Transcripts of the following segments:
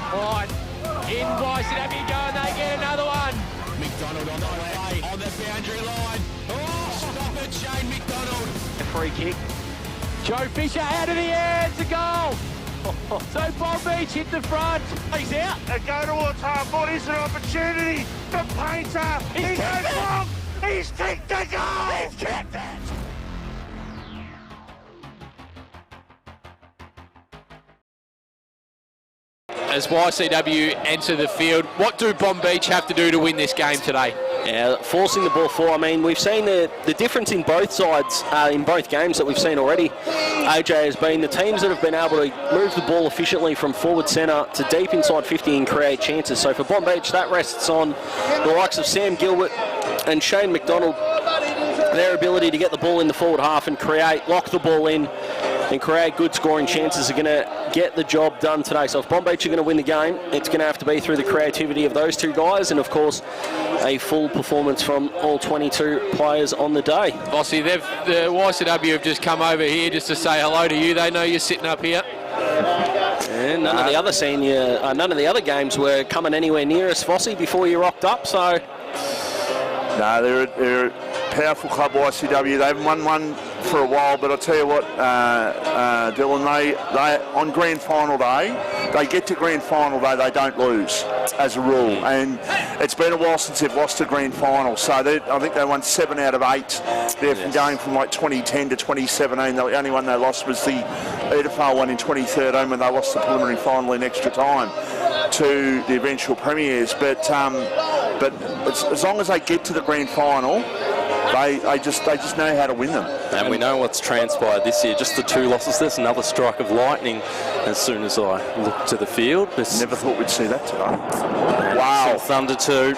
Line in YCW go and they get another one. McDonald on the way, on the boundary line. Oh, stop it, Shane McDonald. A free kick. Joe Fisher out of the air, it's a goal. So Bonbeach hit the front. He's out. They go towards half foot. Is an opportunity for Painter. He goes long. He's kicked the goal. He's kicked it. As YCW enter the field, what do Bonbeach have to do to win this game today? Yeah, forcing the ball forward. I mean, we've seen the difference in both sides, in both games that we've seen already. AJ has been the teams that have been able to move the ball efficiently from forward centre to deep inside 50 and create chances. So for Bonbeach, that rests on the likes of Sam Gilbert and Shane McDonald. Their ability to get the ball in the forward half and lock the ball in and create good scoring chances are going to get the job done today. So if Bonbeach are going to win the game, it's going to have to be through the creativity of those two guys and, of course, a full performance from all 22 players on the day. Bossy, the YCW have just come over here just to say hello to you. They know you're sitting up here. And none of the other games were coming anywhere near us, Fossey, before you rocked up. So No, they're a powerful club, YCW. They haven't won one for a while, but I'll tell you what, Dylan, they on grand final day, they get to grand final day, they don't lose as a rule, and it's been a while since they've lost a grand final. So I think they won 7 out of 8. They're from going from like 2010 to 2017. The only one they lost was the EDFL one in 2013 when they lost the preliminary final in extra time to the eventual premiers. But as long as they get to the grand final, they just know how to win them. And we know what's transpired this year. Just the 2 losses. There's another strike of lightning as soon as I look to the field. Never thought we'd see that today. Wow. Thunder too.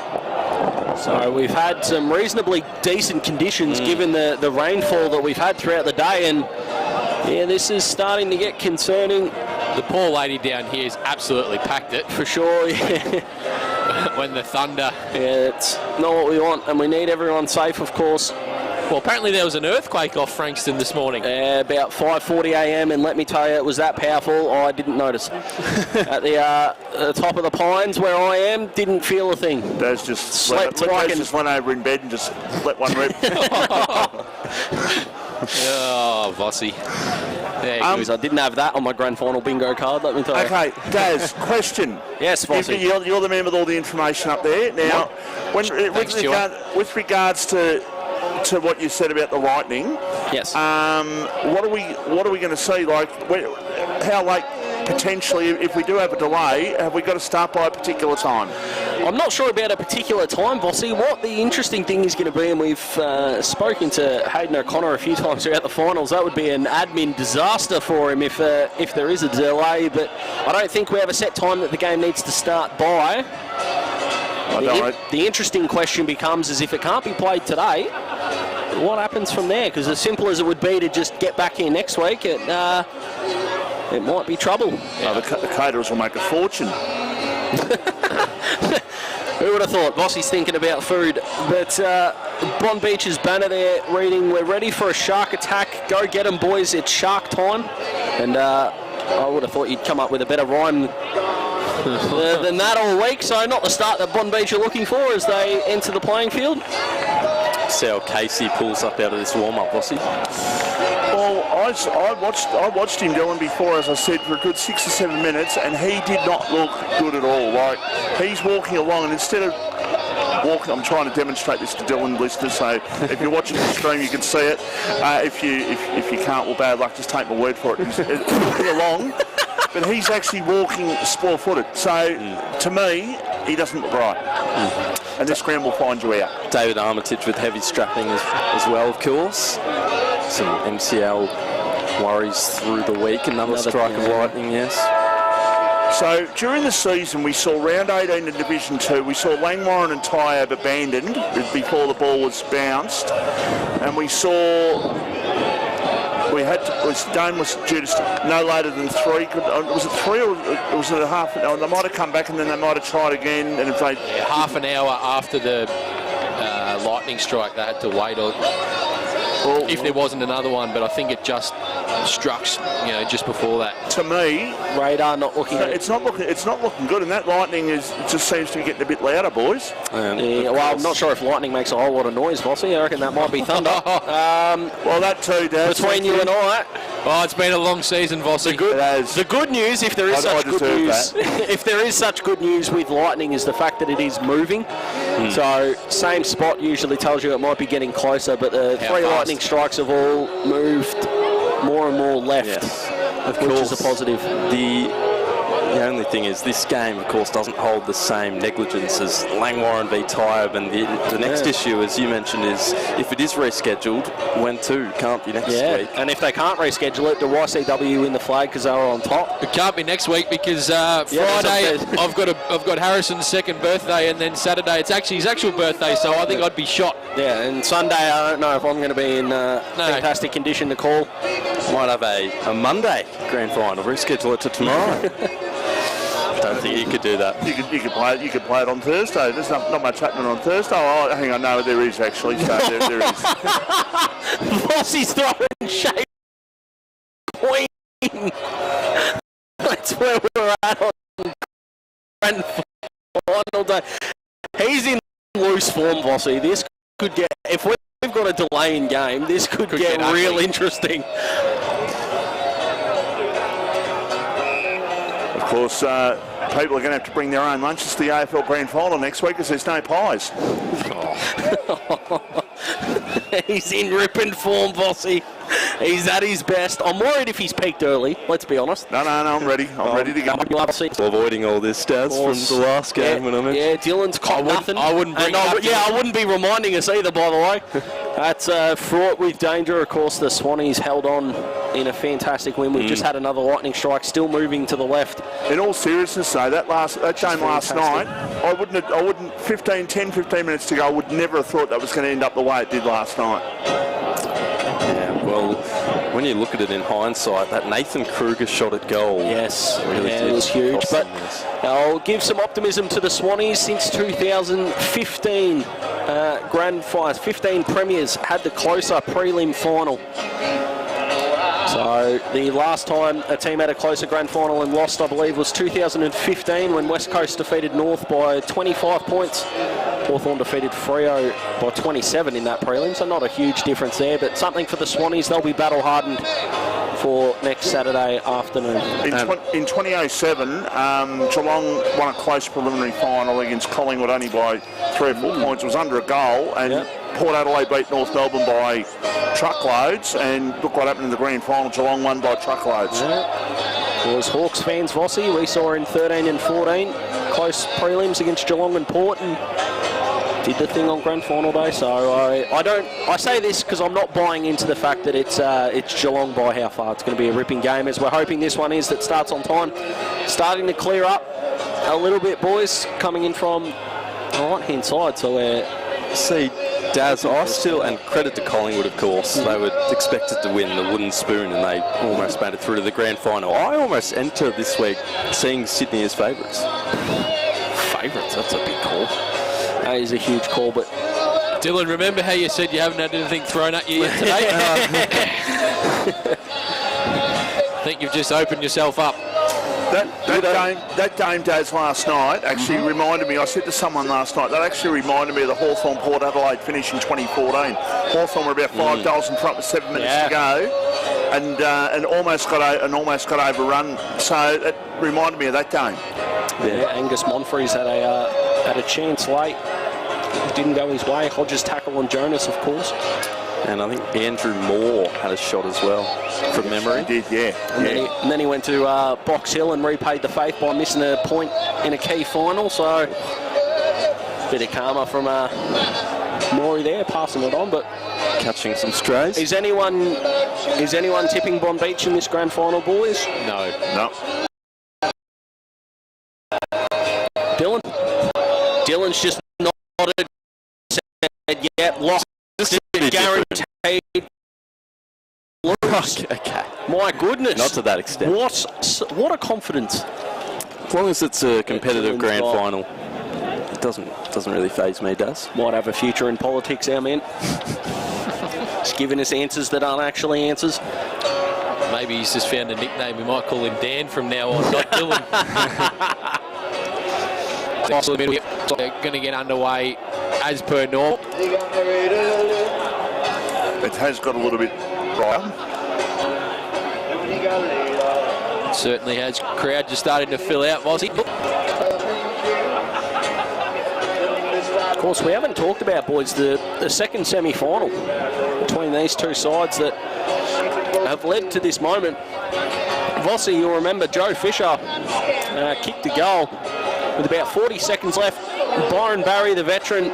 So we've had some reasonably decent conditions given the rainfall that we've had throughout the day, and yeah, this is starting to get concerning. The poor lady down here has absolutely packed it. For sure, yeah. When the thunder... Yeah, it's not what we want, and we need everyone safe, of course. Well, apparently there was an earthquake off Frankston this morning. About 5:40 a.m, and let me tell you, it was that powerful, I didn't notice. At the top of the pines where I am, didn't feel a thing. Daz just went over in bed and just let one rip. Oh, Bossy. I didn't have that on my grand final bingo card, let me tell you. Okay, Daz, question. Yes, Bossy. You're the man with all the information up there. Now, with regards to what you said about the lightning, yes. What are we going to see? Like, how late potentially, if we do have a delay, have we got to start by a particular time? I'm not sure about a particular time, Bossy. What the interesting thing is going to be, and we've spoken to Hayden O'Connor a few times throughout the finals, that would be an admin disaster for him if there is a delay, but I don't think we have a set time that the game needs to start by. The interesting question becomes is if it can't be played today, what happens from there? Because as simple as it would be to just get back here next week, it might be trouble. Yeah. The caterers will make a fortune. Who would have thought? Bossy's thinking about food. But Bonbeach's banner there reading, "We're ready for a shark attack. Go get 'em, boys. It's shark time." And I would have thought you'd come up with a better rhyme than that all week. So not the start that Bonbeach are looking for as they enter the playing field. See how Casey pulls up out of this warm-up, Bossy. Well, I watched him, Dylan, before, as I said, for a good 6 or 7 minutes, and he did not look good at all. Like, he's walking along, and instead of walking, I'm trying to demonstrate this to Dylan listeners, so if you're watching the stream, you can see it. If you can't, well, bad luck, just take my word for it. He's walking along, but he's actually walking spoil-footed. So, to me, he doesn't look right. And this ground will find you out. David Armitage with heavy strapping as well, of course. Some MCL worries through the week. Another strike of lightning, yes. So during the season, we saw round 18 in Division 2. We saw Langwarrin and Tyabb abandoned before the ball was bounced, and we saw Dane was due to no later than 3. Was it 3 or was it a half? No, they might have come back and then they might have tried again. And if they half an hour after the lightning strike, they had to wait on. Well, if there wasn't another one, but I think it just struck, just before that. to me, Radar not looking at it. it's not looking good, and that lightning just seems to be getting a bit louder, boys. Yeah, well, I'm not sure if lightning makes a whole lot of noise, Vossi. I reckon that might be thunder. Well, that too, Dad. Between you and I. Oh, it's been a long season, Vossi. The good news, if there is I such good deserve news, if there is such good news with lightning, is the fact that it is moving. So same spot usually tells you it might be getting closer, but the three lightning strikes have all moved more and more left, which is a positive. The only thing is this game, of course, doesn't hold the same negligence as Langwarren v Tyab, and the next issue, as you mentioned, is if it is rescheduled, when to? Can't be next week. And if they can't reschedule it, the YCW win the flag because they were on top. It can't be next week because Friday I've got Harrison's second birthday, and then Saturday it's actually his actual birthday, so I think I'd be shot. Yeah, and Sunday I don't know if I'm going to be in fantastic condition to call. Might have a Monday grand final. Reschedule it to tomorrow. I don't think you could do that. You could play it on Thursday. There's not much happening on Thursday. Oh, hang on, no, there is actually. So there is. Vossi's throwing shade. Queen. That's where we're at on grand final day. He's in loose form, Vossi. This could get, if we've got a delay in game, this could get real interesting. Of course, people are going to have to bring their own lunches to the AFL Grand Final next week because there's no pies. He's in ripping form, Vossi. He's at his best. I'm worried if he's peaked early, let's be honest. No, I'm ready. I'm ready to go. Avoiding all this, Daz, from the last game when I mentioned. Yeah, Dylan's caught nothing. I wouldn't bring I wouldn't be reminding us either, by the way. That's fraught with danger. Of course, the Swannies held on in a fantastic win. We've just had another lightning strike, still moving to the left. In all seriousness, though, that game last night, I wouldn't. 15 minutes to go, I would never have thought that was going to end up the way it did last night. Yeah, well, when you look at it in hindsight, that Nathan Kruger shot at goal. Yes, really it was huge. But I'll I'll give some optimism to the Swannies. Since 2015, 15 premiers had the closer prelim final. So the last time a team had a closer grand final and lost, I believe, was 2015 when West Coast defeated North by 25 points. Hawthorn defeated Freo by 27 in that prelim, so not a huge difference there, but something for the Swannies. They'll be battle-hardened for next Saturday afternoon. In 2007, Geelong won a close preliminary final against Collingwood only by 3 or 4 points. It was under a goal, and Port Adelaide beat North Melbourne by truckloads, and look what happened in the grand final. Geelong won by truckloads. It was Hawks fans, Vossi. We saw in 13 and 14 close prelims against Geelong and Port, and did the thing on grand final day. So I say this because I'm not buying into the fact that it's Geelong by how far. It's going to be a ripping game, as we're hoping this one is, that starts on time. Starting to clear up a little bit, boys, coming in from the right-hand side. So we're... See, Daz, I still, and credit to Collingwood, of course, they were expected to win the wooden spoon and they almost made it through to the grand final. I almost enter this week seeing Sydney as favourites. Favourites? That's a big call. That is a huge call, but... Dylan, remember how you said you haven't had anything thrown at you yet today? I think you've just opened yourself up. That game, Daz, last night actually reminded me, I said to someone last night, that actually reminded me of the Hawthorn Port Adelaide finish in 2014. Hawthorn were about 5 goals in front with 7 minutes to go, and almost got overrun. So it reminded me of that game. Yeah, Angus Monfries had a chance late. It didn't go his way. Hodges tackle on Jonas, of course. And I think Andrew Moore had a shot as well, from memory. He did, yeah. And then he went to Box Hill and repaid the faith by missing a point in a key final. So, bit of karma from Morey there, passing it on. But catching some strays. Is anyone tipping Bonbeach in this grand final, boys? No. Dylan's just nodded, said, yeah, lost. Guaranteed. Okay. My goodness. Not to that extent. What a confidence. As long as it's a competitive grand final, it doesn't really faze me, does. Might have a future in politics, our man. He's giving us answers that aren't actually answers. Maybe he's just found a nickname. We might call him Dan from now on, not Dylan. Going to get underway as per normal. It has got a little bit brighter. It certainly has. Crowd just starting to fill out, Vossi. Of course, we haven't talked about, boys, the second semi-final between these two sides that have led to this moment. Vossi, you'll remember Joe Fisher kicked a goal with about 40 seconds left. Byron Barry, the veteran,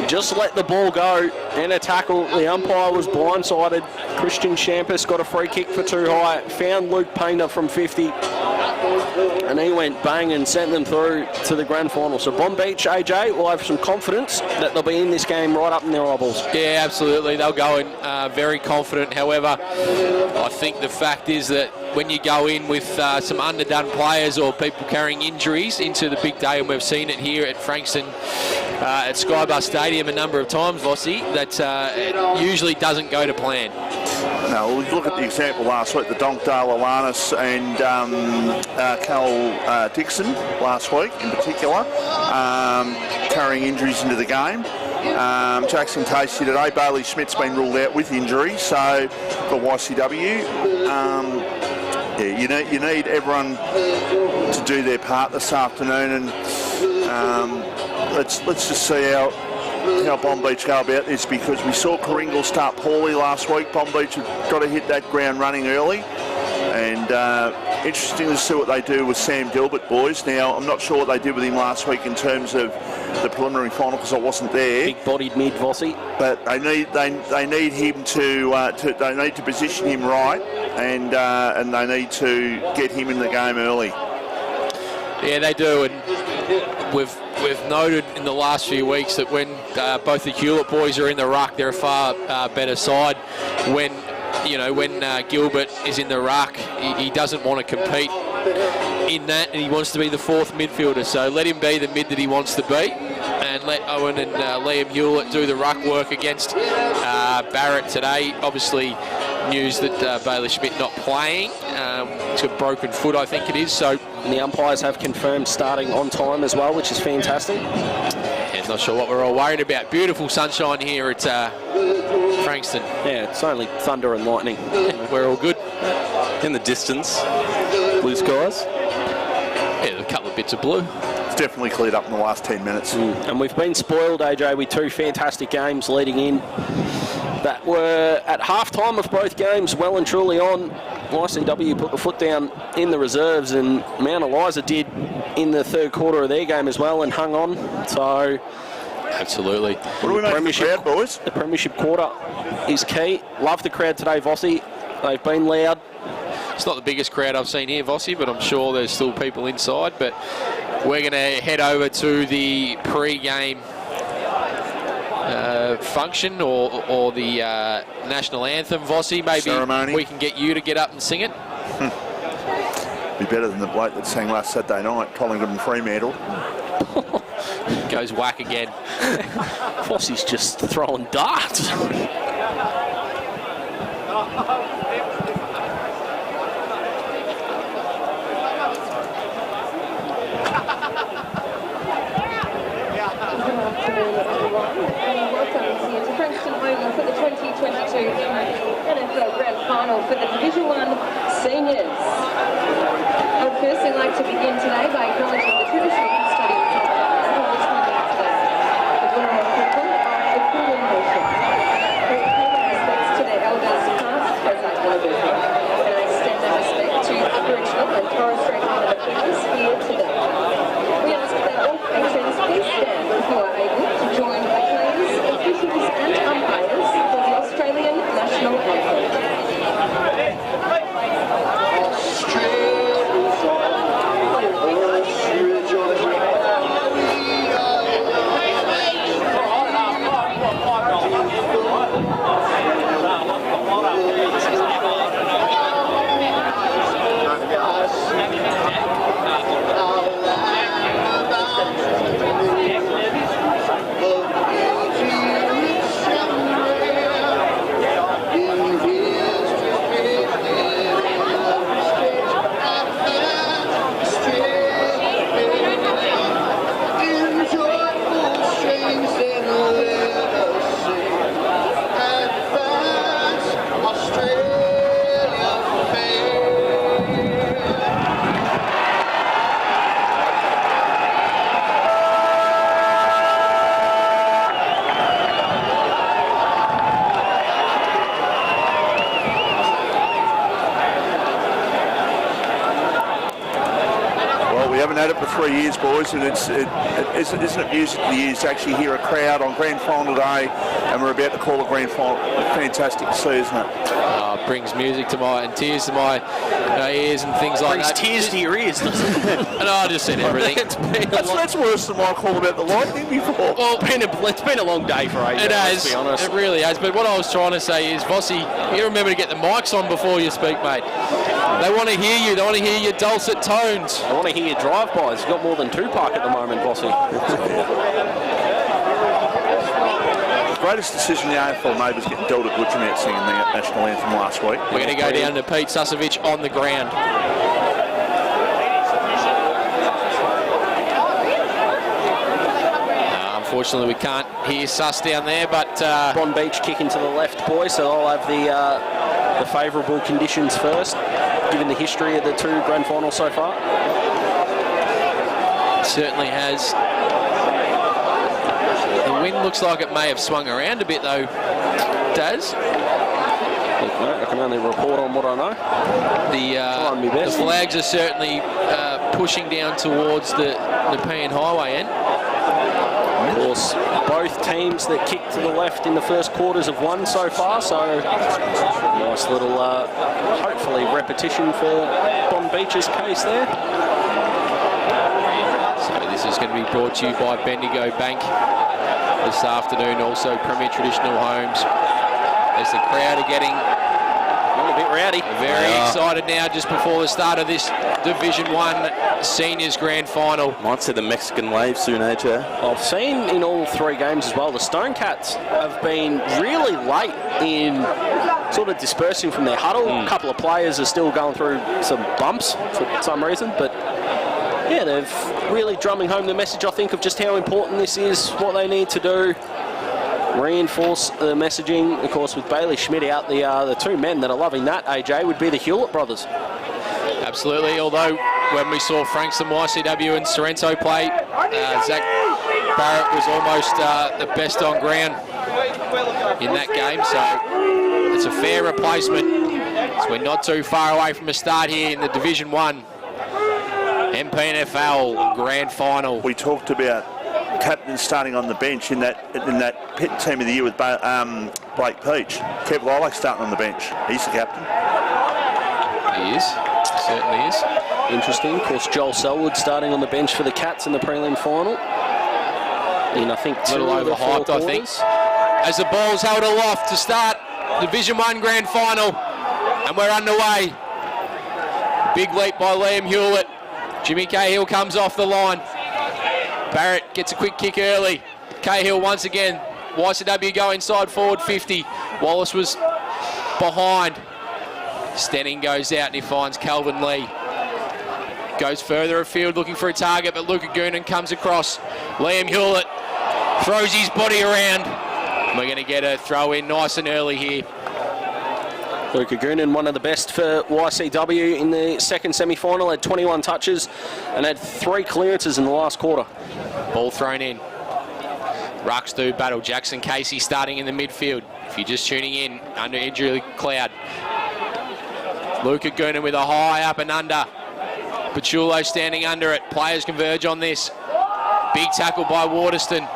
just let the ball go in a tackle. The umpire was blindsided. Christian Champus got a free kick for too high, found Luke Painter from 50, and he went bang and sent them through to the grand final. So Bonbeach, AJ, will have some confidence that they'll be in this game right up in their eyeballs. Yeah, absolutely. They'll go in very confident. However, I think the fact is that when you go in with some underdone players or people carrying injuries into the big day, and we've seen it here at Frankston at Skybus Stadium a number of times, Vossi, that it usually doesn't go to plan. No, well, look at the example last week, the Donkdale Alanis and Cal Dixon last week in particular, carrying injuries into the game. Jackson Tasty today, Bailey Schmidt's been ruled out with injury, so for YCW, yeah, you need everyone to do their part this afternoon, and let's just see how Bonbeach go about this, because we saw Coringal start poorly last week. Bonbeach have got to hit that ground running early, and interesting to see what they do with Sam Gilbert, boys. Now, I'm not sure what they did with him last week in terms of the preliminary final, because I wasn't there. Big-bodied mid, Vossi. But they need him they need to position him right, and they need to get him in the game early. Yeah, they do, and we've noted in the last few weeks that when both the Hewlett boys are in the ruck, they're a far better side. When Gilbert is in the ruck, he doesn't want to compete in that, and he wants to be the fourth midfielder. So let him be the mid that he wants to be, and let Owen and Liam Hewlett do the ruck work against Barrett today. Obviously, news that Bailey Schmidt not playing. It's a broken foot, I think it is. So and the umpires have confirmed starting on time as well, which is fantastic. Yeah, not sure what we're all worried about. Beautiful sunshine here at Frankston. Yeah, it's only thunder and lightning. We're all good. In the distance, blue skies. Yeah, a couple of bits of blue. It's definitely cleared up in the last 10 minutes. And we've been spoiled, AJ, with two fantastic games leading in that were at half-time of both games, well and truly on. YCW put the foot down in the reserves, and Mount Eliza did in the third quarter of their game as well and hung on. So, absolutely. What do we make of the crowd, boys? The premiership quarter is key. Love the crowd today, Vossi. They've been loud. It's not the biggest crowd I've seen here, Vossi, but I'm sure there's still people inside. But we're going to head over to the pre-game function or the national anthem, Vossi. Maybe ceremony. We can get you to get up and sing it. Be better than the bloke that sang last Saturday night, Collingwood and Fremantle. Goes whack again. Vossi's just throwing darts. Welcome here to Frankston Oval for the 2022 MPNFL Grand Final for the Division 1 Seniors. I would firstly like to begin today by acknowledging the traditional custodians of the land on which we meet today, the Bunurong people of the Kulin Nation. I pay my respects to their elders past, present and emerging, and I extend that respect to Aboriginal and Torres Strait Islander peoples here today. We ask that all patrons please stand if you are able to join the players, officials and umpires for the Australian National Anthem. Australia. for 3 years, boys, and isn't it music to the ears to actually hear a crowd on grand final day, and we're about to call a grand final. Fantastic to see, isn't it? It brings music to my, and tears to my ears and things like that. Brings tears to your ears, doesn't it? And I just said everything. That's worse than my call about the Lightning before. Well, it's been a long day for AJ, It has. let's be honest. It really has. But what I was trying to say is, Vossi, you remember to get the mics on before you speak, mate. They want to hear you. They want to hear your dulcet tones. I want to hear your drive-bys. You've got more than Tupac at the moment, Vossi. The greatest decision the AFL made was getting Delta Goodrum out singing the national anthem last week. We're going to go down to Pete Susevich on the ground. Unfortunately, we can't hear Sus down there, but Bonbeach kicking to the left, boys, so I'll have the favourable conditions first, given the history of the two grand finals so far. Certainly has. The wind looks like it may have swung around a bit, though, Daz. Look, mate, I can only report on what I know. The flags are certainly pushing down towards the Nepean Highway end. Of course, both teams that kicked to the left in the first quarters have won so far, so nice little, hopefully, repetition for Bonbeach's case there. So this is going to be brought to you by Bendigo Bank this afternoon, also Premier Traditional Homes. As the crowd are getting a bit rowdy. Very excited now just before the start of this Division 1 Seniors Grand Final. Might see the Mexican wave soon, AJ. I've seen in all three games as well, the Stone Cats have been really late in sort of dispersing from their huddle. A couple of players are still going through some bumps for some reason, but yeah, they're really drumming home the message, I think, of just how important this is, what they need to do. Reinforce the messaging, of course, with Bailey Schmidt out. The two men that are loving that, AJ, would be the Hewlett brothers. Absolutely, although when we saw Frankston, YCW and Sorrento play, Zach Barrett was almost the best on ground in that game, so it's a fair replacement. So we're not too far away from a start here in the Division 1 MPNFL Grand Final. We talked about captain starting on the bench in that pit team of the year with Blake Peach. Kev Lilac starting on the bench. He's the captain. He is. He certainly is. Interesting. Of course, Joel Selwood starting on the bench for the Cats in the prelim final. And I think a little overhyped, I think. As the ball's held aloft to start Division 1 Grand Final, and we're underway. Big leap by Liam Hewlett. Jimmy Cahill comes off the line. Barrett gets a quick kick early. Cahill once again. YCW go inside forward 50. Wallace was behind. Stenning goes out and he finds Calvin Lee. Goes further afield looking for a target, but Luca Goonan comes across. Liam Hewlett throws his body around. We're going to get a throw in nice and early here. Luca Goonan, one of the best for YCW in the second semi-final, had 21 touches and had 3 clearances in the last quarter. Ball thrown in. Rucks do battle. Jackson Casey starting in the midfield. If you're just tuning in, under injury cloud. Luca Goonan with a high up and under. Pachulo standing under it. Players converge on this. Big tackle by Waterston. And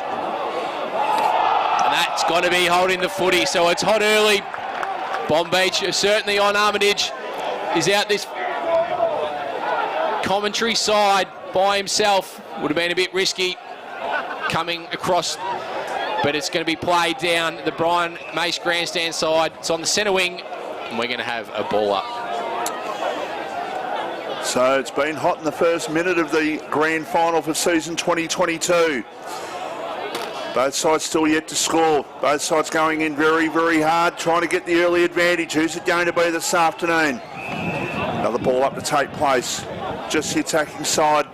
that's got to be holding the footy, so it's hot early. Bonbeach certainly on Armitage. Is out this commentary side by himself. Would have been a bit risky coming across, but it's going to be played down the Brian Mace grandstand side. It's on the centre wing, and we're going to have a ball up. So it's been hot in the first minute of the grand final for season 2022. Both sides still yet to score. Both sides going in very, very hard, trying to get the early advantage. Who's it going to be this afternoon? Another ball up to take place. Just the attacking side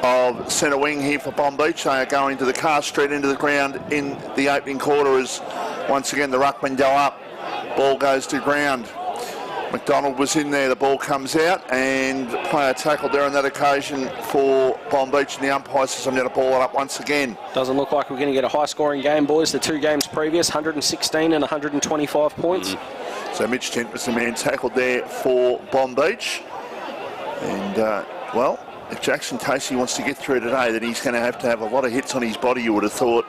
of centre wing here for Bonbeach. They are going to the car straight into the ground in the opening quarter as once again the ruckmen go up. Ball goes to ground. McDonald was in there, the ball comes out, and the player tackled there on that occasion for Bonbeach, and the umpire says I'm going to ball it up once again. Doesn't look like we're going to get a high-scoring game, boys. The 2 games previous, 116 and 125 points. So Mitch Tent was the man tackled there for Bonbeach. And, well, if Jackson Casey wants to get through today, then he's going to have a lot of hits on his body, you would have thought,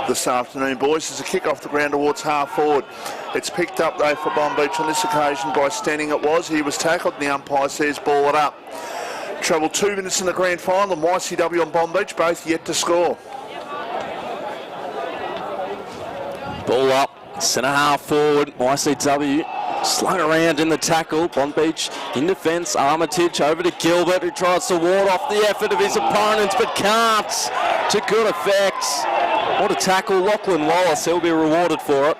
this afternoon, boys. There's a kick off the ground towards half forward. It's picked up, though, for Bonbeach on this occasion by Standing It Was. He was tackled, and the umpire says ball it up. Travel 2 minutes in the grand final, and YCW and Bonbeach both yet to score. Ball up, centre half forward, YCW. Slung around in the tackle. Bonbeach in defence. Armitage over to Gilbert, who tries to ward off the effort of his opponents but can't to good effect. What a tackle. Lachlan Wallace, he'll be rewarded for it.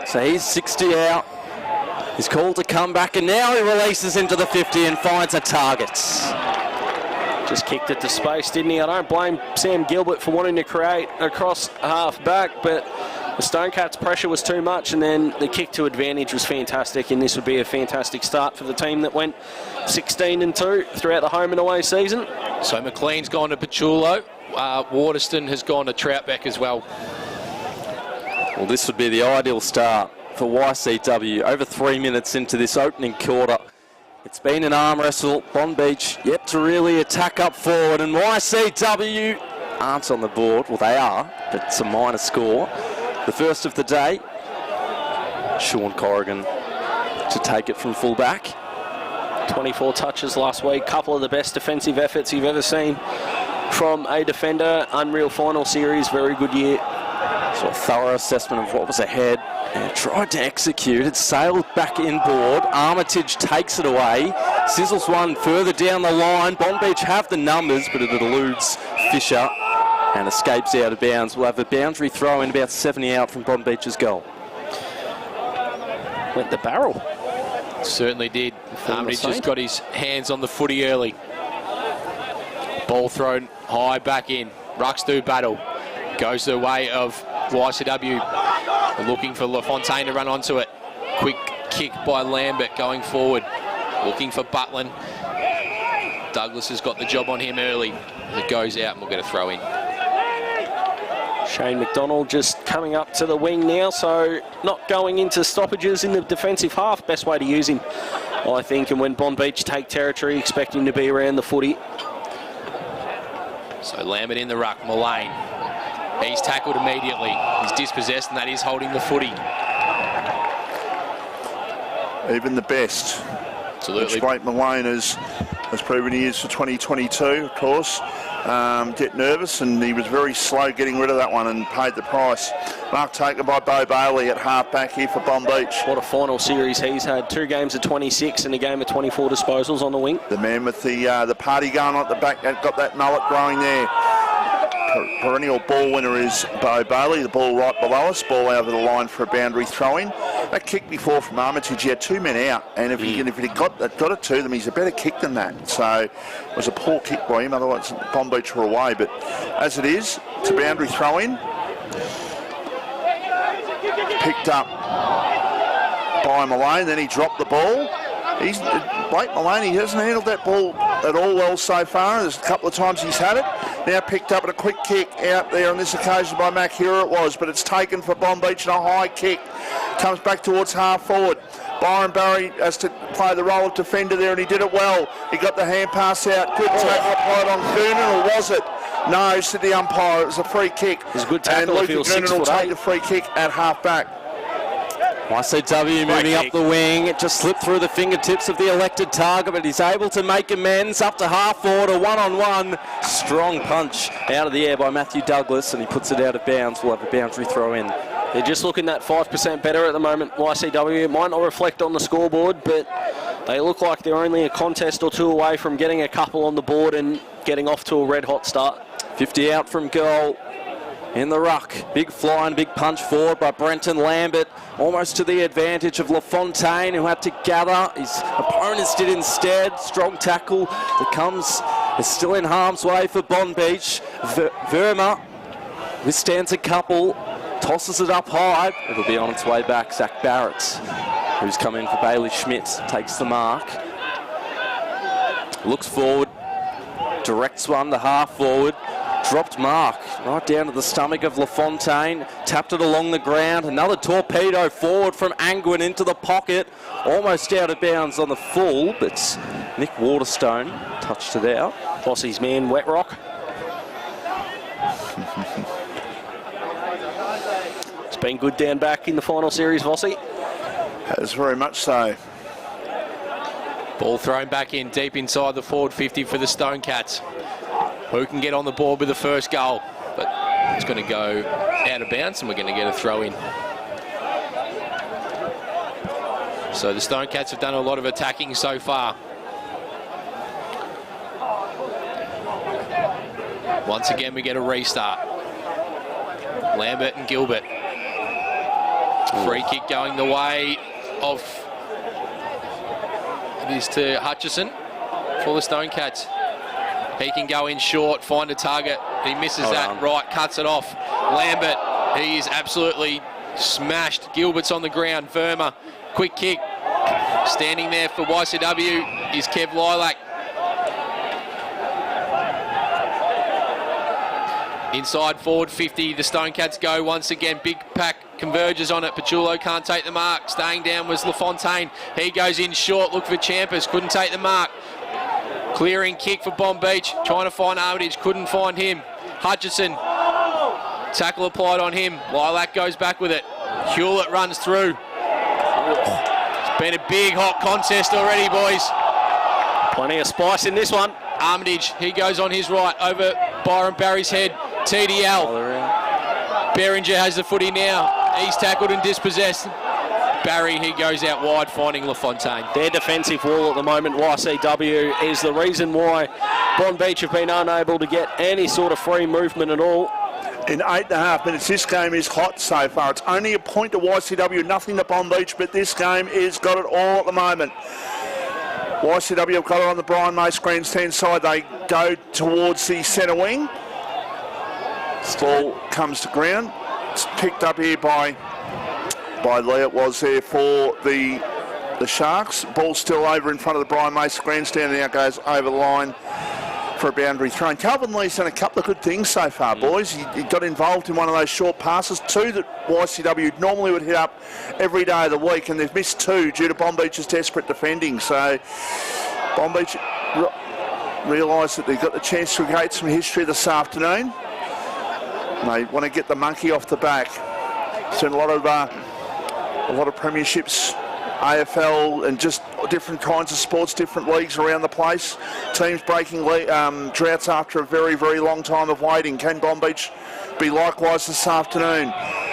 So he's 60 out. He's called to come back, and now he releases into the 50 and finds a target. Just kicked it to space, didn't he? I don't blame Sam Gilbert for wanting to create across half back, but the Stonecats' pressure was too much, and then the kick to advantage was fantastic, and this would be a fantastic start for the team that went 16-2 throughout the home and away season. So McLean's gone to Pachulo. Waterston has gone to Troutbeck as well. Well, this would be the ideal start for YCW. Over 3 minutes into this opening quarter. It's been an arm wrestle. Bonbeach yet to really attack up forward, and YCW aren't on the board. Well, they are, but it's a minor score. The first of the day, Sean Corrigan to take it from fullback. 24 touches last week, couple of the best defensive efforts you've ever seen from a defender. Unreal final series, very good year. So a thorough assessment of what was ahead and tried to execute. It sailed back inboard. Armitage takes it away. Sizzles one further down the line. Bonbeach have the numbers, but it eludes Fisher and escapes out of bounds. We'll have a boundary throw in about 70 out from Bonbeach's goal. Went the barrel. Certainly did. Armitage just got his hands on the footy early. Ball thrown high back in. Rucks do battle. Goes the way of YCW. Looking for LaFontaine to run onto it. Quick kick by Lambert going forward. Looking for Butlin. Douglas has got the job on him early. It goes out and we'll get a throw in. Shane McDonald just coming up to the wing now, so not going into stoppages in the defensive half. Best way to use him, I think. And when Bonbeach take territory, expect him to be around the footy. So Lambert in the ruck. Mullane. He's tackled immediately. He's dispossessed, and that is holding the footy. Even the best. Absolutely. Which Blake Mullane has proven he is for 2022, of course. Get nervous, and he was very slow getting rid of that one and paid the price. Mark taken by Bo Bailey at half back here for Bonbeach. What a final series he's had. 2 games of 26 and a game of 24 disposals on the wing. The man with the party going on at the back, got that mullet growing there. Perennial ball winner is Bo Bailey. The ball right below us. Ball over the line for a boundary throw-in. That kick before from Armitage, he had 2 men out, and if he got it to them, he's a better kick than that. So it was a poor kick by him. Otherwise, Bonbeach were away. But as it is, it's a boundary throw-in. Picked up by Mullane. Then he dropped the ball. Blake Mullane, he hasn't handled that ball at all well so far. There's a couple of times he's had it. Now picked up at a quick kick out there on this occasion by Mac Hero it was, but it's taken for Bonbeach and a high kick. Comes back towards half forward. Byron Barry has to play the role of defender there, and he did it well. He got the hand pass out. Good tackle applied on Goonan, or was it? No, said the umpire. It was a free kick. It was a good tackle. And Luke Goonan will take the free kick at half back. YCW moving up the wing. It just slipped through the fingertips of the elected target, but he's able to make amends up to half forward, a one-on-one. Strong punch out of the air by Matthew Douglas, and he puts it out of bounds. We'll have a boundary throw in. They're just looking that 5% better at the moment, YCW. It might not reflect on the scoreboard, but they look like they're only a contest or 2 away from getting a couple on the board and getting off to a red-hot start. 50 out from goal. In the ruck, big fly and big punch forward by Brenton Lambert, almost to the advantage of LaFontaine, who had to gather. His opponents did instead. Strong tackle that is still in harm's way for Bonbeach. Verma withstands a couple, tosses it up high. It'll be on its way back. Zach Barrett, who's come in for Bailey Schmidt, takes the mark. Looks forward, directs one to half forward. Dropped mark right down to the stomach of LaFontaine. Tapped it along the ground. Another torpedo forward from Angwin into the pocket. Almost out of bounds on the full, but Nick Waterstone touched it out. Bossie's man, Wet Rock. It's been good down back in the final series, Vossie. That's very much so. Ball thrown back in, deep inside the forward 50 for the Stone Cats. Who can get on the board with the first goal? But it's going to go out of bounds and we're going to get a throw in. So the Stone Cats have done a lot of attacking so far. Once again, we get a restart. Lambert and Gilbert. Free kick going the way of... It is to Hutchison for the Stone Cats. He can go in short, find a target. He misses that, right, cuts it off. Lambert, he is absolutely smashed. Gilbert's on the ground. Verma, quick kick. Standing there for YCW is Kev Lilac. Inside forward 50, the Stone Cats go once again. Big pack converges on it. Pachulo can't take the mark. Staying down was LaFontaine. He goes in short, look for Champas, couldn't take the mark. Clearing kick for Bonbeach, trying to find Armitage, couldn't find him. Hutchison, tackle applied on him. Lilac goes back with it. Hewlett runs through. It's been a big hot contest already, boys. Plenty of spice in this one. Armitage, he goes on his right over Byron Barry's head. TDL. Beringer has the footy now. He's tackled and dispossessed. Barry, he goes out wide, finding LaFontaine. Their defensive wall at the moment, YCW, is the reason why Bonbeach have been unable to get any sort of free movement at all. In 8.5 minutes, this game is hot so far. It's only a point to YCW, nothing to Bonbeach, but this game is got it all at the moment. YCW have got it on the Brian Mace grandstand side. They go towards the centre wing. Ball comes to ground. It's picked up here by Lee. It was there for the Sharks. Ball still over in front of the Brian Mace grandstand. Now goes over the line for a boundary thrown. Calvin Lee's done a couple of good things so far, boys. He got involved in one of those short passes, two that YCW normally would hit up every day of the week, and they've missed two due to Bonbeach's desperate defending. So Bonbeach realised that they've got the chance to create some history this afternoon. They want to get the monkey off the back. Seen a lot of premierships, AFL, and just different kinds of sports, different leagues around the place. Teams breaking droughts after a very, very long time of waiting. Can Bonbeach be likewise this afternoon?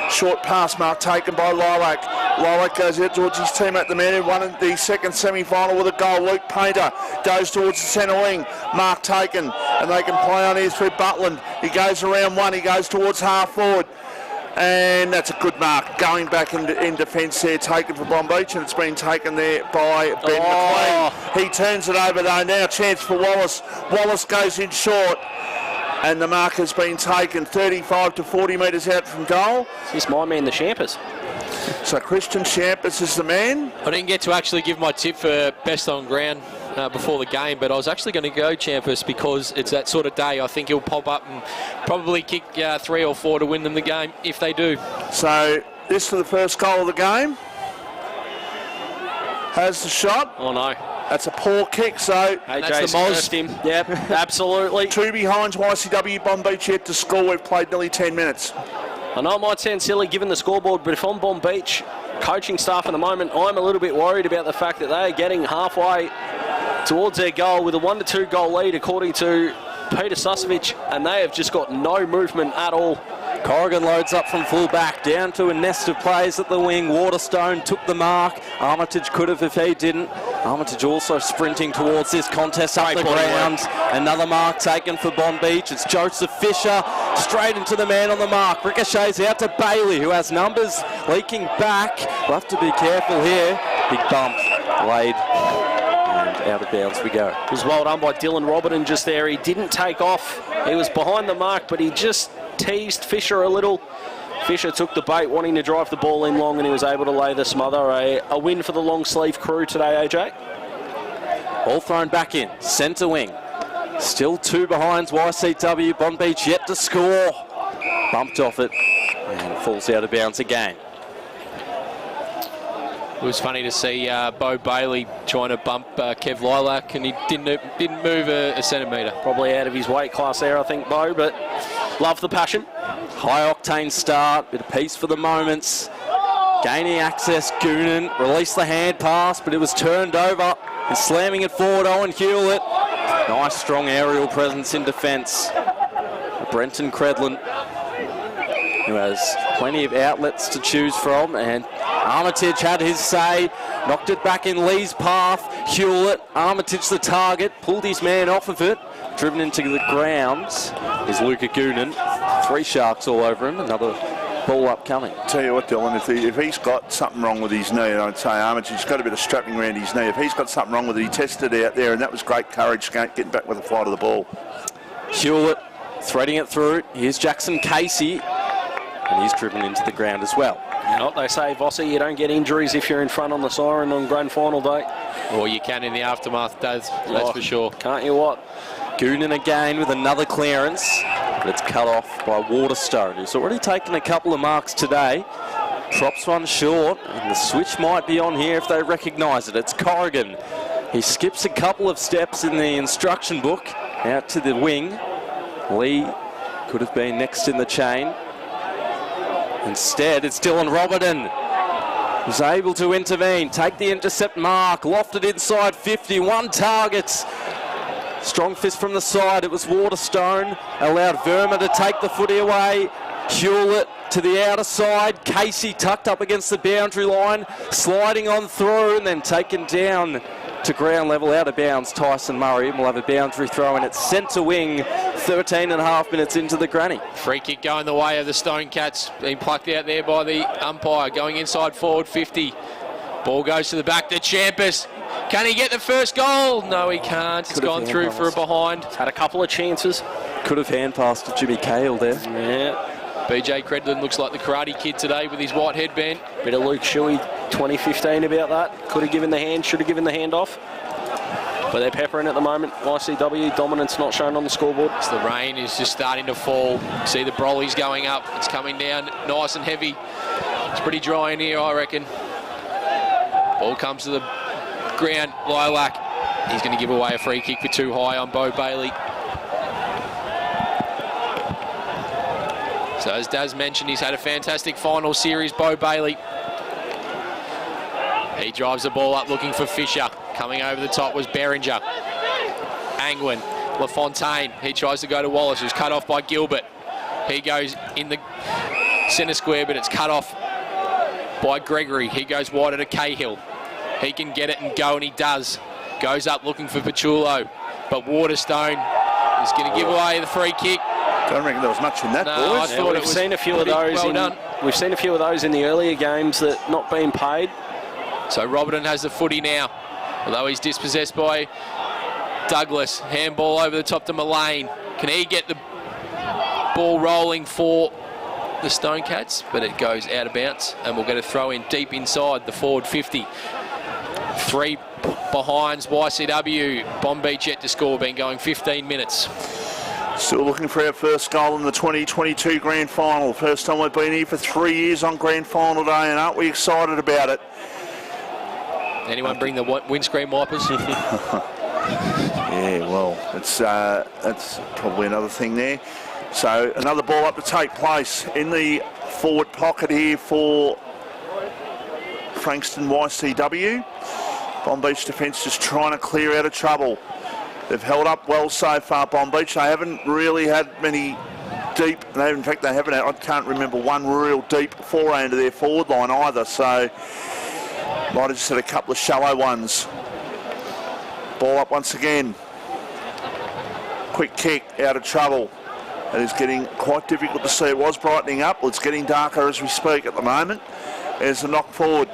Short pass mark taken by Lilac. Lilac goes out towards his teammate, the man who won the second semi-final with a goal. Luke Painter goes towards the centre wing. Mark taken, and they can play on here through Butland. He goes around one, he goes towards half forward. And that's a good mark. Going back in defence there, taken for Bonbeach, and it's been taken there by Ben McLean. He turns it over though. Now chance for Wallace. Wallace goes in short, and the mark has been taken 35 to 40 metres out from goal. This is my man, the Champas. So Christian Champas is the man. I didn't get to actually give my tip for best on ground before the game, but I was actually going to go Champas because it's that sort of day. I think he'll pop up and probably kick 3 or 4 to win them the game if they do. So this for the first goal of the game. Has the shot. Oh no. That's a poor kick, so AJ's cursed him. Yep, absolutely. 2 behind YCW. Bonbeach yet to score. We've played nearly 10 minutes. I know it might sound silly given the scoreboard, but if I'm Bonbeach coaching staff at the moment, I'm a little bit worried about the fact that they are getting halfway towards their goal with a 1-2 goal lead, according to Peter Susevich, and they have just got no movement at all. Corrigan loads up from full back, down to a nest of players at the wing. Waterstone took the mark. Armitage could have if he didn't. Armitage also sprinting towards this contest up the ground. Another mark taken for Bonbeach. It's Joseph Fisher straight into the man on the mark. Ricochets out to Bailey, who has numbers leaking back. We'll have to be careful here. Big bump laid. And out of bounds we go. It was well done by Dylan Robertson just there. He didn't take off. He was behind the mark, but he just teased Fisher a little. Fisher took the bait, wanting to drive the ball in long, and he was able to lay the smother. A win for the long sleeve crew today, AJ. All thrown back in. Centre wing. Still 2 behind YCW. Bonbeach yet to score. Bumped off it and falls out of bounds again. It was funny to see Bo Bailey trying to bump Kev Lilac, and he didn't move a centimetre. Probably out of his weight class there, I think, Bo, but love the passion. High octane start, bit of peace for the moments. Gaining access, Goonan released the hand pass, but it was turned over and slamming it forward. Owen Hewlett. Nice strong aerial presence in defence. Brenton Credlin, who has plenty of outlets to choose from, and Armitage had his say, knocked it back in Lee's path. Hewlett, Armitage the target, pulled his man off of it, driven into the grounds is Luca Goonan. 3 Sharks all over him, another ball upcoming. Tell you what, Dylan, if he's got something wrong with his knee, and I'd say Armitage's got a bit of strapping around his knee. If he's got something wrong with it, he tested it out there, and that was great courage getting back with the flight of the ball. Hewlett threading it through. Here's Jackson Casey, and he's driven into the ground as well. You know what they say, Vossi, you don't get injuries if you're in front on the siren on grand final day. Or you can in the aftermath, that's for sure. Can't you what? Goonan again with another clearance, but it's cut off by Waterstone, who's already taken a couple of marks today. Drops one short, and the switch might be on here if they recognise it. It's Corrigan. He skips a couple of steps in the instruction book out to the wing. Lee could have been next in the chain. Instead, it's Dylan Robertson, who's able to intervene, take the intercept mark, lofted inside 50, 1 target. Strong fist from the side, it was Waterstone, allowed Verma to take the footy away. Hewlett to the outer side, Casey tucked up against the boundary line, sliding on through and then taken down to ground level, out of bounds. Tyson Murray will have a boundary throw in at centre wing, 13.5 minutes into the granny. Free kick going the way of the Stone Cats, being plucked out there by the umpire, going inside forward 50. Ball goes to the back to Champas. Can he get the first goal? No, he can't. It's gone through for a behind. Had a couple of chances. Could have hand passed to Jimmy Cahill there. Yeah. BJ Credlin looks like the Karate Kid today with his white headband. Bit of Luke Shuey 2015 about that. Could have given the hand, should have given the hand off. But they're peppering at the moment. YCW dominance not shown on the scoreboard. So the rain is just starting to fall. See the brollies going up. It's coming down nice and heavy. It's pretty dry in here, I reckon. Ball comes to the ground. Lilac. He's going to give away a free kick for too high on Bo Bailey. So as Daz mentioned, he's had a fantastic final series, Bo Bailey. He drives the ball up looking for Fisher. Coming over the top was Beringer. Angwin, LaFontaine. He tries to go to Wallace, who's cut off by Gilbert. He goes in the centre square, but it's cut off by Gregory. He goes wider to Cahill. He can get it and go, and he does. Goes up looking for Pachulo, but Waterstone is going to give away the free kick. Don't reckon there was much in that, boys. Yeah, we've seen a few of those. We've seen a few of those in the earlier games that not being paid. So Robertson has the footy now, although he's dispossessed by Douglas. Handball over the top to Mullane. Can he get the ball rolling for the Stone Cats? But it goes out of bounds, and we'll get a throw in deep inside the forward 50. 3 behinds YCW. Bonbeach yet to score, been going 15 minutes. Still looking for our first goal in the 2022 Grand Final. First time we've been here for 3 years on Grand Final day, and aren't we excited about it? Anyone bring the windscreen wipers? Yeah, well, that's probably another thing there. So another ball up to take place in the forward pocket here for Frankston YCW. Bonbeach defence just trying to clear out of trouble. They've held up well so far, Bonbeach. They haven't really had many deep, in fact they haven't had, I can't remember one real deep foray into their forward line either, so might have just had a couple of shallow ones. Ball up once again. Quick kick out of trouble. It is getting quite difficult to see. It was brightening up. Well, it's getting darker as we speak at the moment. There's a knock forward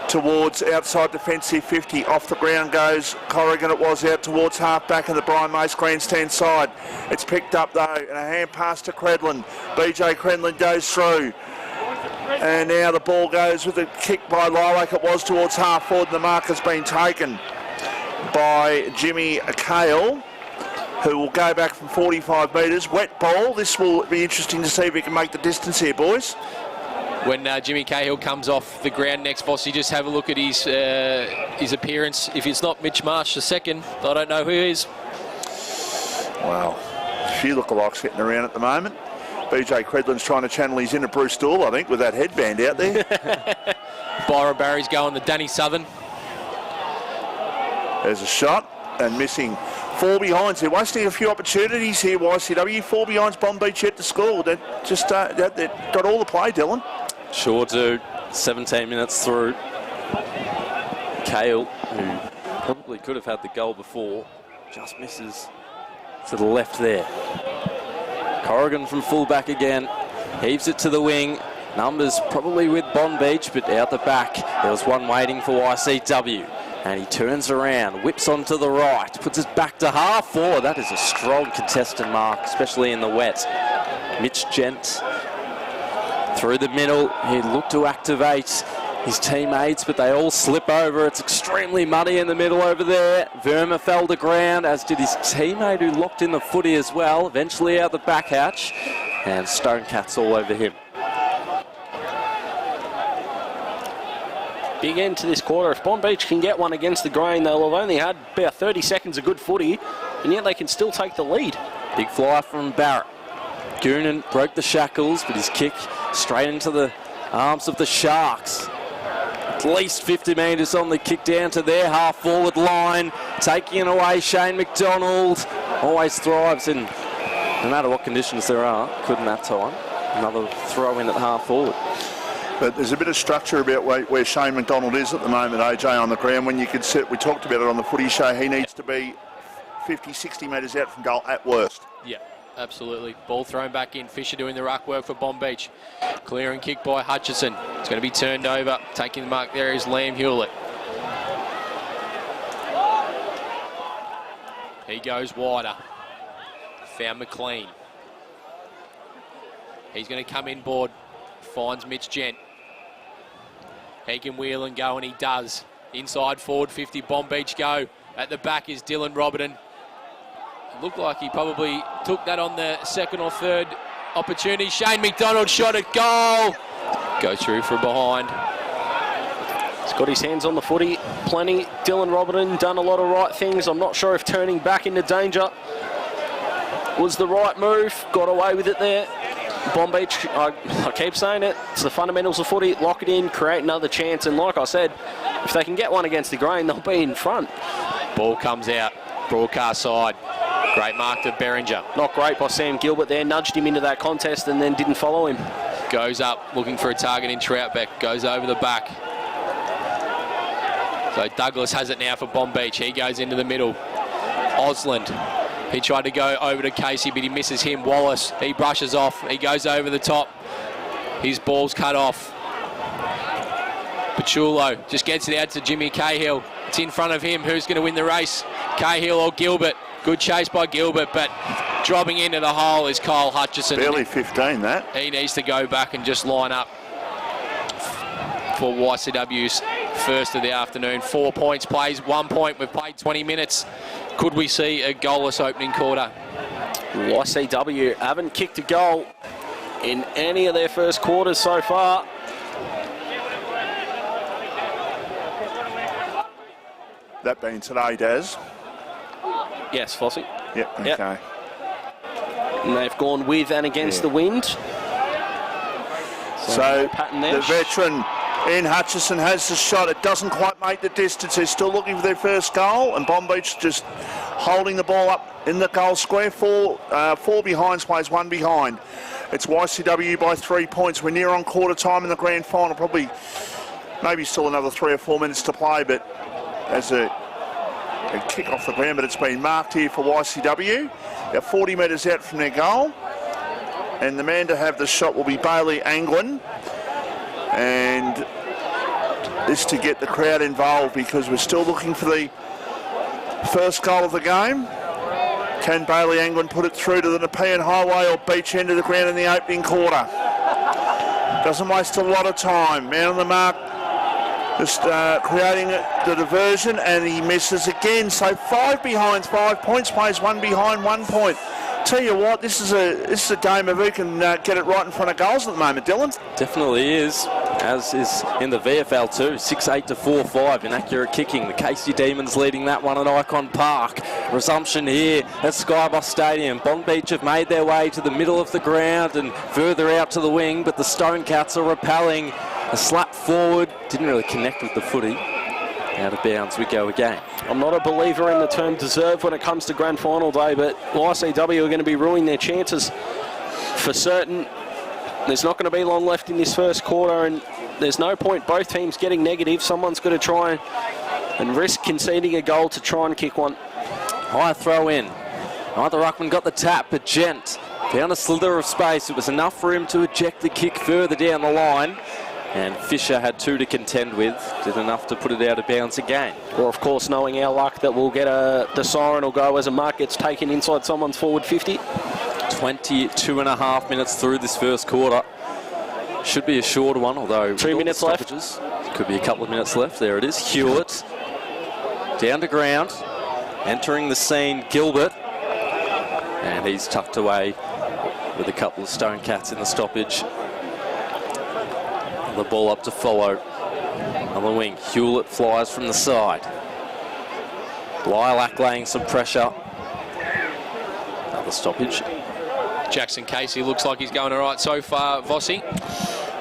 towards outside defensive 50. Off the ground goes Corrigan. It was out towards half back in the Brian Mace grandstand side. It's picked up though, and a hand pass to Credlin. BJ Credlin goes through. And now the ball goes with a kick by Lilac. It was towards half forward, and the mark has been taken by Jimmy Cahill, who will go back from 45 metres. Wet ball. This will be interesting to see if he can make the distance here, boys. when Jimmy Cahill comes off the ground next, Vossi, just have a look at his appearance. If it's not Mitch Marsh II, I don't know who is. Wow. A few lookalikes getting around at the moment. BJ Credlin's trying to channel his inner Bruce Dool, I think, with that headband out there. Byron Barry's going to Danny Southern. There's a shot and missing. 4 behinds. They're wasting a few opportunities here, YCW. 4 behinds, Bonbeach yet to score. They've just they've got all the play, Dylan. Sure do. 17 minutes through. Cahill, who probably could have had the goal before, just misses to the left there. Corrigan from fullback again, heaves it to the wing. Numbers probably with Bonbeach, but out the back there was one waiting for YCW. And he turns around, whips onto the right, puts his back to half forward. That is a strong contested mark, especially in the wet. Mitch Gent through the middle. He looked to activate his teammates, but they all slip over. It's extremely muddy in the middle over there. Verma fell to ground, as did his teammate who locked in the footy as well. Eventually out the back hatch, and Stonecat's all over him. Big end to this quarter. If Bonbeach can get one against the grain, they'll have only had about 30 seconds of good footy, and yet they can still take the lead. Big fly from Barrett. Goonan broke the shackles, but his kick straight into the arms of the Sharks. At least 50 metres on the kick down to their half-forward line. Taking it away, Shane McDonald. Always thrives in, no matter what conditions there are. Couldn't that time. Another throw in at half-forward. But there's a bit of structure about where Shane McDonald is at the moment, AJ, on the ground. When you can sit, we talked about it on the footy show, he needs to be 50, 60 metres out from goal at worst. Yeah, absolutely. Ball thrown back in. Fisher doing the ruck work for Bonbeach. Clear and kick by Hutchison. It's going to be turned over. Taking the mark there is Liam Hewlett. He goes wider. Found McLean. He's going to come in board. Finds Mitch Gent. He can wheel and go, and he does. Inside forward 50, Bonbeach go. At the back is Dylan Robertson. It looked like he probably took that on the second or third opportunity. Shane McDonald shot at goal. Go through from behind. He's got his hands on the footy plenty. Dylan Robertson done a lot of right things. I'm not sure if turning back into danger was the right move. Got away with it there. Bonbeach, I keep saying it, it's the fundamentals of footy. Lock it in, create another chance, and like I said, if they can get one against the grain, they'll be in front. Ball comes out, broadcast side. Great mark to Berringer. Not great by Sam Gilbert there, nudged him into that contest and then didn't follow him. Goes up, looking for a target in Troutbeck, goes over the back. So Douglas has it now for Bonbeach. He goes into the middle. Osland. He tried to go over to Casey, but he misses him. Wallace, he brushes off. He goes over the top. His ball's cut off. Pachulo just gets it out to Jimmy Cahill. It's in front of him. Who's going to win the race? Cahill or Gilbert? Good chase by Gilbert, but dropping into the hole is Kyle Hutchison. Barely 15, that. He needs to go back and just line up for YCW's first of the afternoon. 4 points, plays 1 point. We've played 20 minutes. Could we see a goalless opening quarter? YCW haven't kicked a goal in any of their first quarters so far. That being today, Daz? Yes, Fossey. Yep, okay. Yep. And they've gone with and against the wind. So the veteran Ian Hutchison has the shot. It doesn't quite make the distance. They're still looking for their first goal, and Bonbeach just holding the ball up in the goal square. Four behinds plays one behind. It's YCW by 3 points. We're near on quarter time in the grand final. Probably, maybe still another 3 or 4 minutes to play, but as a kick off the ground, but it's been marked here for YCW. They're 40 metres out from their goal, and the man to have the shot will be Bailey Anglin. And this to get the crowd involved, because we're still looking for the first goal of the game. Can Bailey Anglin put it through to the Nepean Highway or beach end of the ground in the opening quarter? Doesn't waste a lot of time. Man on the mark, just creating the diversion, and he misses again. So 5 behinds, 5 points, plays 1 behind, 1 point. Tell you what, this is a game of who can get it right in front of goals at the moment, Dylan. Definitely is, as is in the VFL too. 6-8 to 4-5 inaccurate kicking. The Casey Demons leading that one at Icon Park. Resumption here at Skybus Stadium. Bonbeach have made their way to the middle of the ground and further out to the wing, but the Stone Cats are repelling. A slap forward, didn't really connect with the footy. Out of bounds we go again. I'm not a believer in the term deserve when it comes to grand final day, but YCW are going to be ruining their chances for certain. There's not going to be long left in this first quarter, and there's no point both teams getting negative. Someone's got to try and risk conceding a goal to try and kick one. High throw in. Either ruckman got the tap, but Gent found a slither of space. It was enough for him to eject the kick further down the line. And Fisher had 2 to contend with, did enough to put it out of bounds again. Or, of course, knowing our luck that we'll get the siren will go as a mark gets taken inside someone's forward 50. 22.5 minutes through this first quarter. Should be a shorter one, although 2 minutes left. Could be a couple of minutes left. There it is. Hewitt down to ground, entering the scene, Gilbert. And he's tucked away with a couple of Stone Cats in the stoppage. The ball up to follow on the wing. Hewlett flies from the side. Lilac laying some pressure. Another stoppage. Jackson Casey looks like he's going all right so far, Vossi.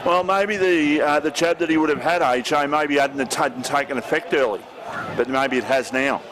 Well, maybe the jab that he would have had, AJ, maybe hadn't taken effect early, but maybe it has now.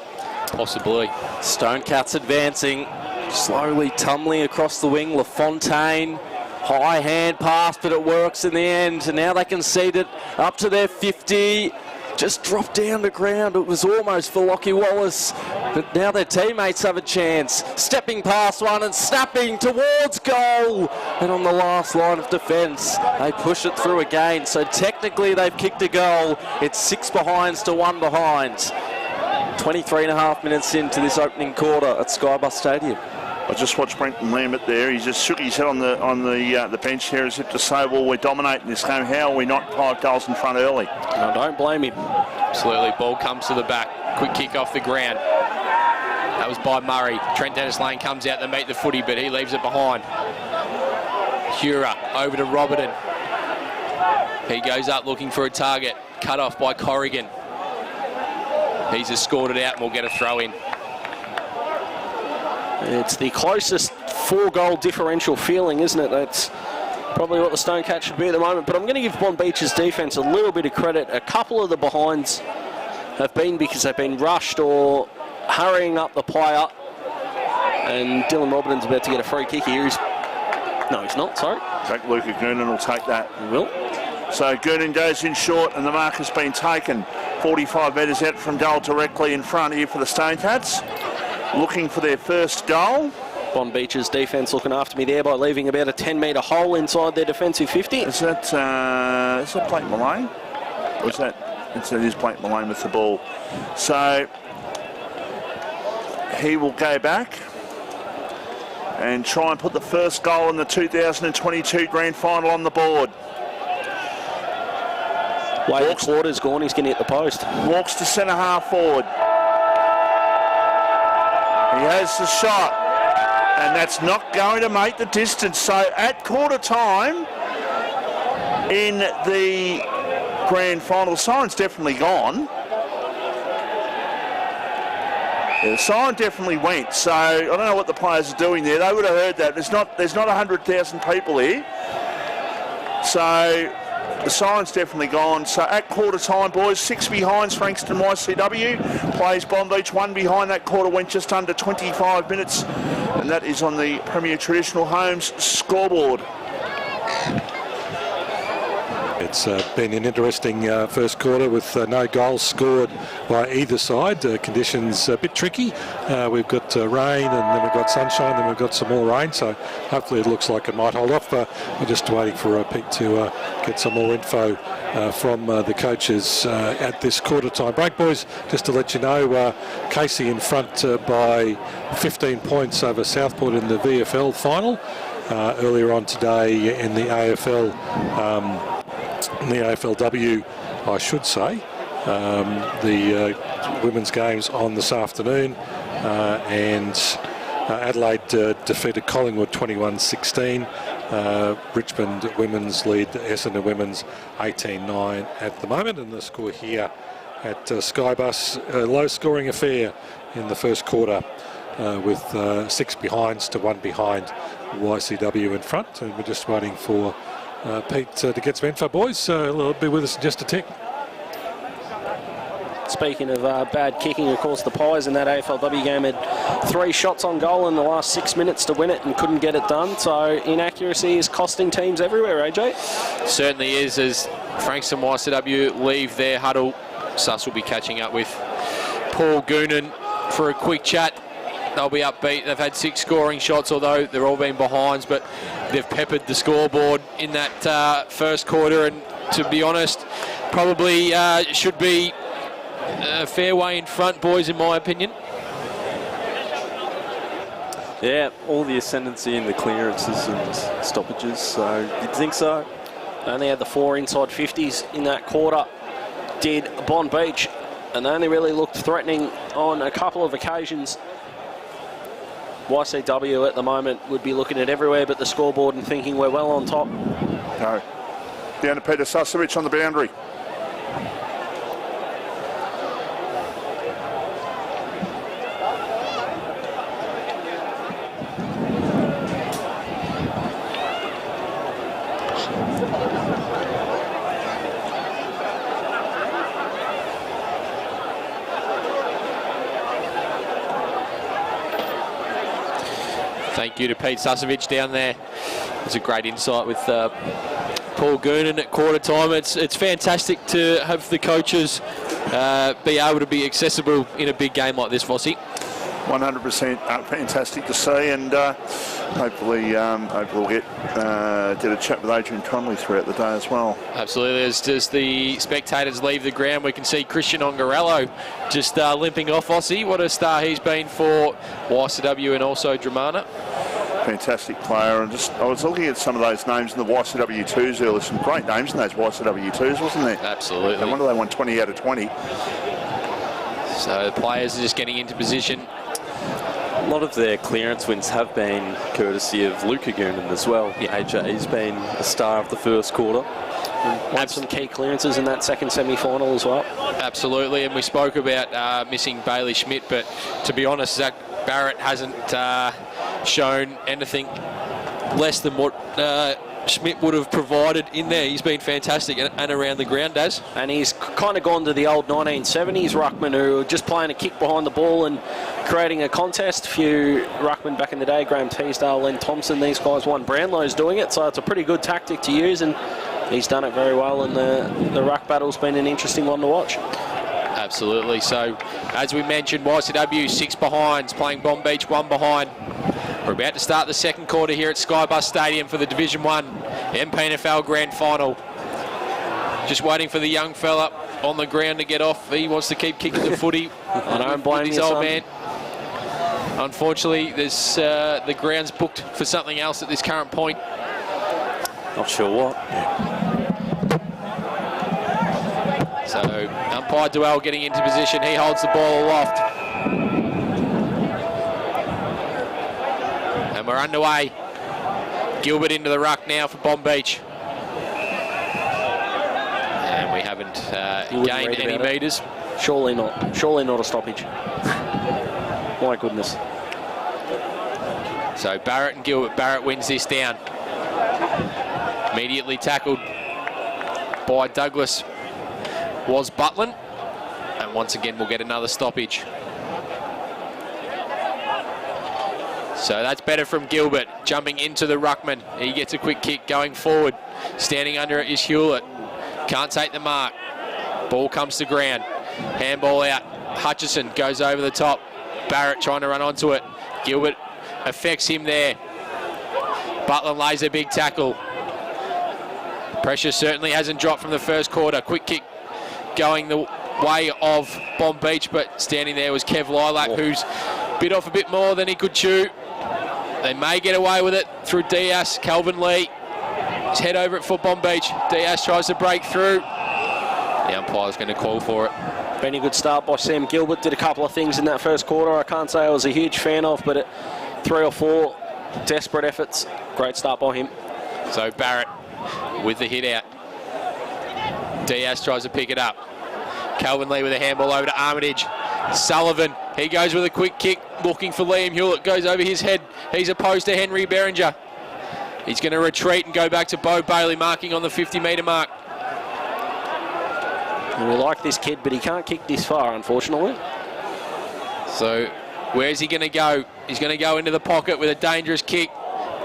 Possibly. Stone Cats advancing, slowly tumbling across the wing. LaFontaine. High hand pass, but it works in the end. And now they can seed it up to their 50. Just dropped down to ground. It was almost for Lockie Wallace. But now their teammates have a chance. Stepping past one and snapping towards goal. And on the last line of defence, they push it through again. So technically they've kicked a goal. It's 6 behinds to 1 behind. 23.5 minutes into this opening quarter at Skybus Stadium. I just watched Brenton Lambert there. He just shook his head on the bench here as if to say, well, we're dominating this game. How are we not 5 goals in front early? I don't blame him. Absolutely. Ball comes to the back. Quick kick off the ground. That was by Murray. Trent Dennis-Lane comes out to meet the footy, but he leaves it behind. Hura over to Roberton. He goes up looking for a target. Cut off by Corrigan. He's escorted out and will get a throw in. It's the closest 4-goal differential feeling, isn't it? That's probably what the Stone Cats should be at the moment. But I'm going to give Bonbeach's defence a little bit of credit. A couple of the behinds have been because they've been rushed or hurrying up the player. And Dylan Robertson's about to get a free kick here. No, he's not, sorry. Zach Luca Goonan will take that. He will. So Goonan goes in short and the mark has been taken. 45 metres out from goal directly in front here for the Stone Cats. Looking for their first goal. Bonbeach's defence looking after me there by leaving about a 10-metre hole inside their defensive 50. Is that Blake Malone? Or is that? It is Blake Malone with the ball. So he will go back and try and put the first goal in the 2022 grand final on the board. Way the quarter's gone, he's going to hit the post. Walks to centre half forward. He has the shot, and that's not going to make the distance. So at quarter time in the grand final, siren's definitely gone. Yeah, the siren definitely went. So I don't know what the players are doing there. They would have heard that. There's not 100,000 people here. So the siren's definitely gone. So at quarter time, boys, 6 behinds Frankston YCW. Plays Bonbeach, 1 behind. That quarter went just under 25 minutes. And that is on the Premier Traditional Homes scoreboard. It's been an interesting first quarter with no goals scored by either side. Conditions a bit tricky. We've got rain and then we've got sunshine and then we've got some more rain. So hopefully it looks like it might hold off. We're just waiting for Pete to get some more info from the coaches at this quarter time break. Boys, just to let you know, Casey in front by 15 points over Southport in the VFL final. Earlier on today in the AFL, in the AFLW, I should say, the women's games on this afternoon, and Adelaide defeated Collingwood 21-16. Richmond women's lead Essendon women's 18-9 at the moment, and the score here at Skybus, a low-scoring affair in the first quarter with 6 behinds to 1 behind. YCW in front, and we're just waiting for Pete to get some info, boys. So he'll be with us in just a tick. Speaking of bad kicking, of course, the Pies in that AFLW game had 3 shots on goal in the last 6 minutes to win it and couldn't get it done. So inaccuracy is costing teams everywhere, AJ. Certainly is, as Frankston YCW leave their huddle. Suss will be catching up with Paul Goonan for a quick chat. They'll be upbeat. They've had 6 scoring shots, although they've all been behinds, but they've peppered the scoreboard in that first quarter, and to be honest, probably should be a fair way in front, boys, in my opinion. Yeah, all the ascendancy in the clearances and stoppages, so you'd think so. Only had the 4 inside 50s in that quarter, did Bonbeach, and they only really looked threatening on a couple of occasions. YCW at the moment would be looking at everywhere but the scoreboard and thinking we're well on top. No. Down to Peter Susovic on the boundary. Thank you to Pete Susovic down there. It's a great insight with Paul Goonan at quarter time. It's fantastic to have the coaches be able to be accessible in a big game like this, Vossi. 100% fantastic to see, and hopefully we'll get a chat with Adrian Conley throughout the day as well. Absolutely. As the spectators leave the ground, we can see Christian Ongarello just limping off, Aussie. What a star he's been for YCW and also Dramana. Fantastic player, and I was looking at some of those names in the YCW2s earlier. Some great names in those YCW2s, wasn't there? Absolutely. No wonder they won 20 out of 20. So the players are just getting into position. A lot of their clearance wins have been courtesy of Luca Goonan as well. Yeah. AJ's been a star of the first quarter. Had some key clearances in that second semi-final as well. Absolutely, and we spoke about missing Bailey Schmidt, but to be honest, Zach Barrett hasn't shown anything less than what Schmidt would have provided in there. He's been fantastic and around the ground, Daz. And he's kind of gone to the old 1970s ruckman who were just playing a kick behind the ball and creating a contest. A few ruckmen back in the day, Graham Teasdale, Len Thompson, these guys won Brownlow's doing it, so it's a pretty good tactic to use, and he's done it very well, and the ruck battle's been an interesting one to watch. Absolutely. So, as we mentioned, YCW 6 behinds, playing Bonbeach 1 behind. We're about to start the second quarter here at Skybus Stadium for the Division 1 MPNFL Grand Final. Just waiting for the young fella on the ground to get off. He wants to keep kicking the footy. I don't blame his old man. Unfortunately, there's the ground's booked for something else at this current point. Not sure what. So, umpire Duell getting into position. He holds the ball aloft. And we're underway. Gilbert into the ruck now for Bonbeach. And we haven't gained any metres. Surely not. Surely not a stoppage. My goodness. So Barrett and Gilbert. Barrett wins this down. Immediately tackled by Douglas was Butlin. And once again, we'll get another stoppage. So that's better from Gilbert, jumping into the ruckman. He gets a quick kick going forward. Standing under it is Hewlett. Can't take the mark. Ball comes to ground. Handball out. Hutchison goes over the top. Barrett trying to run onto it. Gilbert affects him there. Butlin lays a big tackle. Pressure certainly hasn't dropped from the first quarter. Quick kick going the way of Bonbeach, but standing there was Kev Lilac, who's bit off a bit more than he could chew. They may get away with it through Diaz. Calvin Lee, his head over it for Bonbeach. Diaz tries to break through. The umpire's going to call for it. Been a good start by Sam Gilbert. Did a couple of things in that first quarter I can't say I was a huge fan of, but 3 or 4 desperate efforts. Great start by him. So Barrett with the hit out. Diaz tries to pick it up. Calvin Lee with a handball over to Armitage. Sullivan, he goes with a quick kick, looking for Liam Hewlett, goes over his head. He's opposed to Henry Berringer. He's going to retreat and go back to Bo Bailey, marking on the 50-metre mark. We like this kid, but he can't kick this far, unfortunately. So where's he going to go? He's going to go into the pocket with a dangerous kick.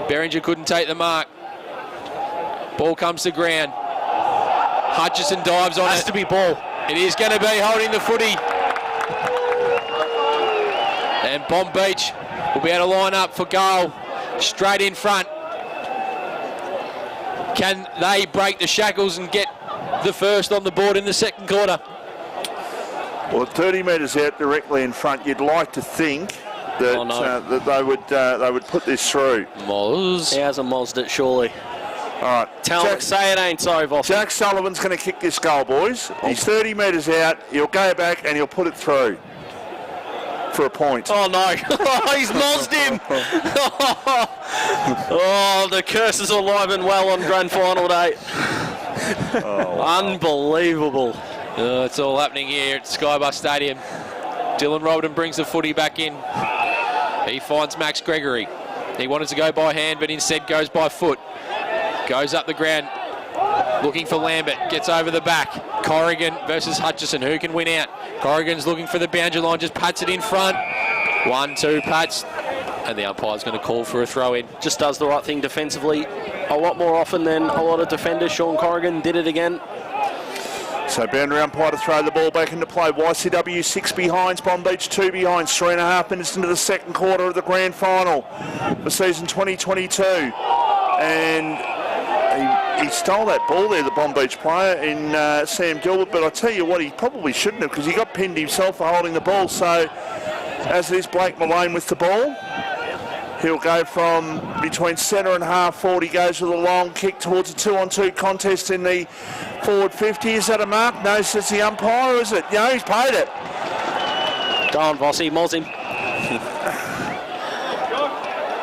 Berringer couldn't take the mark. Ball comes to ground. Hutchison dives on it. Has to be ball. It is going to be holding the footy. And Bonbeach will be able to line up for goal. Straight in front. Can they break the shackles and get the first on the board in the second quarter? Well, 30 metres out directly in front, you'd like to think that, that they would put this through. Moz. He hasn't mozzed it, surely. All right. Say it ain't so, Vossi. Jack Sullivan's going to kick this goal, boys. He's 30 metres out. He'll go back and he'll put it through for a point. Oh, no. He's mozzed him. Oh, the curses are alive and well on grand final day. Oh, wow. Unbelievable. It's all happening here at Skybus Stadium. Dylan Robden brings the footy back in. He finds Max Gregory. He wanted to go by hand, but instead goes by foot. Goes up the ground, looking for Lambert. Gets over the back. Corrigan versus Hutchison. Who can win out? Corrigan's looking for the boundary line, just pats it in front. 1-2 pats. And the umpire's going to call for a throw in. Just does the right thing defensively a lot more often than a lot of defenders. Sean Corrigan did it again. So boundary umpire to throw the ball back into play. YCW 6 behinds, Bonbeach 2 behinds. 3.5 minutes into the second quarter of the grand final for season 2022. And he stole that ball there, the Bonbeach player, in Sam Gilbert. But I tell you what, he probably shouldn't have, because he got pinned himself for holding the ball. So as it is, Blake Malone with the ball. He'll go from between centre and half forward. He goes with a long kick towards a 2-on-2 contest in the forward 50. Is that a mark? No, says the umpire, is it? No, he's paid it. Go on, Vossi, moz him.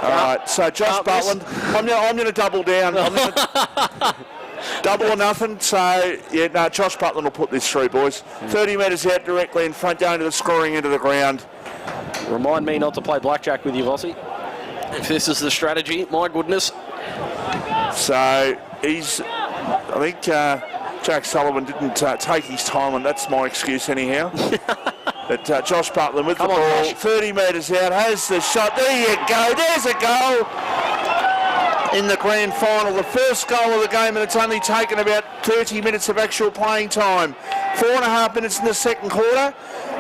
All right, so Josh Butland, I'm going to double down. Double or nothing. So, yeah, no, Josh Butland will put this through, boys. 30 metres out directly in front, going to the scoring end of the ground. Remind me not to play blackjack with you, Vossi. If this is the strategy, my goodness. So he's, I think Jack Sullivan didn't take his time, and that's my excuse anyhow. But Josh Butland with the ball, 30 metres out, has the shot. There you go, there's a goal in the grand final. The first goal of the game, and it's only taken about 30 minutes of actual playing time. 4.5 minutes in the second quarter.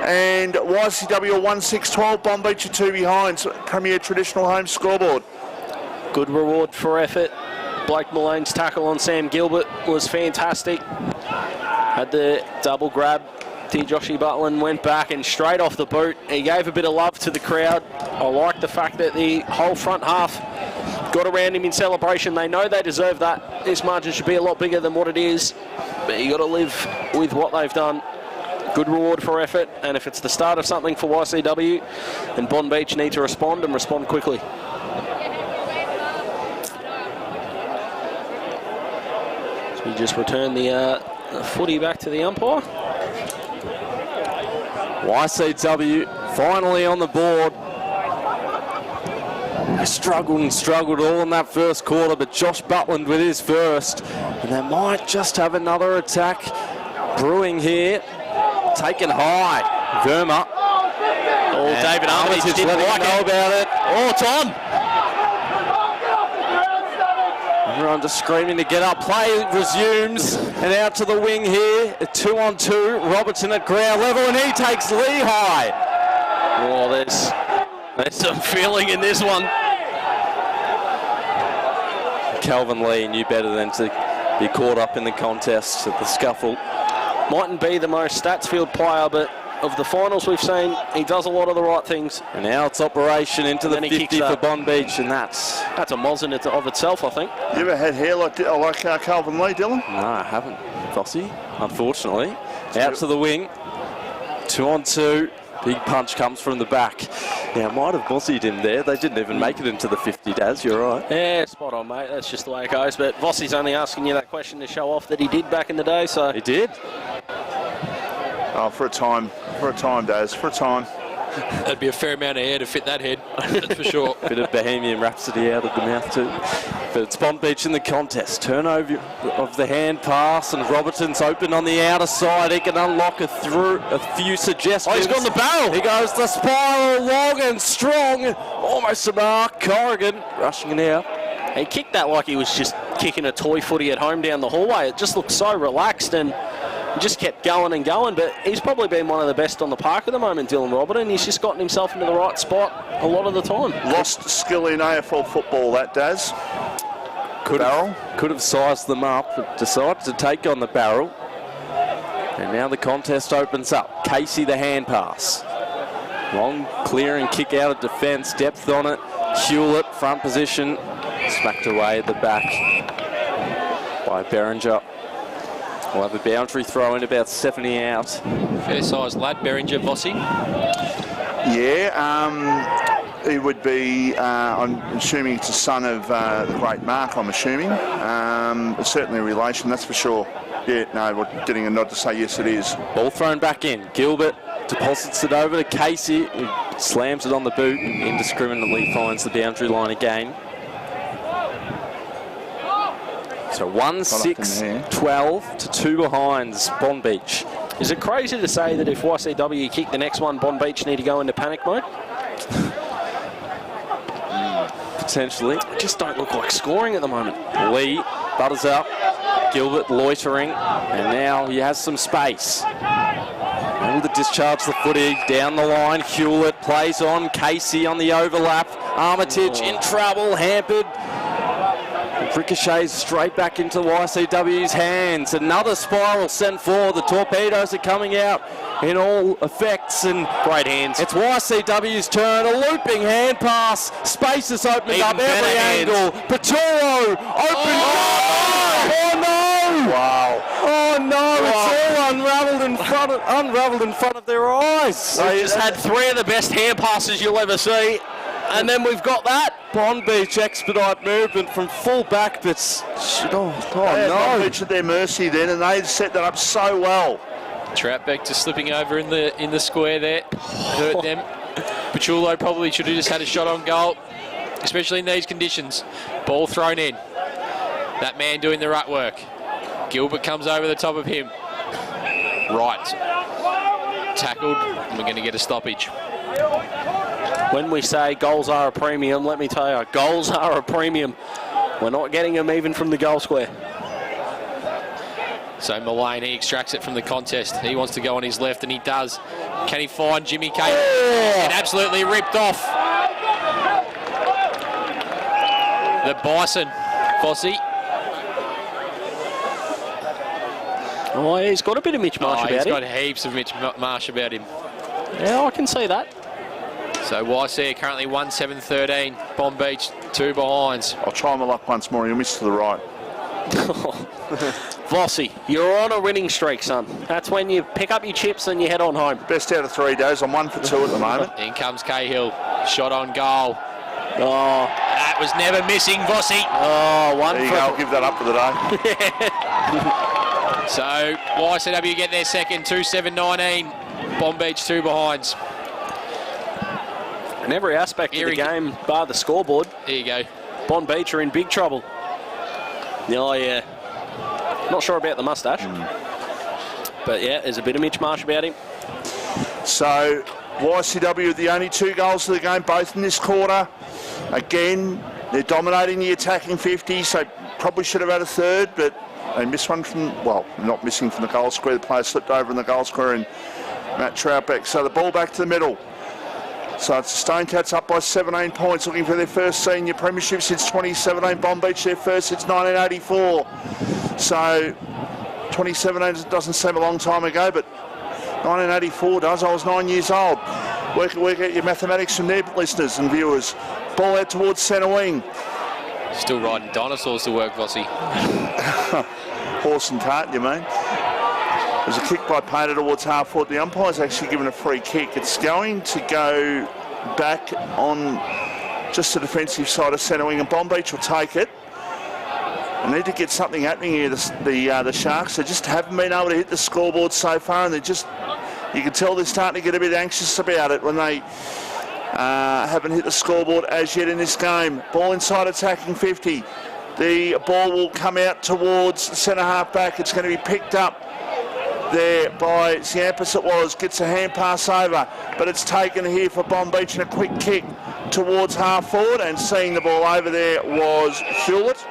And YCW 1-6-12, Bonbeach 2 behinds, Premier Traditional Home scoreboard. Good reward for effort. Blake Malone's tackle on Sam Gilbert was fantastic. Had the double grab. Joshie Butland went back and straight off the boot. He gave a bit of love to the crowd. I like the fact that the whole front half got around him in celebration. They know they deserve that. This margin should be a lot bigger than what it is. But you got to live with what they've done. Good reward for effort, and if it's the start of something for YCW, then Bonbeach need to respond and respond quickly. So we just return the footy back to the umpire. YCW finally on the board. They struggled all in that first quarter, but Josh Butland with his first, and they might just have another attack brewing here. Taken high, Verma. Oh, David Armitage didn't like know about it. Oh, it's on. Everyone just screaming to get up. Play resumes, and out to the wing here. A 2-on-2. Robertson at ground level, and he takes Lehigh. Oh, there's some feeling in this one. Calvin Lee knew better than to be caught up in the contest at the scuffle. Mightn't be the most stats-filled player, but of the finals we've seen, he does a lot of the right things. And now it's operation into the 50 for Bonbeach, and that's a moz in it of itself, I think. You ever had hair like Calvin Lee, Dylan? No, I haven't, Vossi, unfortunately. Out to the wing, 2-on-2. Big punch comes from the back. Yeah, might have Vossied him there. They didn't even make it into the 50, Daz. You're right. Yeah, spot on, mate. That's just the way it goes. But Vossie's only asking you that question to show off that he did back in the day, so... He did. Oh, for a time, Daz, for a time. That'd be a fair amount of hair to fit that head, that's for sure. Bit of Bohemian Rhapsody out of the mouth too. But it's Bonbeach in the contest. Turnover of the hand pass, and Robertson's open on the outer side. He can unlock a few suggestions. Oh, he's gone the barrel. He goes the spiral, long and strong. Almost a mark. Corrigan rushing it out. He kicked that like he was just kicking a toy footy at home down the hallway. It just looked so relaxed and just kept going and going, but he's probably been one of the best on the park at the moment, Dylan Robertson. He's just gotten himself into the right spot a lot of the time. Lost skill in AFL football, that Daz. Could have sized them up, but decided to take on the barrel. And now the contest opens up. Casey the hand pass. Long clearing kick out of defence, depth on it. Hewlett, front position, smacked away at the back by Berenger. We'll have a boundary throw in about 70 out. Fair sized lad, Berenger, Vossi. Yeah, he would be, I'm assuming it's a son of the great Mark, I'm assuming. Certainly a relation, that's for sure. Yeah, no, we're getting a nod to say yes, it is. Ball thrown back in. Gilbert deposits it over to Casey, who slams it on the boot and indiscriminately finds the boundary line again. So 1-6-12 to 2 behinds, Bonbeach. Is it crazy to say that if YCW kick the next one, Bonbeach need to go into panic mode? Potentially. They just don't look like scoring at the moment. Lee butters up, Gilbert loitering, and now he has some space. Able to discharge the footy down the line. Hewlett plays on, Casey on the overlap. Armitage in trouble, hampered. Ricochets straight back into YCW's hands. Another spiral sent forward. The torpedoes are coming out in all effects, and great hands. It's YCW's turn. A looping hand pass. Space has opened up every angle. Paturo open. Oh no! Wow. Oh no! It's all unravelled in front of their eyes. They just had 3 of the best hand passes you'll ever see. And then we've got that. Bonbeach expedite movement from full back, but no. Bonbeach at their mercy then, and they set that up so well. Troutbeck just slipping over in the square there. Hurt them. Pachulo probably should have just had a shot on goal, especially in these conditions. Ball thrown in. That man doing the rut work. Gilbert comes over the top of him. Right. Tackled, and we're going to get a stoppage. When we say goals are a premium, let me tell you, goals are a premium. We're not getting them even from the goal square. So Mullane, he extracts it from the contest. He wants to go on his left, and he does. Can he find Jimmy Cahill? And absolutely ripped off. The Bison, Vossi. Oh, he's got a bit of Mitch Marsh about him. He's got heaps of Mitch Marsh about him. Yeah, I can see that. So YC currently 1-7-13. Bonbeach 2 behinds. I'll try my luck once more. You'll miss to the right. Vossi, you're on a winning streak, son. That's when you pick up your chips and you head on home. Best out of 3 days. I'm 1 for 2 at the moment. In comes Cahill. Shot on goal. Oh, that was never missing, Vossi. Oh, 1 there you for... go. I'll give that up for the day. So YCW get their second, 2-7-19. Bonbeach 2 behinds. In every aspect of the game, bar the scoreboard. There you go. Bonbeach are in big trouble. Oh, yeah. Not sure about the moustache. But, yeah, there's a bit of Mitch Marsh about him. So, YCW, the only 2 goals of the game, both in this quarter. Again, they're dominating the attacking 50, so probably should have had a third, but they missed one from, well, not missing from the goal square. The player slipped over in the goal square, and Matt Troutbeck. So the ball back to the middle. So it's the Stone Cats up by 17 points, looking for their first senior premiership since 2017. Bonbeach their first since 1984. So 2017 doesn't seem a long time ago, but 1984 does. I was 9 years old. Work out your mathematics from there, listeners and viewers. Ball out towards centre wing. Still riding dinosaurs to work, Vossi. Horse and cart, you mean? There's a kick by Painter towards half forward. The umpire's actually given a free kick. It's going to go back on just the defensive side of centre wing, and Bonbeach will take it. I need to get something happening here. The Sharks, they just haven't been able to hit the scoreboard so far, and they're just, you can tell they're starting to get a bit anxious about it when they haven't hit the scoreboard as yet in this game. Ball inside attacking 50. The ball will come out towards centre half back. It's going to be picked up there by Ziampas. It was, gets a hand pass over, but it's taken here for Bonbeach, and a quick kick towards half forward, and seeing the ball over there was Hewlett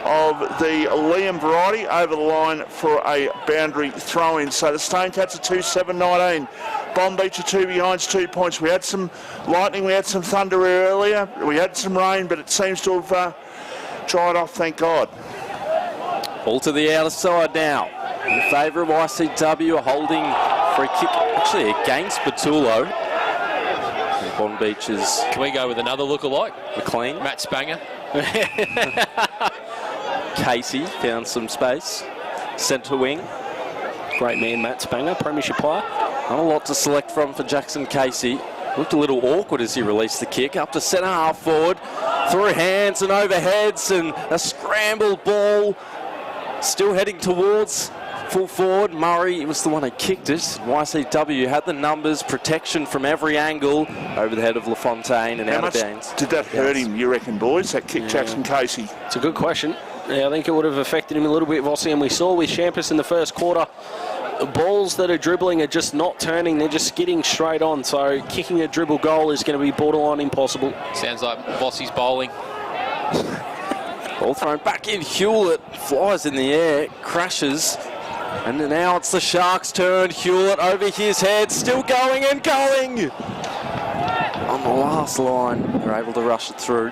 of the Liam variety over the line for a boundary throw-in. So the Stone Cats are 2-7-19. Bonbeach are 2 behind, 2 points. We had some lightning, we had some thunder earlier, we had some rain, but it seems to have dried off, thank God. Ball to the outer side now. In favour of YCW, a holding free kick, actually against Batulo. And Bonbeach is... Can we go with another lookalike? McLean. Matt Spanger. Casey found some space. Centre wing. Great man, Matt Spanger, premiership player. Not a lot to select from for Jackson Casey. Looked a little awkward as he released the kick. Up to centre half forward. Through hands and overheads, and a scrambled ball. Still heading towards full forward. Murray was the one who kicked it. YCW had the numbers, protection from every angle over the head of LaFontaine and How out much of bounds. did that hurt him, you reckon, boys, that kick, Jackson Casey? It's a good question. Yeah, I think it would have affected him a little bit, Vossi, and we saw with Ziampas in the first quarter, balls that are dribbling are just not turning, they're just skidding straight on, so kicking a dribble goal is going to be borderline impossible. Sounds like Vossi's bowling. Ball thrown back in. Hewlett flies in the air, crashes, and now it's the Sharks' turn. Hewlett over his head, still going and going. On the last line, they're able to rush it through.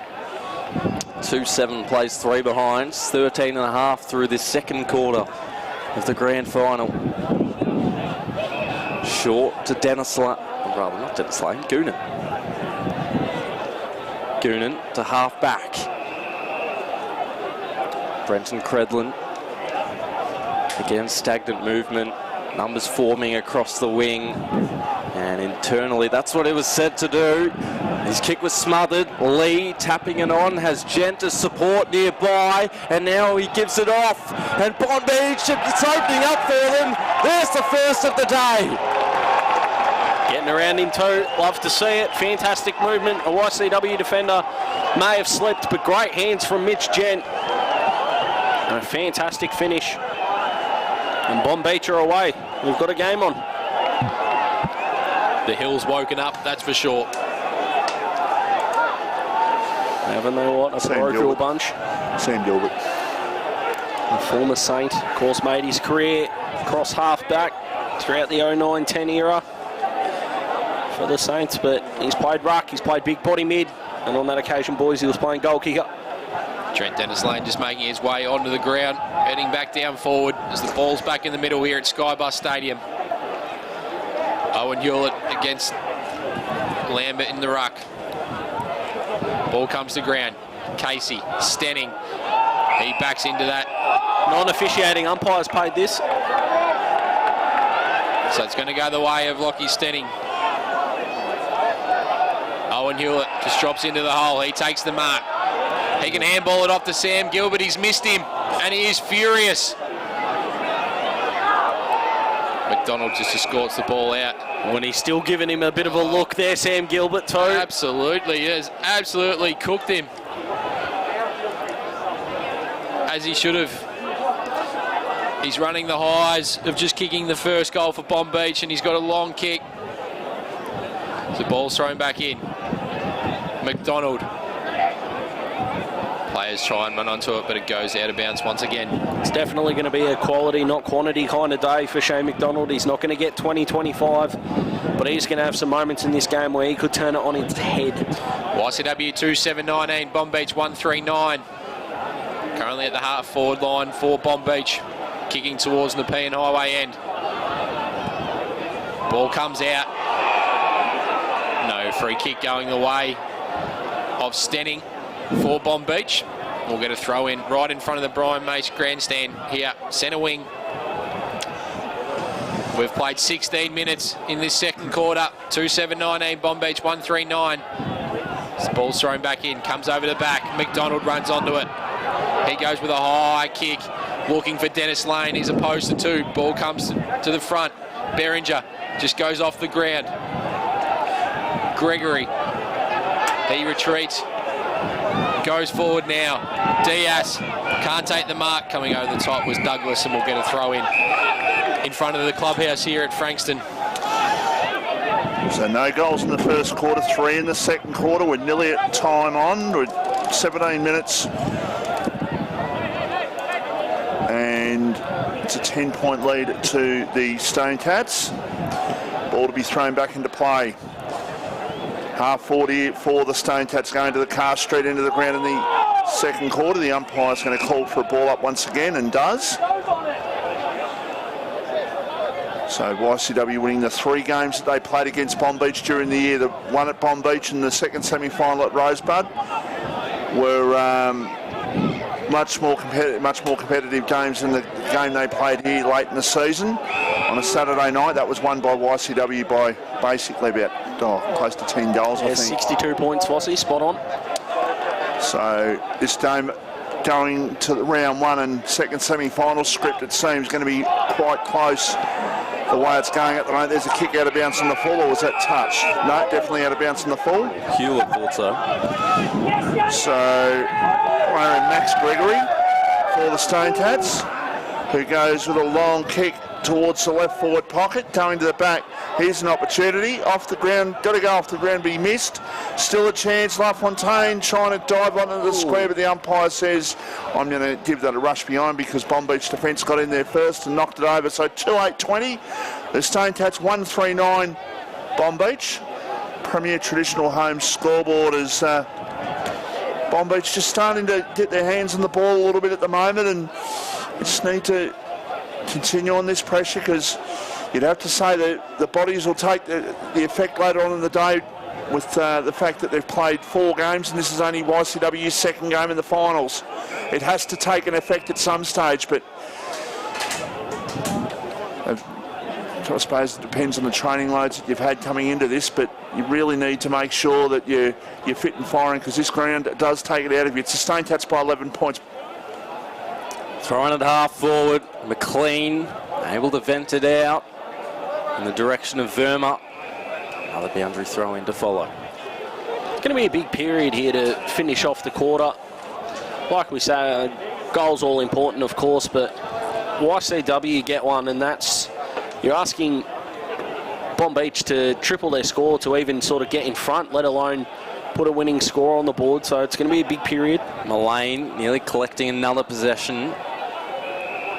2-7 plays 3 behind, 13.5 through this second quarter of the grand final. Short to Dennis Lane, rather not Dennis Lane, Goonan. Goonan to half back. Brenton Credlin. Again, stagnant movement. Numbers forming across the wing. And internally, that's what it was said to do. His kick was smothered. Lee tapping it on, has Gent as support nearby, and now he gives it off. And Bonbeach, it's opening up for them. There's the first of the day. Getting around him too, love to see it. Fantastic movement. A YCW defender may have slipped, but great hands from Mitch Gent. And a fantastic finish. And Bonbeach are away. We've got a game on. The Hill's woken up, that's for sure. Haven't they, what? A parochial bunch. Sam Gilbert. A former Saint, of course, made his career cross half back throughout the 09-10 era for the Saints, but he's played ruck, he's played big body mid, and on that occasion, boys, he was playing goal kicker. Trent Dennis Lane just making his way onto the ground, heading back down forward as the ball's back in the middle here at Skybus Stadium. Owen Hewlett against Lambert in the ruck. Ball comes to ground. Casey, Stenning. He backs into that. Non-officiating umpires paid this. So it's going to go the way of Lockie Stenning. Owen Hewlett just drops into the hole. He takes the mark. He can handball it off to Sam Gilbert. He's missed him, and he is furious. McDonald just escorts the ball out. When he's still giving him a bit of a look there, Sam Gilbert too. Absolutely, yes. Absolutely cooked him. As he should have. He's running the highs of just kicking the first goal for Bonbeach, and he's got a long kick. The ball's thrown back in. McDonald. Players try and run onto it, but it goes out of bounds once again. It's definitely going to be a quality, not quantity kind of day for Shane McDonald. He's not going to get 20-25, but he's going to have some moments in this game where he could turn it on its head. YCW 2-7-19, Bonbeach 1-3-9. Currently at the half forward line for Bonbeach, kicking towards the Nepean Highway end. Ball comes out. No free kick going the way of Stenning for Bonbeach. We'll get a throw in right in front of the Brian Mace grandstand here, centre wing. We've played 16 minutes in this second quarter. 2-7-19, Bonbeach 1-3-9. This ball's thrown back in, comes over the back. McDonald runs onto it. He goes with a high kick, looking for Dennis Lane. He's opposed to two. Ball comes to the front. Beringer just goes off the ground. Gregory, he retreats. Goes forward now. Diaz can't take the mark. Coming over the top was Douglas, and we'll get a throw in front of the clubhouse here at Frankston. So no goals in the first quarter, 3 in the second quarter. We're nearly at time on. We're 17 minutes. And it's a 10-point lead to the Stone Cats. Ball to be thrown back into play. Half 40 for the Stone Cats, going to the car straight into the ground in the second quarter. The umpire's going to call for a ball up once again, and does. So YCW winning the 3 games that they played against Bonbeach during the year. The one at Bonbeach and the second semi-final at Rosebud were much more competitive games than the game they played here late in the season. On a Saturday night, that was won by YCW by basically about close to 10 goals, I think. 62 points, Fossey, spot on. So this game going to the round 1 and second semi-final script, it seems going to be quite close the way it's going at the moment. There's a kick out of bounds on the full, or was that touch? No, definitely out of bounds on the full. Hewlett thought so. So player Max Gregory for the Stone Cats, who goes with a long kick towards the left forward pocket, going to the back. Here's an opportunity off the ground, got to go off the ground, but he missed. Still a chance. LaFontaine trying to dive onto the square, but the umpire says I'm going to give that a rush behind because Bonbeach defence got in there first and knocked it over. So 2-8-20. The Stone Cats 1-3-9 Bonbeach. Premier Traditional Home scoreboard is Bonbeach just starting to get their hands on the ball a little bit at the moment, and we just need to continue on this pressure, because you'd have to say that the bodies will take the effect later on in the day with the fact that they've played 4 games and this is only YCW's second game in the finals. It has to take an effect at some stage, but I suppose it depends on the training loads that you've had coming into this, but you really need to make sure that you're fit and firing, because this ground does take it out of you. It's the Stone Cats by 11 points. Throwing it half forward, McLean able to vent it out in the direction of Verma. Another boundary throw in to follow. It's going to be a big period here to finish off the quarter. Like we say, goals all important, of course, but YCW get one, and that's, you're asking Bonbeach to triple their score to even sort of get in front, let alone put a winning score on the board. So it's going to be a big period. Mullane nearly collecting another possession.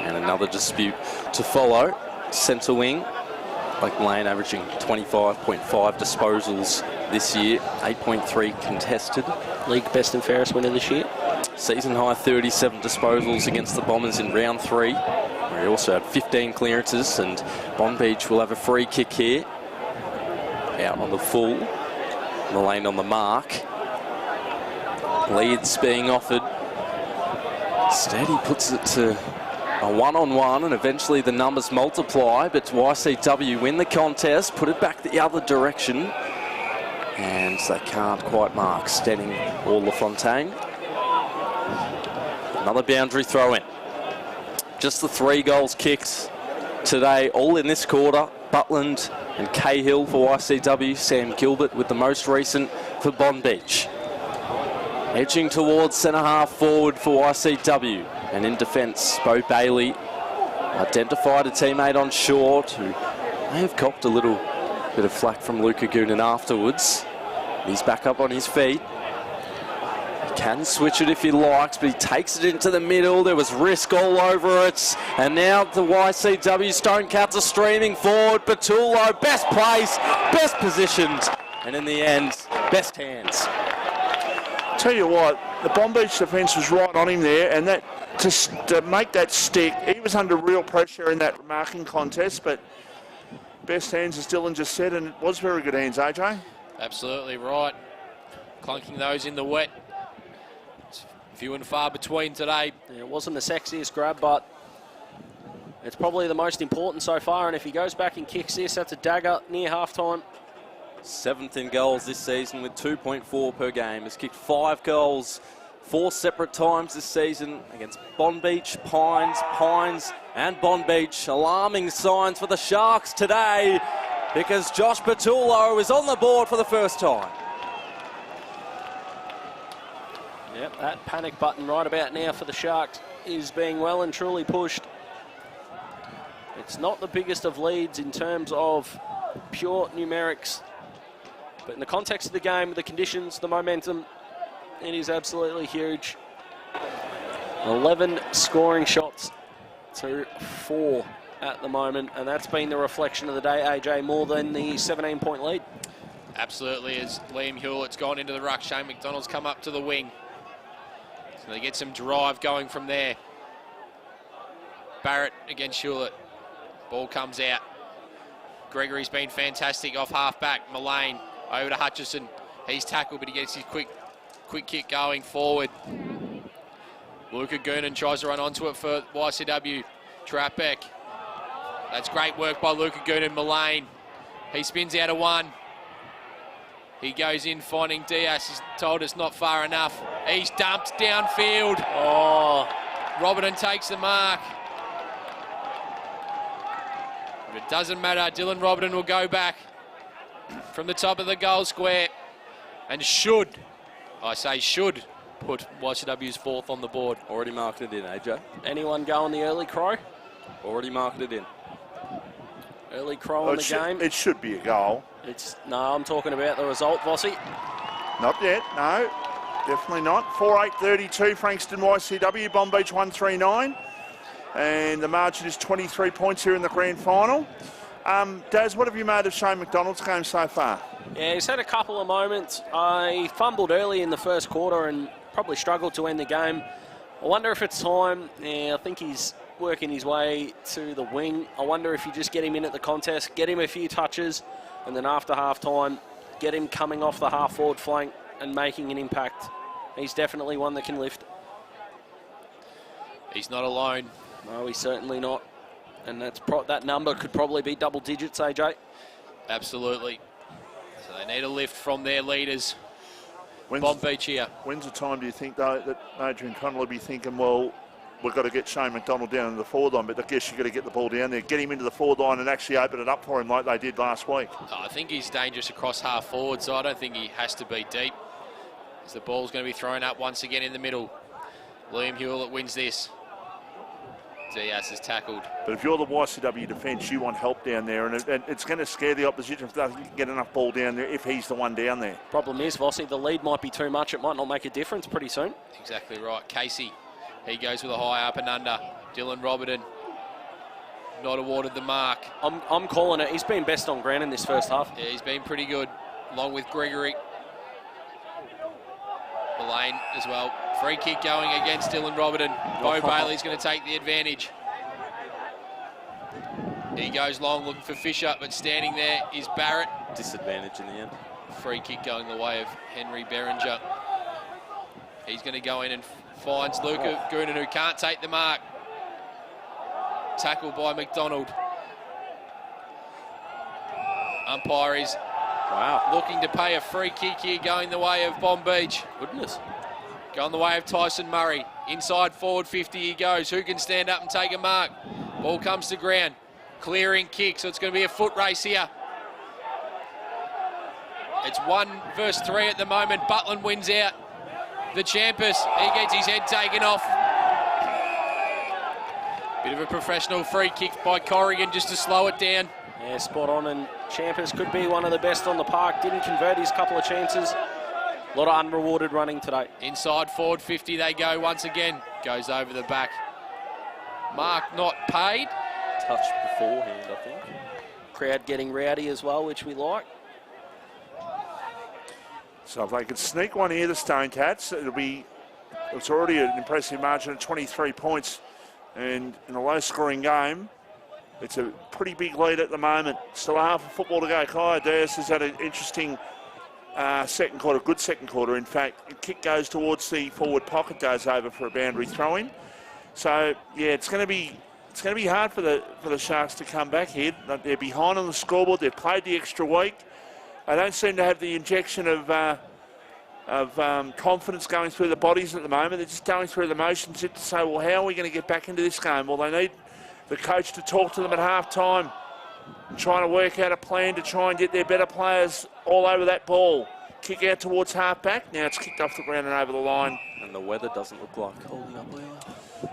And another dispute to follow. Centre wing, like Mullane, averaging 25.5 disposals this year, 8.3 contested. League best and fairest winner this year. Season high 37 disposals against the Bombers in round 3. Where he also had 15 clearances, and Bonbeach will have a free kick here. Out on the full. Mullane on the mark. Leads being offered. Instead, he puts it to a one-on-one, and eventually the numbers multiply, but YCW win the contest, put it back the other direction, and they can't quite mark Stenning or LaFontaine. Another boundary throw in. Just the 3 goals kicked today, all in this quarter. Butland and Cahill for YCW, Sam Gilbert with the most recent for Bonbeach. Edging towards centre half forward for YCW. And in defence, Bo Bailey identified a teammate on short who may have copped a little bit of flack from Luca Goonan afterwards. He's back up on his feet. He can switch it if he likes, but he takes it into the middle. There was risk all over it. And now the YCW Stone Cats are streaming forward. Patullo, best place, best positioned. And in the end, best hands. Tell you what, the Bonbeach defence was right on him there, and that to make that stick, he was under real pressure in that marking contest, but best hands, as Dylan just said, and it was very good hands, AJ. Absolutely right. Clunking those in the wet. It's few and far between today. Yeah, it wasn't the sexiest grab, but It's probably the most important so far, and if he goes back and kicks this, that's a dagger near halftime. 7th in goals this season with 2.4 per game. Has kicked 5 goals 4 separate times this season against Bonbeach, Pines and Bonbeach. Alarming signs for the Sharks today because Josh Patullo is on the board for the first time. Yep, that panic button right about now for the Sharks is being well and truly pushed. It's not the biggest of leads in terms of pure numerics, but in the context of the game, the conditions, the momentum, it is absolutely huge. 11 scoring shots to 4 at the moment, and that's been the reflection of the day, AJ, more than the 17-point lead. Absolutely, as Liam Hewlett's gone into the ruck, Shane McDonald's come up to the wing. So they get some drive going from there. Barrett against Hewlett. Ball comes out. Gregory's been fantastic off half-back. Mullane over to Hutchison. He's tackled, but he gets his quick kick going forward. Luca Goonan tries to run onto it for YCW. Trapek. That's great work by Luca Goonan. Mullane. He spins out of one. He goes in finding Diaz. He's told us not far enough. He's dumped downfield. Oh, Robertson takes the mark. But it doesn't matter. Dylan Robertson will go back from the top of the goal square and should, I say should, put YCW's 4th on the board. Already marked it in, AJ. Anyone going the early crow? Already marked it in. Early crow on the game. It should be a goal. No, I'm talking about the result, Vossi. Not yet, no. Definitely not. 4-8-32, Frankston YCW, Bonbeach 139. And the margin is 23 points here in the grand final. Daz, what have you made of Shane McDonald's game so far? Yeah, he's had a couple of moments. He fumbled early in the first quarter and probably struggled to end the game. I wonder if it's time. Yeah, I think he's working his way to the wing. I wonder if you just get him in at the contest, get him a few touches, and then after half-time, get him coming off the half-forward flank and making an impact. He's definitely one that can lift. He's not alone. No, he's certainly not. And that number could probably be double digits, AJ. Absolutely. So they need a lift from their leaders. Bonbeach here. When's the time, do you think, though, that Adrian Connell will be thinking, well, we've got to get Shane McDonald down in the forward line, but I guess you've got to get the ball down there, get him into the forward line and actually open it up for him like they did last week. I think he's dangerous across half forward, so I don't think he has to be deep. As the ball's going to be thrown up once again in the middle. Liam Hewlett wins this. Diaz is tackled. But if you're the YCW defence, you want help down there, and it's going to scare the opposition if they can get enough ball down there, if he's the one down there. Problem is, Vossi, the lead might be too much. It might not make a difference pretty soon. Exactly right. Casey, he goes with a high up and under. Dylan Robertson, not awarded the mark. I'm calling it. He's been best on ground in this first half. Yeah, he's been pretty good, along with Gregory. Mullane as well. Free kick going against Dylan Robertson. Bo Bailey's going to take the advantage. He goes long looking for Fisher, but standing there is Barrett. Disadvantage in the end. Free kick going the way of Henry Berenger. He's going to go in and finds Luca Goonan, who can't take the mark. Tackled by McDonald. Umpire is looking to pay a free kick here going the way of Bonbeach. Goodness. Going the way of Tyson Murray. Inside forward 50 he goes. Who can stand up and take a mark? Ball comes to ground. Clearing kick, so it's going to be a foot race here. It's 1 versus 3 at the moment. Butland wins out. The Champus, he gets his head taken off. Bit of a professional free kick by Corrigan just to slow it down. Yeah, spot on, and Champers could be one of the best on the park. Didn't convert his couple of chances. A lot of unrewarded running today. Inside forward 50 they go once again. Goes over the back. Mark not paid. Touch beforehand, I think. Crowd getting rowdy as well, which we like. So if they could sneak one here, the Stone Cats, it's already an impressive margin of 23 points. And in a low-scoring game, it's a pretty big lead at the moment. Still a half of football to go. Kaya Diaz has had an interesting second quarter, good second quarter. In fact, the kick goes towards the forward pocket, goes over for a boundary throw-in. So, yeah, it's going to be it's going to be hard for the Sharks to come back here. They're behind on the scoreboard. They've played the extra week. They don't seem to have the injection of confidence going through the bodies at the moment. They're just going through the motions to say, well, how are we going to get back into this game? Well, they need the coach to talk to them at half-time and trying to work out a plan to try and get their better players all over that ball. Kick out towards half-back. Now it's kicked off the ground and over the line. And the weather doesn't look like holding up there.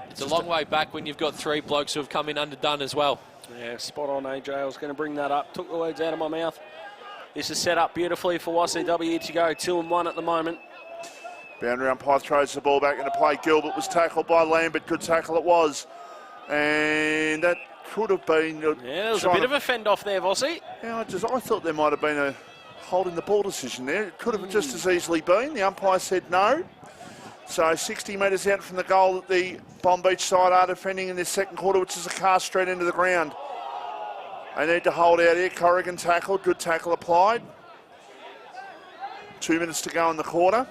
It's a long way back when you've got 3 blokes who have come in underdone as well. Yeah, spot on, AJ. I was going to bring that up. Took the words out of my mouth. This is set up beautifully for YCW to go 2-1 at the moment. Boundary umpire throws the ball back into play. Gilbert was tackled by Lambert. Good tackle it was. And that could have been... Yeah, there was a bit of a fend off there, Vossi. Yeah, I thought there might have been a holding the ball decision there. It could have just as easily been. The umpire said no. So 60 metres out from the goal that the Bonbeach side are defending in this second quarter, which is a cast straight into the ground. They need to hold out here. Corrigan tackled. Good tackle applied. 2 minutes to go in the quarter.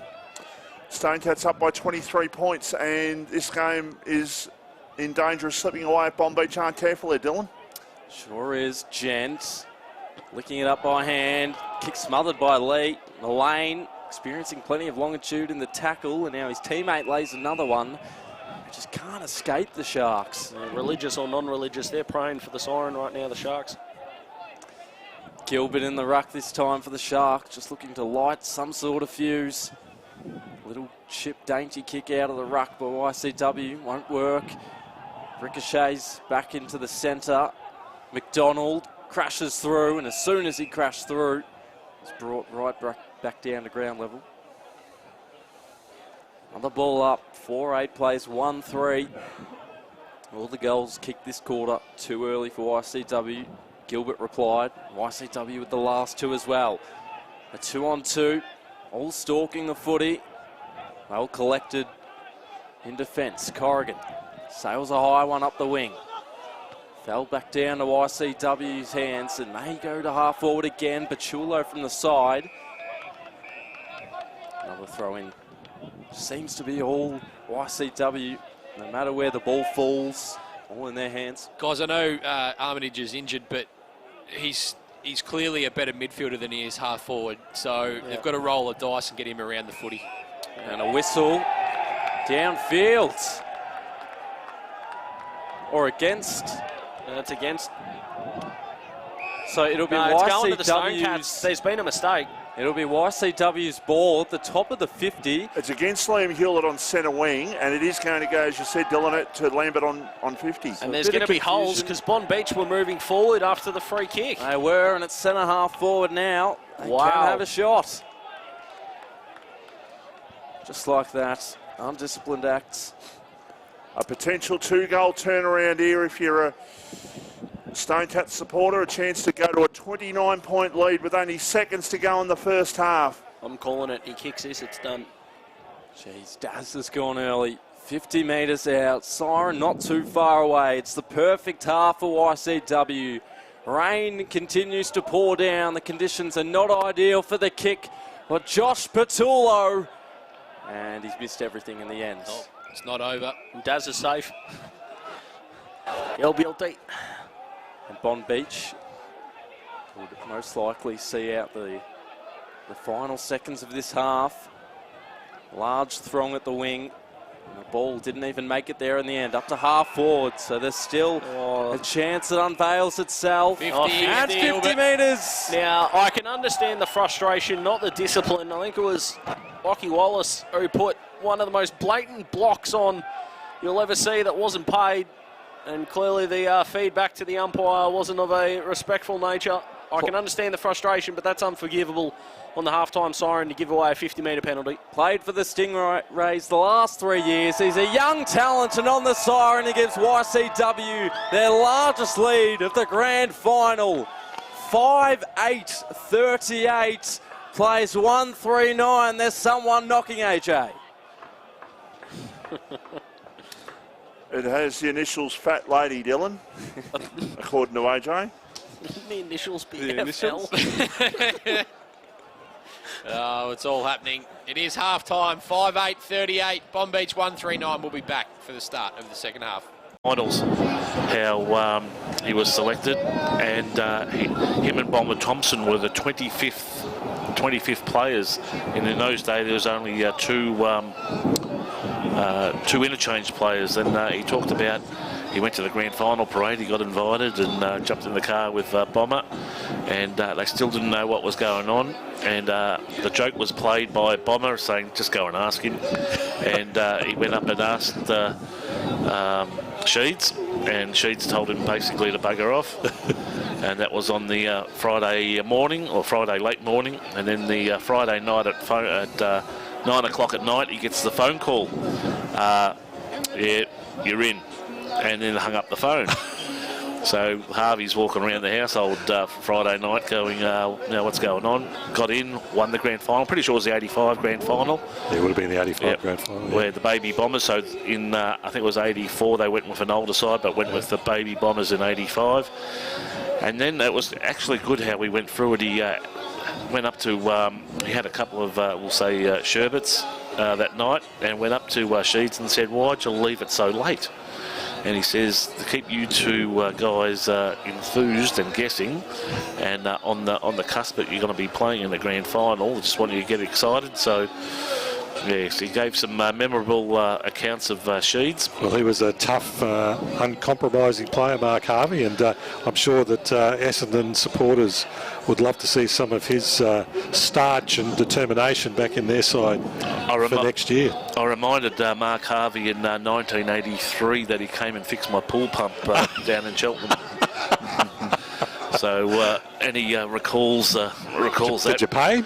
Stone Cats up by 23 points, and this game is in danger of slipping away if Bonbeach aren't careful there, Dylan. Sure is. Gent licking it up by hand. Kick smothered by Lee. The lane experiencing plenty of longitude in the tackle, and now his teammate lays another one. Just can't escape the Sharks. Religious or non-religious, they're praying for the siren right now, the Sharks. Gilbert in the ruck this time for the Sharks, just looking to light some sort of fuse. Little chip dainty kick out of the ruck by YCW, won't work. Ricochets back into the centre. McDonald crashes through, and as soon as he crashed through, it's brought right back down to ground level. Another ball up, 4-8 plays 1-3. All the goals kicked this quarter, too early for YCW. Gilbert replied, YCW with the last 2 as well. A 2-on-2, all stalking the footy. Well collected in defence. Corrigan sails a high one up the wing. Fell back down to YCW's hands and may go to half forward again. Pachulo from the side. Another throw in. Seems to be all YCW, no matter where the ball falls, all in their hands. Guys, I know Armitage is injured, but he's clearly a better midfielder than he is half forward. So they've got to roll a dice and get him around the footy. And a whistle downfield. Or against. It's against. So it'll be it's going to the Stone YCW's. Cats. There's been a mistake. It'll be YCW's ball at the top of the 50. It's against Liam Hewlett on centre wing, and it is going to go, as you said, Dylan, to Lambert on 50. And there's going to be holes because Bonbeach were moving forward after the free kick. They were, and it's centre half forward now. They Wow. can have a shot. Just like that, undisciplined acts. A potential 2-goal turnaround here if you're a Stone Cats supporter, a chance to go to a 29-point lead with only seconds to go in the first half. I'm calling it. He kicks this, it's done. Jeez, Daz has gone early. 50 metres out. Siren not too far away. It's the perfect half for YCW. Rain continues to pour down. The conditions are not ideal for the kick. But Josh Patullo, and he's missed everything in the end. Oh, it's not over. And Daz is safe. LBLD. And Bonbeach would most likely see out the final seconds of this half. Large throng at the wing. And the ball didn't even make it there in the end. Up to half forward, so there's still a chance it unveils itself. 50, and 50 metres. Now, I can understand the frustration, not the discipline. I think it was Lockie Wallace who put one of the most blatant blocks on you'll ever see that wasn't paid. And clearly the feedback to the umpire wasn't of a respectful nature. I can understand the frustration, but that's unforgivable on the halftime siren to give away a 50-metre penalty. Played for the Stingrays the last 3 years. He's a young talent, and on the siren he gives YCW their largest lead of the grand final. 5-8-38, plays 1-3-9. There's someone knocking, AJ. It has the initials Fat Lady, Dylan, according to AJ. The initials be The initials? Oh, it's all happening. It is half-time, 5-8-38. Bonbeach 1-3-9 will be back for the start of the second half. finals, how he was selected, and him and Bomber Thompson were the 25th players. And in those days, there was only two interchange players. And he talked about he went to the grand final parade, he got invited and jumped in the car with Bomber, and they still didn't know what was going on. And the joke was played by Bomber saying, just go and ask him. And he went up and asked Sheeds, and Sheeds told him basically to bugger off. And that was on the Friday morning, or Friday late morning. And then the Friday night at 9 o'clock at night, he gets the phone call. Yeah, you're in. And then hung up the phone. So Harvey's walking around the household Friday night going, what's going on? Got in, won the grand final. Pretty sure it was the 85 grand final. Yeah, it would have been the 85 grand final. Where the Baby Bombers, so in, I think it was 84, they went with an older side, but went with the Baby Bombers in 85. And then it was actually good how we went through it. He went up to, he had a couple of, we'll say, sherbets that night, and went up to Sheeds and said, why'd you leave it so late? And he says, to keep you two guys enthused and guessing, and on the cusp that you're going to be playing in the grand final, I just want you to get excited. So, yes, he gave some memorable accounts of Sheeds. Well, he was a tough, uncompromising player, Mark Harvey, and I'm sure that Essendon supporters would love to see some of his starch and determination back in their side for next year. I reminded Mark Harvey in 1983 that he came and fixed my pool pump down in Cheltenham. So, and he recalls that. Did you pay?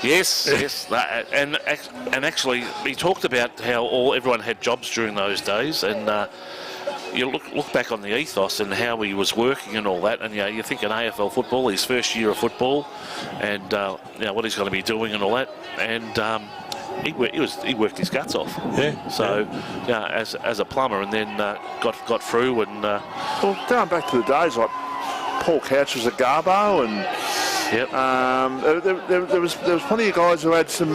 Yes, yes. And actually, he talked about how everyone had jobs during those days, and you look back on the ethos and how he was working and all that, and you think an AFL football, his first year of football, and what he's going to be doing and all that, and he worked his guts off. Yeah. So, as a plumber, and then got through, and well, going back to the days like Paul Couch was at Garbo, and yep. There was plenty of guys who had some,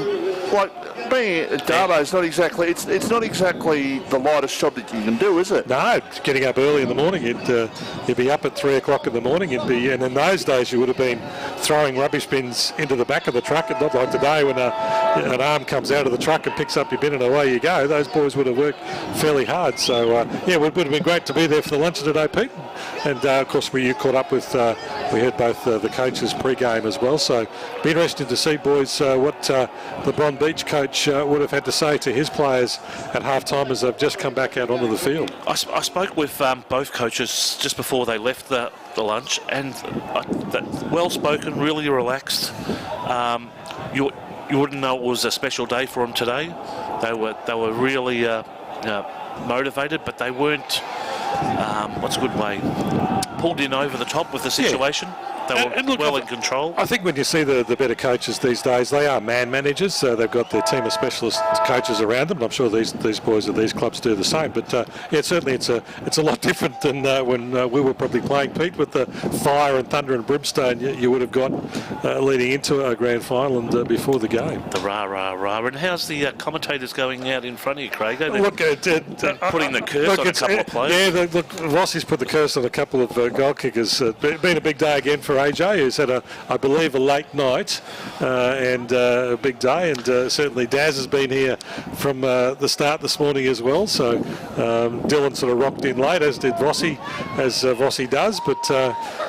like being at Garbo is not exactly, it's not exactly the lightest job that you can do, is it? No, getting up early in the morning, you'd be up at 3 o'clock in the morning, and in those days you would have been throwing rubbish bins into the back of the truck, and not like today when an arm comes out of the truck and picks up your bin and away you go. Those boys would have worked fairly hard. So it would have been great to be there for the lunch today, Pete. And of course you caught up with, we heard both the coaches pre-game as well. So be interesting to see, boys, what the Bonbeach coach would have had to say to his players at half-time as they've just come back out onto the field. I spoke with both coaches just before they left the lunch, and well-spoken, really relaxed. You wouldn't know it was a special day for them today. They were really motivated, but they weren't, what's a good way, pulled in over the top with the situation. They were well in control. I think when you see the better coaches these days, they are man managers. They've got their team of specialist coaches around them. And I'm sure these boys at these clubs do the same. But certainly it's a lot different than when we were probably playing, Pete, with the fire and thunder and brimstone you would have got leading into a grand final and before the game. The rah rah rah. And how's the commentators going out in front of you, Craig? They're putting the curse on a couple of players. Yeah, look, Rossi's put the curse on a couple of goal kickers. Been a big day again for AJ, who's had I believe a late night and a big day, and certainly Daz has been here from the start this morning as well. So Dylan sort of rocked in late, as did Rossi, as Rossi does. But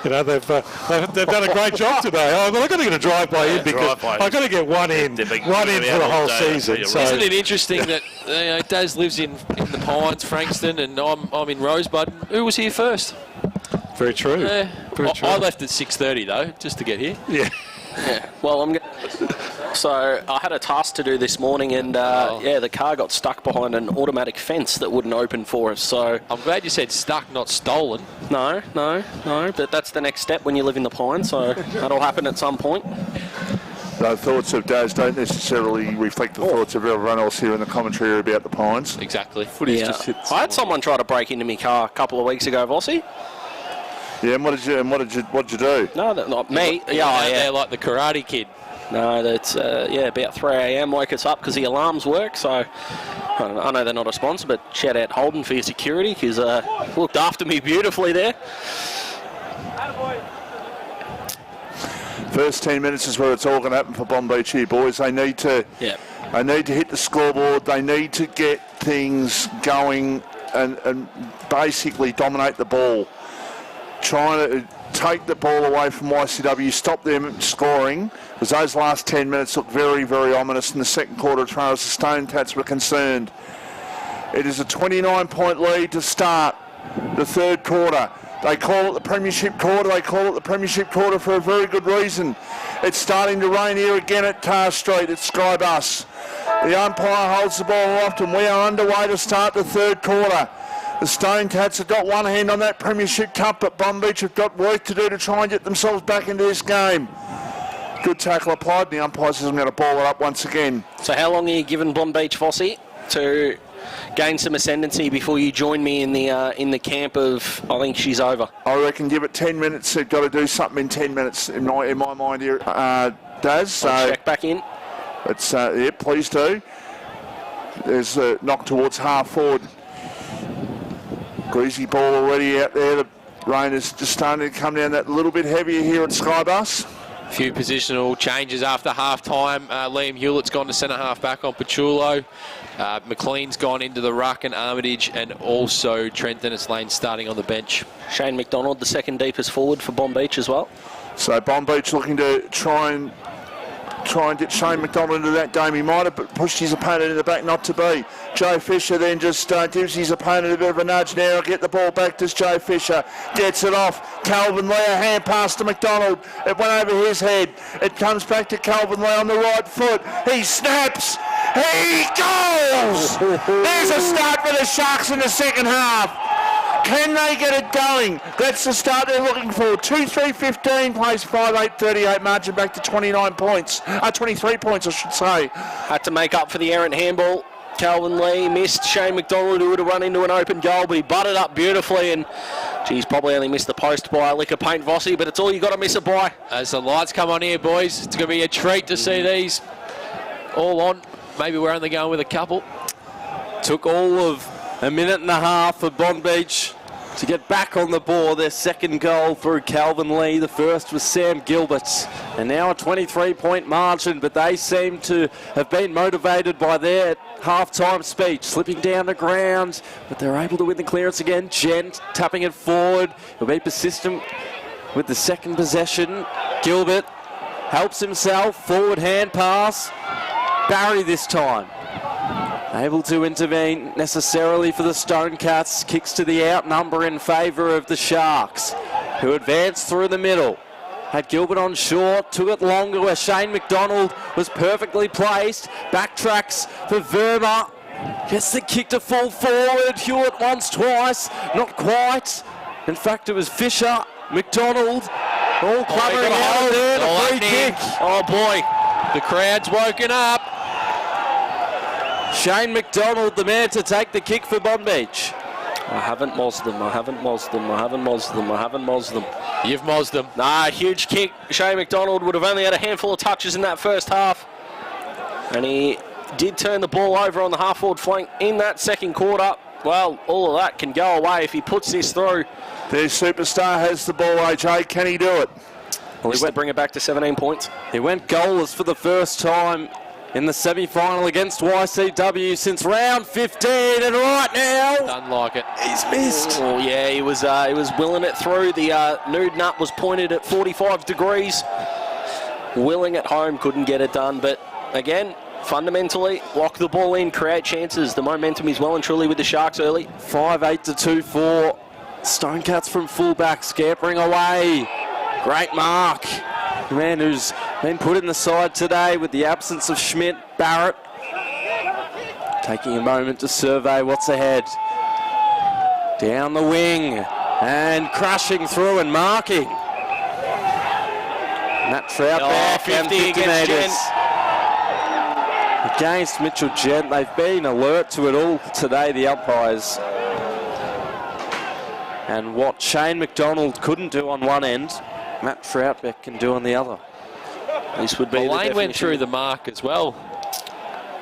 they've done a great job today. I've got to get a drive-by in because I've got to get one in for the whole season. So. Isn't it interesting that Daz lives in the Pines, Frankston, and I'm in Rosebud? Who was here first? Very true. Very true. I left at 6:30 though, just to get here. Yeah. Yeah. Well, so I had a task to do this morning, and the car got stuck behind an automatic fence that wouldn't open for us. So I'm glad you said stuck, not stolen. No. But that's the next step when you live in the Pines. So that'll happen at some point. The thoughts of Daz don't necessarily reflect the thoughts of everyone else here in the commentary about the Pines. Exactly. I had someone try to break into my car a couple of weeks ago, Vossi. Yeah, and what did you do? No, not me. They're like the Karate Kid. No, that's about 3 a.m. woke us up because the alarms work. So I know they're not a sponsor, but shout out Holden for your security, because looked after me beautifully there. First 10 minutes is where it's all going to happen for Bonbeach here, boys. They need to hit the scoreboard. They need to get things going and basically dominate the ball. Trying to take the ball away from YCW, stop them scoring, because those last 10 minutes look very, very ominous in the second quarter as far as the Stone Cats were concerned. It is a 29-point lead to start the third quarter. They call it the Premiership quarter. They call it the Premiership quarter for a very good reason. It's starting to rain here again at Tar Street at Skybus. The umpire holds the ball aloft and we are underway to start the third quarter. The Stone Cats have got one hand on that Premiership Cup, but Bonbeach have got work to do to try and get themselves back into this game. Good tackle applied, and the umpire says I'm going to ball it up once again. So how long are you giving Bonbeach, Vossi, to gain some ascendancy before you join me in the camp of I think she's over? I reckon give it 10 minutes. They've got to do something in 10 minutes in my mind here, Daz. So I'll check back in. It's yeah, please do. There's a knock towards half forward. Greasy ball already out there. The rain is just starting to come down that little bit heavier here at Skybus. A few positional changes after half-time. Liam Hewlett's gone to centre-half back on Pachulo. McLean's gone into the ruck and Armitage, and also Trent Dennis-Lane starting on the bench. Shane McDonald, the second deepest forward for Bonbeach as well. So Bonbeach looking to try and get Shane McDonald into that game. He might have pushed his opponent in the back, not to be. Joe Fisher then just gives his opponent a bit of a nudge now. Get the ball back to Joe Fisher. Gets it off. Calvin Lee, a hand pass to McDonald. It went over his head. It comes back to Calvin Lee on the right foot. He snaps. He goes! There's a start for the Sharks in the second half. Can they get it going? That's the start they're looking for. 2-3-15 plays 5-8-38, margin back to 29 points. 23 points, I should say. Had to make up for the errant handball. Calvin Lee missed Shane McDonald, who would have run into an open goal, but he butted up beautifully, and he's probably only missed the post by a lick of paint, Vossi, but it's all you got to miss it by. As the lights come on here, boys, it's going to be a treat to see these all on. Maybe we're only going with a couple. Took all of a minute and a half for Bonbeach to get back on the board. Their second goal through Calvin Lee. The first was Sam Gilbert. And now a 23-point margin, but they seem to have been motivated by their half-time speech. Slipping down the ground, but they're able to win the clearance again. Gent tapping it forward. He'll be persistent with the second possession. Gilbert helps himself. Forward hand pass. Barry this time. Able to intervene necessarily for the Stone Cats. Kicks to the outnumber in favour of the Sharks, who advance through the middle. Had Gilbert on short, took it longer where Shane McDonald was perfectly placed. Backtracks for Verma. Gets the kick to fall forward. Hewitt once, twice, not quite. In fact, it was Fisher, McDonald, all clubbering out there. The free kick. Oh boy, the crowd's woken up. Shane McDonald, the man to take the kick for Bonbeach. I haven't mozzed them, I haven't mozzed them, I haven't mozzed them, I haven't mozzed them. You've mozzed them. Nah, huge kick. Shane McDonald would have only had a handful of touches in that first half. And he did turn the ball over on the half-forward flank in that second quarter. Well, all of that can go away if he puts this through. Their superstar has the ball, AJ. Can he do it? Well, he went bring it back to 17 points. He went goalless for the first time in the semi-final against YCW since round 15, and right now, doesn't like it. He's missed. Oh yeah, he was willing it through. The nude nut was pointed at 45 degrees. Willing at home, couldn't get it done. But again, fundamentally, lock the ball in, create chances. The momentum is well and truly with the Sharks early. 5-8 to 2-4. Stone Cats from fullback, scampering away. Great mark. The man who's been put in the side today with the absence of Schmidt. Barrett taking a moment to survey what's ahead. Down the wing and crashing through and marking. Matt Trout back 50 metres. Against Mitchell Gent. They've been alert to it all today, the umpires. And what Shane McDonald couldn't do on one end, Matt Troutbeck can do on the other. This would be Lane went through the mark as well.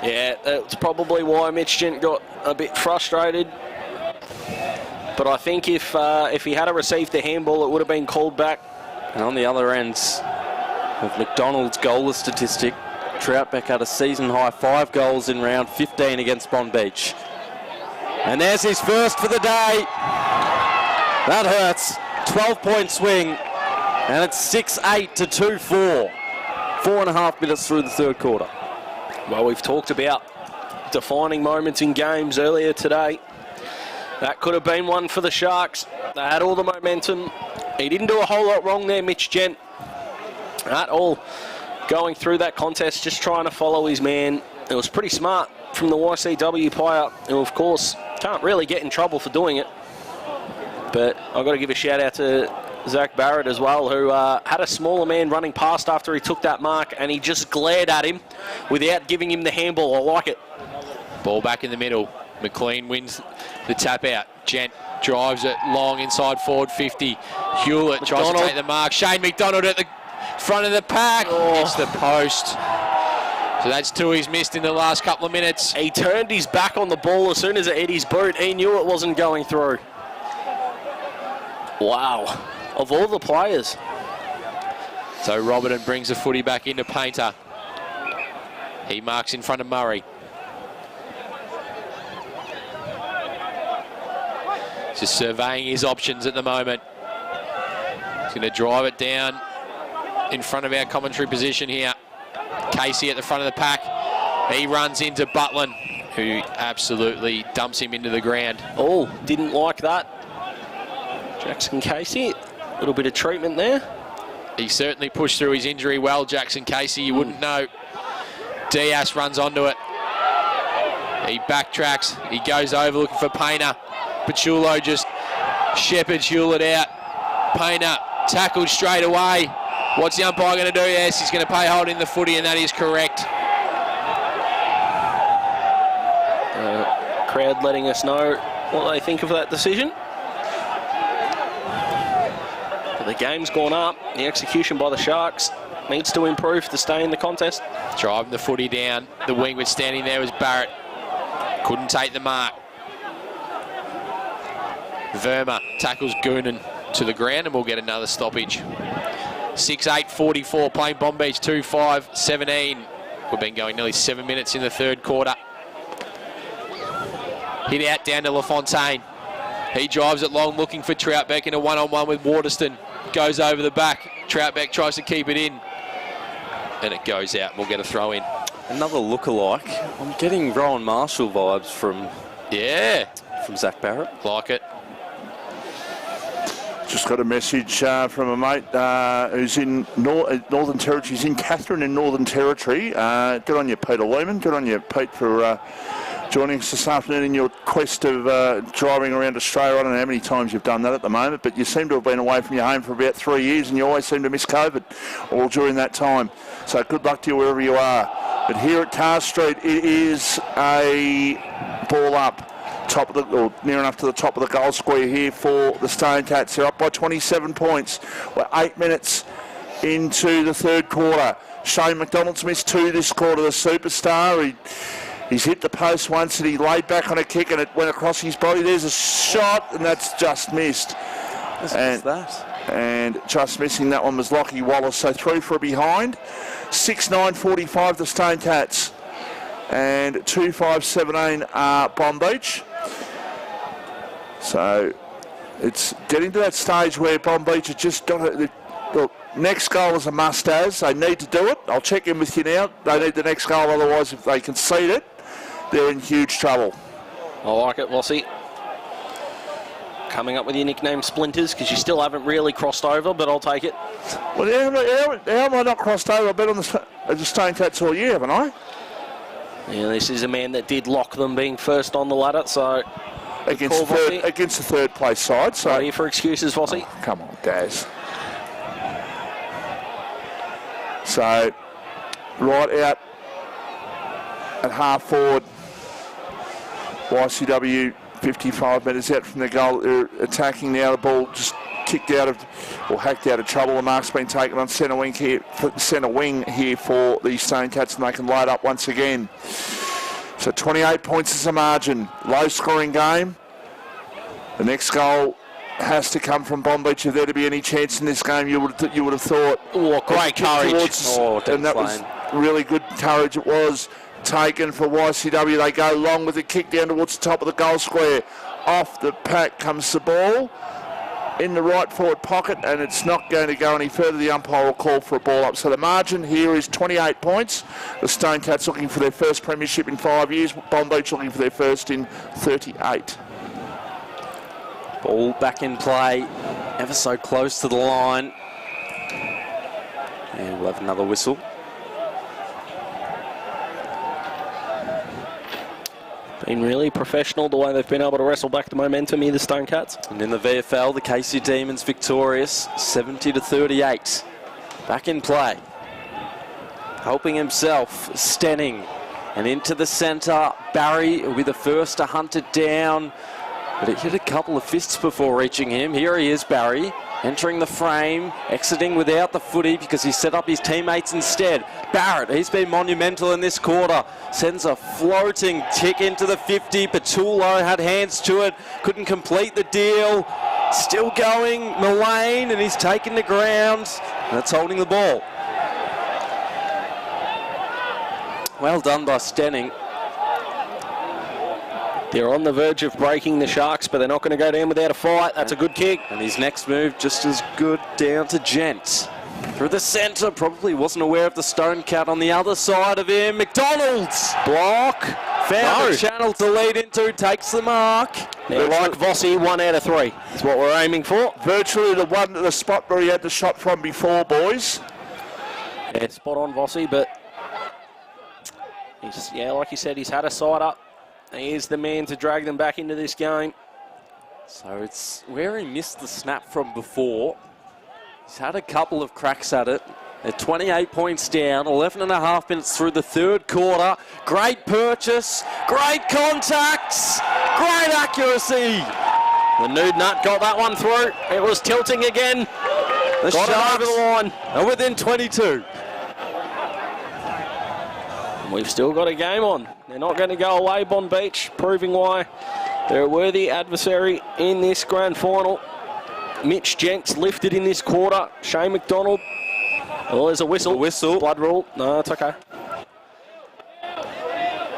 Yeah, that's probably why Mitch Gent got a bit frustrated. But I think if he had received the handball, it would have been called back. And on the other end of McDonald's goalless statistic, Troutbeck had a season-high 5 goals in round 15 against Bonbeach. And there's his first for the day. That hurts. 12-point swing. And it's 6-8 to 2-4. 4.5 minutes through the third quarter. Well, we've talked about defining moments in games earlier today. That could have been one for the Sharks. They had all the momentum. He didn't do a whole lot wrong there, Mitch Gent, at all. Going through that contest, just trying to follow his man. It was pretty smart from the YCW player, who of course can't really get in trouble for doing it. But I've got to give a shout out to Zach Barrett as well, who had a smaller man running past after he took that mark, and he just glared at him without giving him the handball. I like it. Ball back in the middle. McLean wins the tap out. Gent drives it long inside forward 50. Hewlett tries to take the mark. Shane McDonald at the front of the pack. Hits the post. So that's 2 he's missed in the last couple of minutes. He turned his back on the ball as soon as it hit his boot. He knew it wasn't going through. Wow. Of all the players. So Robertson brings the footy back into Painter. He marks in front of Murray. Just surveying his options at the moment. He's going to drive it down in front of our commentary position here. Casey at the front of the pack. He runs into Butlin, who absolutely dumps him into the ground. Oh, didn't like that. Jackson Casey, a little bit of treatment there. He certainly pushed through his injury well, Jackson Casey. You wouldn't know. Diaz runs onto it. He backtracks. He goes over looking for Painter. Pachulo just shepherds Hewlett out. Painter tackled straight away. What's the umpire going to do? Yes, he's going to pay hold in the footy, and that is correct. Crowd letting us know what they think of that decision. But the game's gone up. The execution by the Sharks needs to improve to stay in the contest. Driving the footy down. The wing was standing there was Barrett. Couldn't take the mark. Verma tackles Goonan to the ground, and we'll get another stoppage. 6-8-44, playing Bonbeach 2-5-17. We've been going nearly 7 minutes in the third quarter. Hit out down to LaFontaine. He drives it long, looking for Troutbeck in a one-on-one with Waterston. Goes over the back. Troutbeck tries to keep it in. And it goes out. We'll get a throw in. Another lookalike. I'm getting Rowan Marshall vibes from Zach Barrett. Like it. Just got a message from a mate who's in Northern Territory. He's in Katherine in Northern Territory. Good on you, Peter Lehman. Good on you, Pete, for joining us this afternoon in your quest of driving around Australia. I don't know how many times you've done that at the moment, but you seem to have been away from your home for about 3 years, and you always seem to miss COVID all during that time. So good luck to you wherever you are. But here at Tar Street, it is a ball up. Top of the, or near enough to the top of the goal square here for the Stone Cats. They're up by 27 points. We're 8 minutes into the third quarter. Shane McDonald's missed 2 this quarter, the superstar. He's hit the post once and he laid back on a kick and it went across his body. There's a shot and that's just missed. And just missing that one was Lockie Wallace. So 3 for a behind. 6-9-45 the Stone Cats. And 2-5-17 Bonbeach. So it's getting to that stage where Bonbeach has just got it. Look, next goal is a must-as. They need to do it. I'll check in with you now. They need the next goal, otherwise if they concede it, they're in huge trouble. I like it, Lossie. Coming up with your nickname Splinters, because you still haven't really crossed over, but I'll take it. Well, how am I not crossed over? I've been on the Stone Cats all year, haven't I? Yeah, this is a man that did lock them being first on the ladder, so... Against the third place side. So not here for excuses, Vossi. Oh, come on, Daz. So, right out at half forward, YCW 55 metres out from the goal. They're attacking now. The ball just kicked out of, or hacked out of trouble. The mark's been taken on centre wing here for the Stone Cats, and they can load up once again. So 28 points is the margin. Low scoring game. The next goal has to come from Bonbeach if there to be any chance in this game. You would have thought. Oh, great courage. And that was really good courage. It was taken for YCW. They go long with the kick down towards the top of the goal square. Off the pack comes the ball in the right forward pocket, and it's not going to go any further. The umpire will call for a ball up. So the margin here is 28 points. The Stone Cats looking for their first premiership in 5 years. Bonbeach looking for their first in 38. Ball back in play, ever so close to the line. And we'll have another whistle. Been really professional the way they've been able to wrestle back the momentum here, the Stone Cats. And in the VFL, the Casey Demons victorious, 70-38. Back in play. Helping himself, Stenning. And into the centre, Barry will be the first to hunt it down. But it hit a couple of fists before reaching him. Here he is, Barry, entering the frame, exiting without the footy because he set up his teammates instead. Barrett, he's been monumental in this quarter. Sends a floating tick into the 50. Patullo had hands to it, couldn't complete the deal. Still going, Mullane, and he's taken the ground. That's holding the ball. Well done by Stenning. They're on the verge of breaking the Sharks, but they're not going to go down without a fight. That's a good kick. And his next move just as good, down to Gent. Through the centre, probably wasn't aware of the Stone Cat on the other side of him. McDonald's block. Found the channel to lead into, takes the mark. They're like Vossi, 1 out of 3. That's what we're aiming for. Virtually the spot where he had the shot from before, boys. Yeah, spot on Vossi, but like you said, he's had a side up. He is the man to drag them back into this game. So it's where he missed the snap from before. He's had a couple of cracks at it. They're 28 points down, 11.5 minutes through the third quarter. Great purchase, great contacts, great accuracy. The nude nut got that one through. It was tilting again. The got it over the line. Are within 22. We've still got a game on. They're not going to go away, Bonbeach, proving why they're a worthy adversary in this grand final. Mitch Jenks lifted in this quarter. Shane McDonald. Oh, there's a whistle. Blood rule. No, it's okay.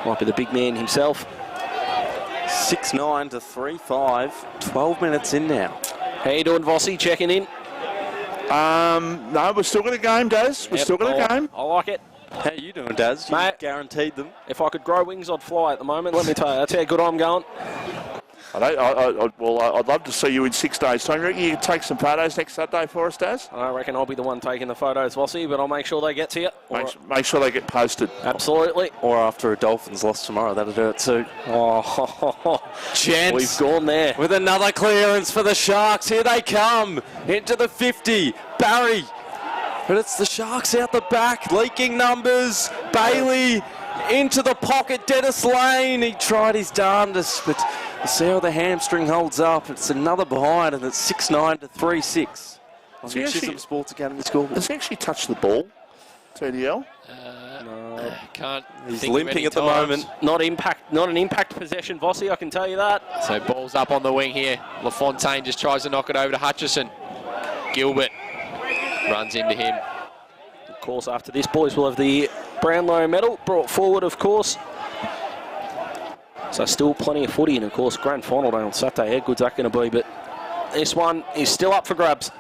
Might be the big man himself. 6-9 to 3-5. 12 minutes in now. How you doing, Vossi? Checking in? No, we've still got a game, Daz. We've still got a game. I like it. How you doing, Daz? You Mate, guaranteed them. If I could grow wings, I'd fly at the moment. Let me tell you, that's how good I'm going. I'd love to see you in 6 days' time. You reckon you can take some photos next Saturday for us, Daz? I reckon I'll be the one taking the photos, Vossi, but I'll make sure they get to you. Make sure they get posted. Absolutely. Or after a Dolphins loss tomorrow, that'll do it too. Oh, Gents, we've gone there. With another clearance for the Sharks. Here they come. Into the 50. Barry. But it's the Sharks out the back, leaking numbers. Bailey into the pocket. Dennis Lane, he tried his darndest, but you see how the hamstring holds up. It's another behind, and it's 6-9 to 3-6. On the Chisholm Sports Academy score. Does he actually touch the ball, TDL? No. Can't. He's limping at the moment. Not an impact possession, Vossi, I can tell you that. So ball's up on the wing here. LaFontaine just tries to knock it over to Hutchison. Gilbert runs into him. Of course, after this, boys will have the Brownlow medal brought forward, of course. So still plenty of footy, and of course, grand final day on Saturday. How good's that going to be? But this one is still up for grabs.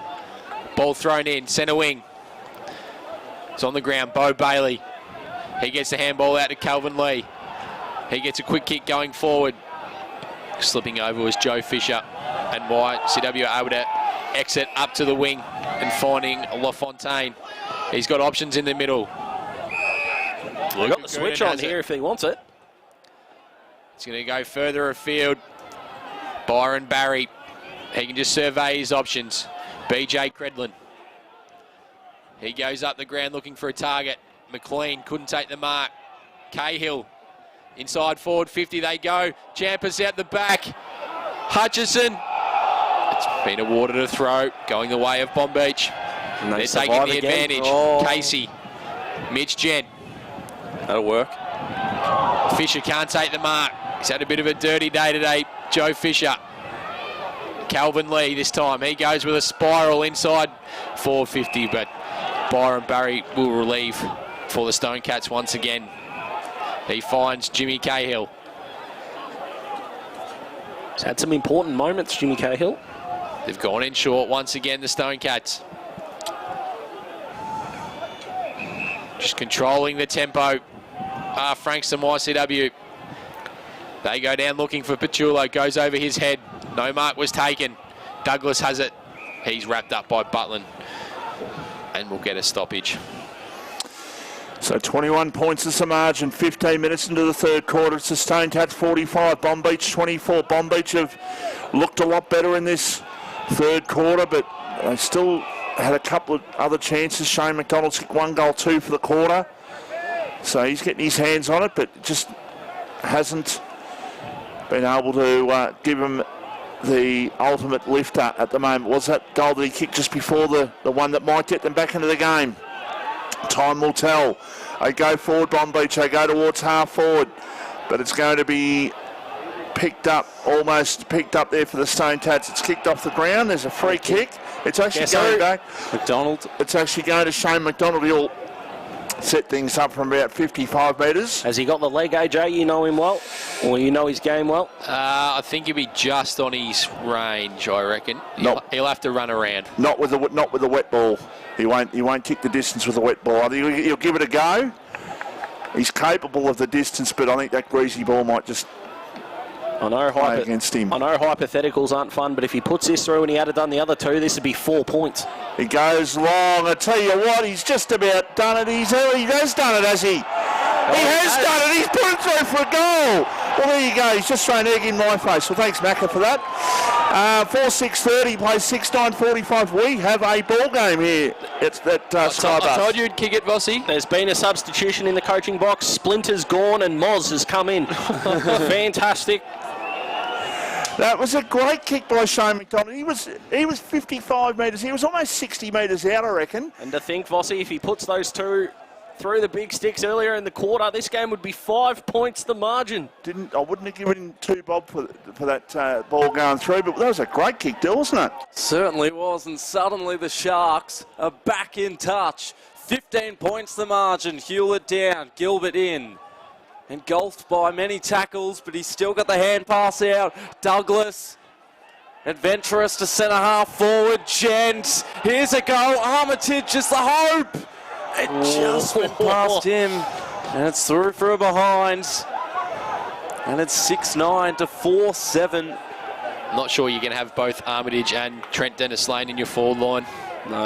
Ball thrown in, centre wing. It's on the ground, Bo Bailey. He gets the handball out to Calvin Lee. He gets a quick kick going forward. Slipping over was Joe Fisher, and YCW are able to exit up to the wing and finding LaFontaine. He's got options in the middle. We've got the switch on here if he wants it. It's going to go further afield. Byron Barry. He can just survey his options. BJ Credlin. He goes up the ground looking for a target. McLean couldn't take the mark. Cahill. Inside forward 50 they go. Champers out the back. Hutchison. It's been awarded a throw. Going the way of Bonbeach. They're taking the advantage. Oh. Casey. Mitch Gent. That'll work. Fisher can't take the mark. He's had a bit of a dirty day today, Joe Fisher. Calvin Lee this time. He goes with a spiral inside 450, but Byron Barry will relieve for the Stone Cats once again. He finds Jimmy Cahill. He's had some important moments, Jimmy Cahill. They've gone in short once again, the Stone Cats. Just controlling the tempo. Frankston YCW. They go down looking for Pachulo. Goes over his head. No mark was taken. Douglas has it. He's wrapped up by Butland. And we'll get a stoppage. So 21 points is the margin. 15 minutes into the third quarter. It's the Stone Cats 45, Bonbeach 24. Bonbeach have looked a lot better in this third quarter, but they still had a couple of other chances. Shane McDonald's kicked 1 goal, 2 for the quarter. So he's getting his hands on it, but just hasn't been able to give him the ultimate lifter at the moment. Was that goal that he kicked just before the one that might get them back into the game? Time will tell. They go forward, Bonbeach. They go towards half forward, but it's going to be picked up, almost picked up there for the Stone Cats. It's kicked off the ground. There's a free kick. It's actually going back. McDonald. It's actually going to Shane McDonald. He'll set things up from about 55 metres. Has he got the leg, AJ? You know him well? Or you know his game well? I think he'll be just on his range, I reckon. He'll have to run around. Not with the wet ball. He won't kick the distance with the wet ball. I think he'll give it a go. He's capable of the distance, but I think that greasy ball might just play against him. I know hypotheticals aren't fun, but if he puts this through and he had done the other two, this would be 4 points. He goes long. I tell you what, he's just about done it. He has done it, has he? He has done it. He's put it through for a goal. Well, there you go. He's just thrown egg in my face. Well, thanks, Macca, for that. 4-6-30, plays 6-9-45. We have a ball game here. It's that Skybus. I told you you'd kick it, Vossi. There's been a substitution in the coaching box. Splinter's gone and Moz has come in. Fantastic. That was a great kick by Shane McDonald. He was 55 metres. He was almost 60 metres out, I reckon. And to think, Vossi, if he puts those two through the big sticks earlier in the quarter, this game would be 5 points the margin. I wouldn't have given him 2 bob for that ball going through, but that was a great kick, Dill, wasn't it? Certainly was, and suddenly the Sharks are back in touch. 15 points the margin. Hewlett down, Gilbert in. Engulfed by many tackles, but he's still got the hand pass out. Douglas, adventurous to centre half forward. Gent, here's a goal. Armitage is the hope. It just went past him, and it's through for a behind. And it's 6-9 to 4-7. Not sure you can have both Armitage and Trent Dennis-Lane in your forward line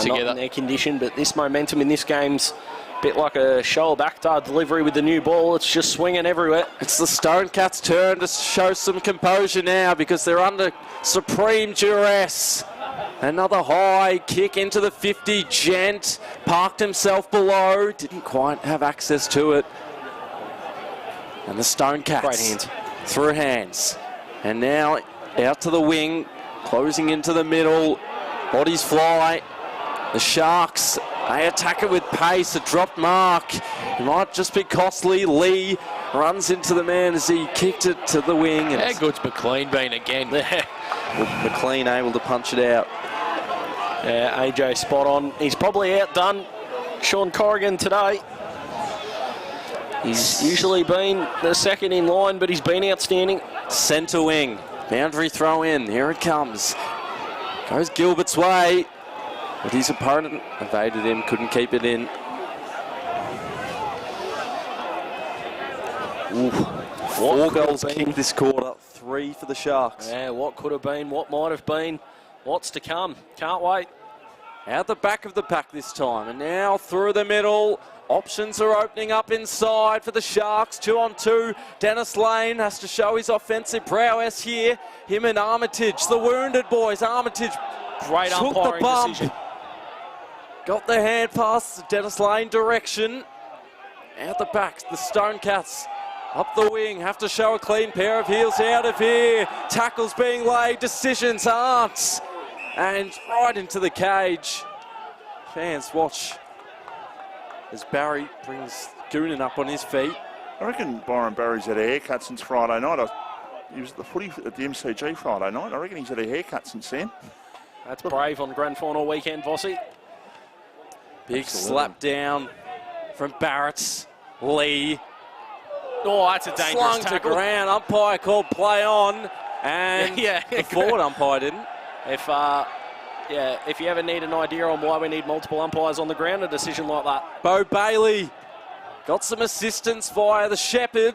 together. Not in their condition, but this momentum in this game's a bit like a Shoal Akhtar delivery with the new ball. It's just swinging everywhere. It's the Stone Cats' turn to show some composure now because they're under supreme duress. Another high kick into the 50. Gent parked himself below. Didn't quite have access to it. And the Stone Cats through hands. And now out to the wing. Closing into the middle. Bodies fly. The Sharks, they attack it with pace. A dropped mark. It might just be costly. Lee runs into the man as he kicked it to the wing. How good's McLean been again? McLean able to punch it out. Yeah, AJ spot on. He's probably outdone Sean Corrigan today. He's usually been the second in line, but he's been outstanding. Centre wing. Boundary throw in. Here it comes. Goes Gilbert's way. But his opponent evaded him, couldn't keep it in. Ooh. 4 goals kicked this quarter, 3 for the Sharks. Yeah, what could have been, what might have been, what's to come. Can't wait. Out the back of the pack this time, and now through the middle. Options are opening up inside for the Sharks. 2-on-2. Dennis Lane has to show his offensive prowess here. Him and Armitage, the wounded boys. Armitage great took the umpiring bump. decision. Got the hand pass, Dennis Lane direction. Out the back, the Stone Cats up the wing. Have to show a clean pair of heels out of here. Tackles being laid, decisions aren't. And right into the cage. Fans watch as Barry brings Goonan up on his feet. I reckon Byron Barry's had a haircut since Friday night. He was at the footy at the MCG Friday night. I reckon he's had a haircut since then. That's brave on grand final weekend, Vossi. Big slap down from Barrett's Lee. Oh, that's a dangerous Slung tackle. to ground. Umpire called play on, and the forward umpire didn't. If you ever need an idea on why we need multiple umpires on the ground, a decision like that. Bo Bailey got some assistance via the Shepherd.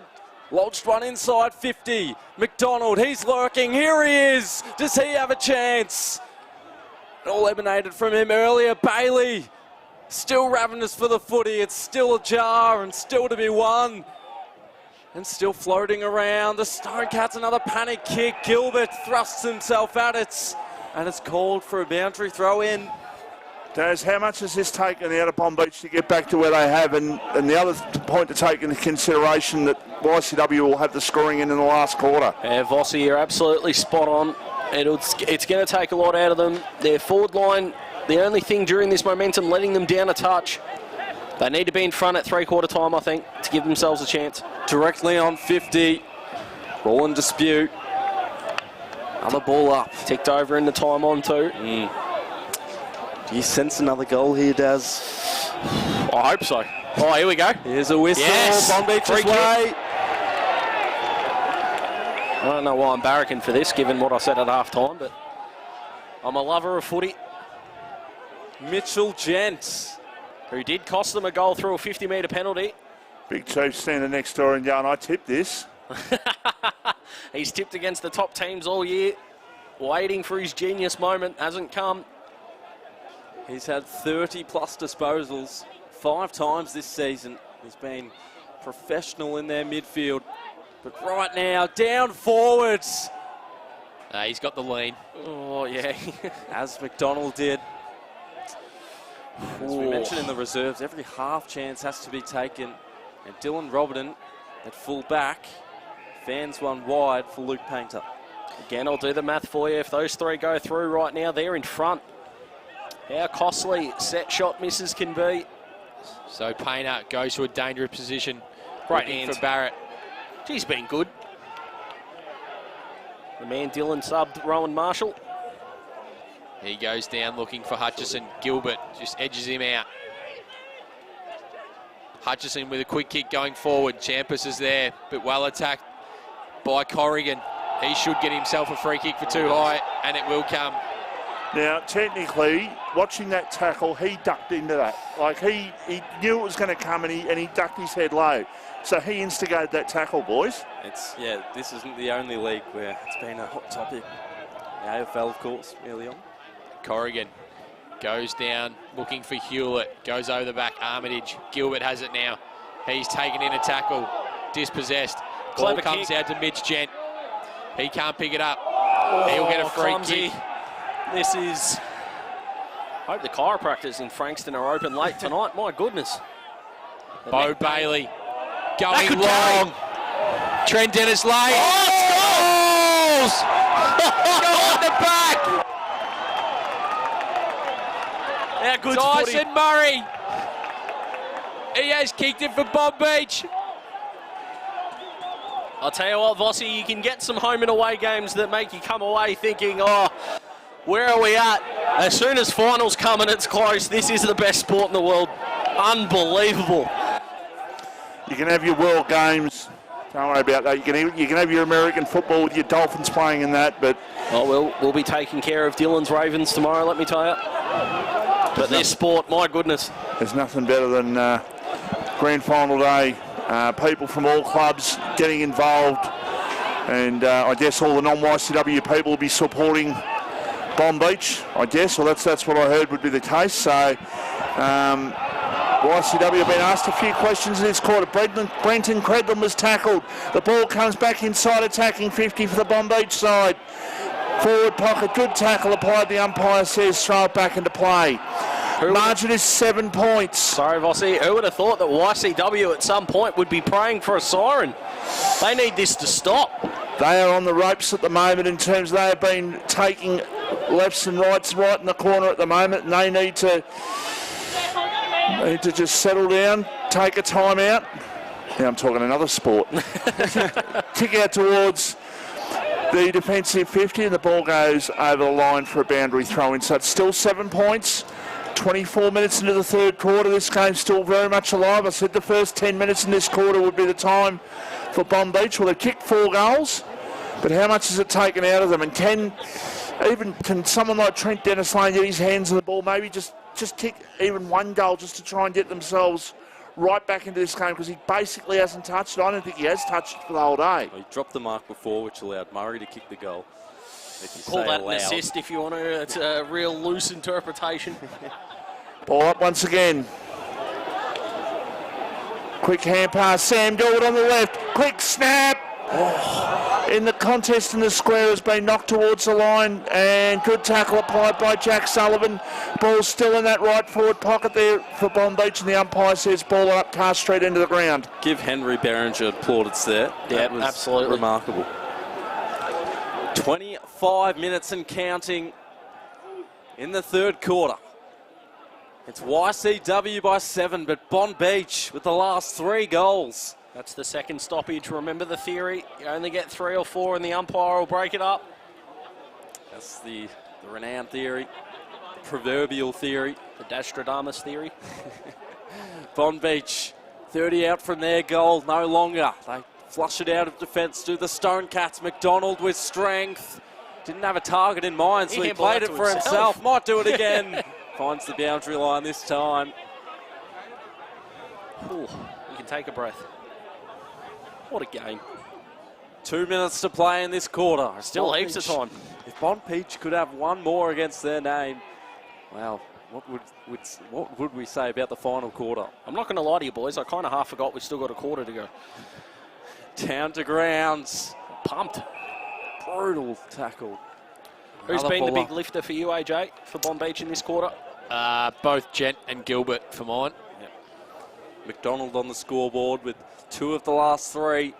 Lodged one inside 50. McDonald, he's lurking. Here he is. Does he have a chance? It all emanated from him earlier. Bailey, still ravenous for the footy. It's still ajar and still to be won. And still floating around. The Stone Cats, another panic kick. Gilbert thrusts himself at it. And it's called for a boundary throw in. Daz, how much has this taken out of Bonbeach to get back to where they have? And the other point to take into consideration that YCW will have the scoring in the last quarter. Yeah, Vossi, you're absolutely spot on. It's going to take a lot out of them. Their forward line, the only thing during this momentum letting them down a touch. They need to be in front at three-quarter time, I think, to give themselves a chance. Directly on 50. Ball in dispute. Another ball up. Ticked over in the time on too. Do you sense another goal here, Daz? I hope so. Oh, here we go. Here's a whistle. Yes. Bonbeach's Free way. I don't know why I'm barracking for this, given what I said at half-time, but I'm a lover of footy. Mitchell Gent, who did cost them a goal through a 50-metre penalty. Big Chief standing next door and going, I tipped this. He's tipped against the top teams all year, waiting for his genius moment, hasn't come. He's had 30-plus disposals 5 times this season. He's been professional in their midfield. But right now, down forwards. He's got the lean. Oh, yeah. As McDonald did. As we mentioned in the reserves, every half chance has to be taken. And Dylan Roberton at full back. Fans one wide for Luke Painter. Again, I'll do the math for you. If those three go through right now, they're in front. How costly set shot misses can be. So Painter goes to a dangerous position. Great Looking hands for Barrett. He's been good. The man Dylan subbed Rowan Marshall. He goes down looking for Hutchison. Gilbert just edges him out. Hutchison with a quick kick going forward. Champus is there, but well attacked by Corrigan. He should get himself a free kick for too high, and it will come. Now, technically, watching that tackle, he ducked into that. Like, he knew it was going to come, and he ducked his head low. So he instigated that tackle, boys. This isn't the only league where it's been a hot topic. The AFL, of course, early on. Corrigan goes down, looking for Hewlett. Goes over the back, Armitage. Gilbert has it now. He's taken in a tackle, dispossessed. Ball comes out to Mitch Gent. He can't pick it up. He'll get a free kick. This is... I hope the chiropractors in Frankston are open late tonight. My goodness. Bo Bailey going long. Trent Dennis Lane. Oh, scores! On the back. How good's Tyson footy? Murray. He has kicked it for Bonbeach. I'll tell you what, Vossi, you can get some home and away games that make you come away thinking, oh, where are we at? As soon as finals come and it's close, this is the best sport in the world. Unbelievable. You can have your world games. Don't worry about that. You can have your American football with your Dolphins playing in that, but... Oh, we'll be taking care of Dylan's Ravens tomorrow, let me tell you. But this sport, my goodness. There's nothing better than grand final day. People from all clubs getting involved. And I guess all the non-YCW people will be supporting Bonbeach, I guess. Well, that's what I heard would be the case. So... YCW have been asked a few questions in this quarter. Brenton Credlin was tackled. The ball comes back inside, attacking 50 for the Bonbeach side. Forward pocket, good tackle applied. The umpire says throw it back into play. Margin is 7 points. Sorry, Vossi. Who would have thought that YCW at some point would be praying for a siren? They need this to stop. They are on the ropes at the moment in terms they have been taking lefts and rights right in the corner at the moment, and they need to just settle down, take a time out. Now I'm talking another sport. Kick out towards the defensive 50 and the ball goes over the line for a boundary throw-in. So it's still 7 points. 24 minutes into the third quarter. This game's still very much alive. I said the first 10 minutes in this quarter would be the time for Bonbeach. Well, they've kicked 4 goals, but how much is it taken out of them? And can someone like Trent Dennis-Lane get his hands on the ball, maybe just kick even 1 goal just to try and get themselves right back into this game, because he basically hasn't touched it. I don't think he has touched it for the whole day. Well, he dropped the mark before, which allowed Murray to kick the goal. Call that an assist if you want to. It's a real loose interpretation. Ball up once again. Quick hand pass, Sam Gilbert on the left. Quick snap. Oh. In the contest in the square has been knocked towards the line, and good tackle applied by Jack Sullivan. Ball still in that right forward pocket there for Bonbeach, and the umpire says ball up, cast straight into the ground. Give Henry Berenger plaudits there. Yeah, that was absolutely remarkable. 25 minutes and counting in the third quarter. It's YCW by 7, but Bonbeach with the last 3 goals. That's the second stoppage. Remember the theory. You only get 3 or 4 and the umpire will break it up. That's the renowned theory, the proverbial theory. The Dastradamus theory. Bonbeach, 30 out from their goal, no longer. They flush it out of defence to the Stone Cats. McDonald with strength. Didn't have a target in mind, so he played it for himself. Might do it again. Finds the boundary line this time. Ooh, you can take a breath. What a game. 2 minutes to play in this quarter. Still heaps of time. If Bonbeach could have 1 more against their name, wow, what would we say about the final quarter? I'm not going to lie to you, boys. I kind of half forgot we've still got a quarter to go. Down to grounds. Pumped. Brutal tackle. Who's Another been the ball big lifter for you, AJ, for Bonbeach in this quarter? Both Gent and Gilbert for mine. Yep. McDonald on the scoreboard with 2 of the last 3.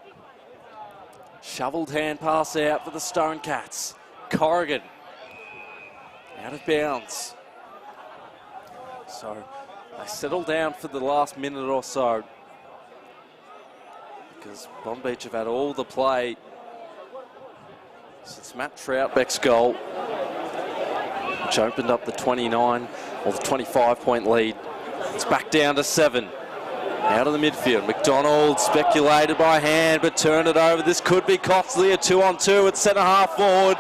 Shoveled hand pass out for the Stone Cats. Corrigan out of bounds. So they settle down for the last minute or so, because Bonbeach have had all the play since Matt Troutbeck's goal, which opened up the 29 or the 25-point lead. It's back down to 7. Out of the midfield. McDonald speculated by hand, but turned it over. This could be costly. A 2-on-2 at centre-half forward.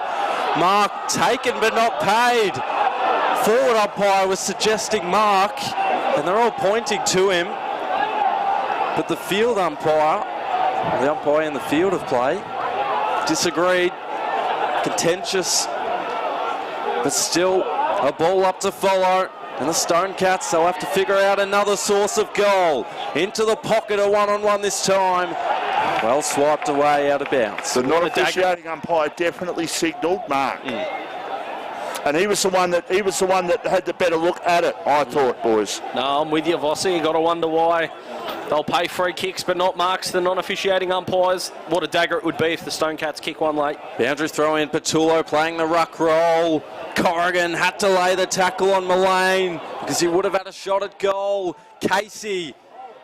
Mark taken but not paid. Forward umpire was suggesting Mark, and they're all pointing to him. But the field umpire, the umpire in the field of play, disagreed. Contentious, but still a ball up to follow. And the Stone Cats, they'll have to figure out another source of goal. Into the pocket, a 1-on-1 this time. Well swiped away out of bounds. The non-officiating umpire definitely signalled Mark. And he was the one that had the better look at it, I thought, boys. No, I'm with you, Vossi. You got to wonder why they'll pay free kicks but not marks the non-officiating umpires. What a dagger it would be if the Stone Cats kick one late. Boundary throw in, Patullo playing the ruck roll. Corrigan had to lay the tackle on Mullane because he would have had a shot at goal. Casey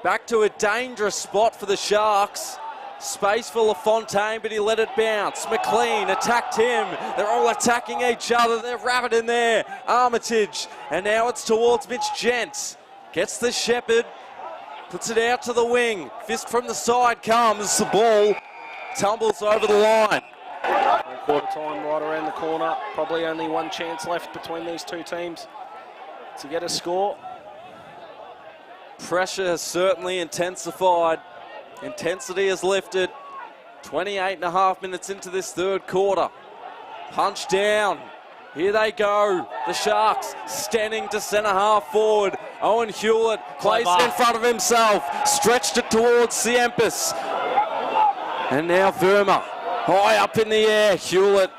back to a dangerous spot for the Sharks. Space for LaFontaine, but he let it bounce. McLean attacked him. They're all attacking each other. They're rapid in there. Armitage. And now it's towards Mitch Gent. Gets the Shepherd. Puts it out to the wing. Fist from the side comes. The ball tumbles over the line. Quarter time right around the corner. Probably only one chance left between these two teams to get a score. Pressure has certainly intensified. Intensity has lifted. 28.5 minutes into this third quarter. Punch down. Here they go. The Sharks standing to centre-half forward. Owen Hewlett plays it in front of himself. Stretched it towards Siempis. And now Verma. High up in the air. Hewlett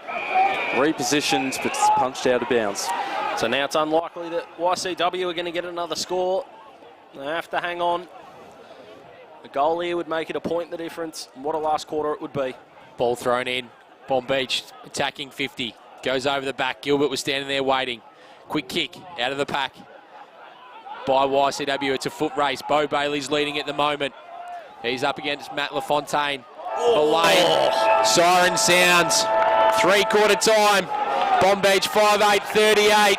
repositioned, but it's punched out of bounds. So now it's unlikely that YCW are going to get another score. They have to hang on. A goal here would make it a point the difference. And what a last quarter it would be. Ball thrown in. Bonbeach attacking 50. Goes over the back. Gilbert was standing there waiting. Quick kick out of the pack by YCW. It's a foot race. Bo Bailey's leading at the moment. He's up against Matt LaFontaine. The lane. Siren sounds. 3/4 time. Bonbeach 5:8:38.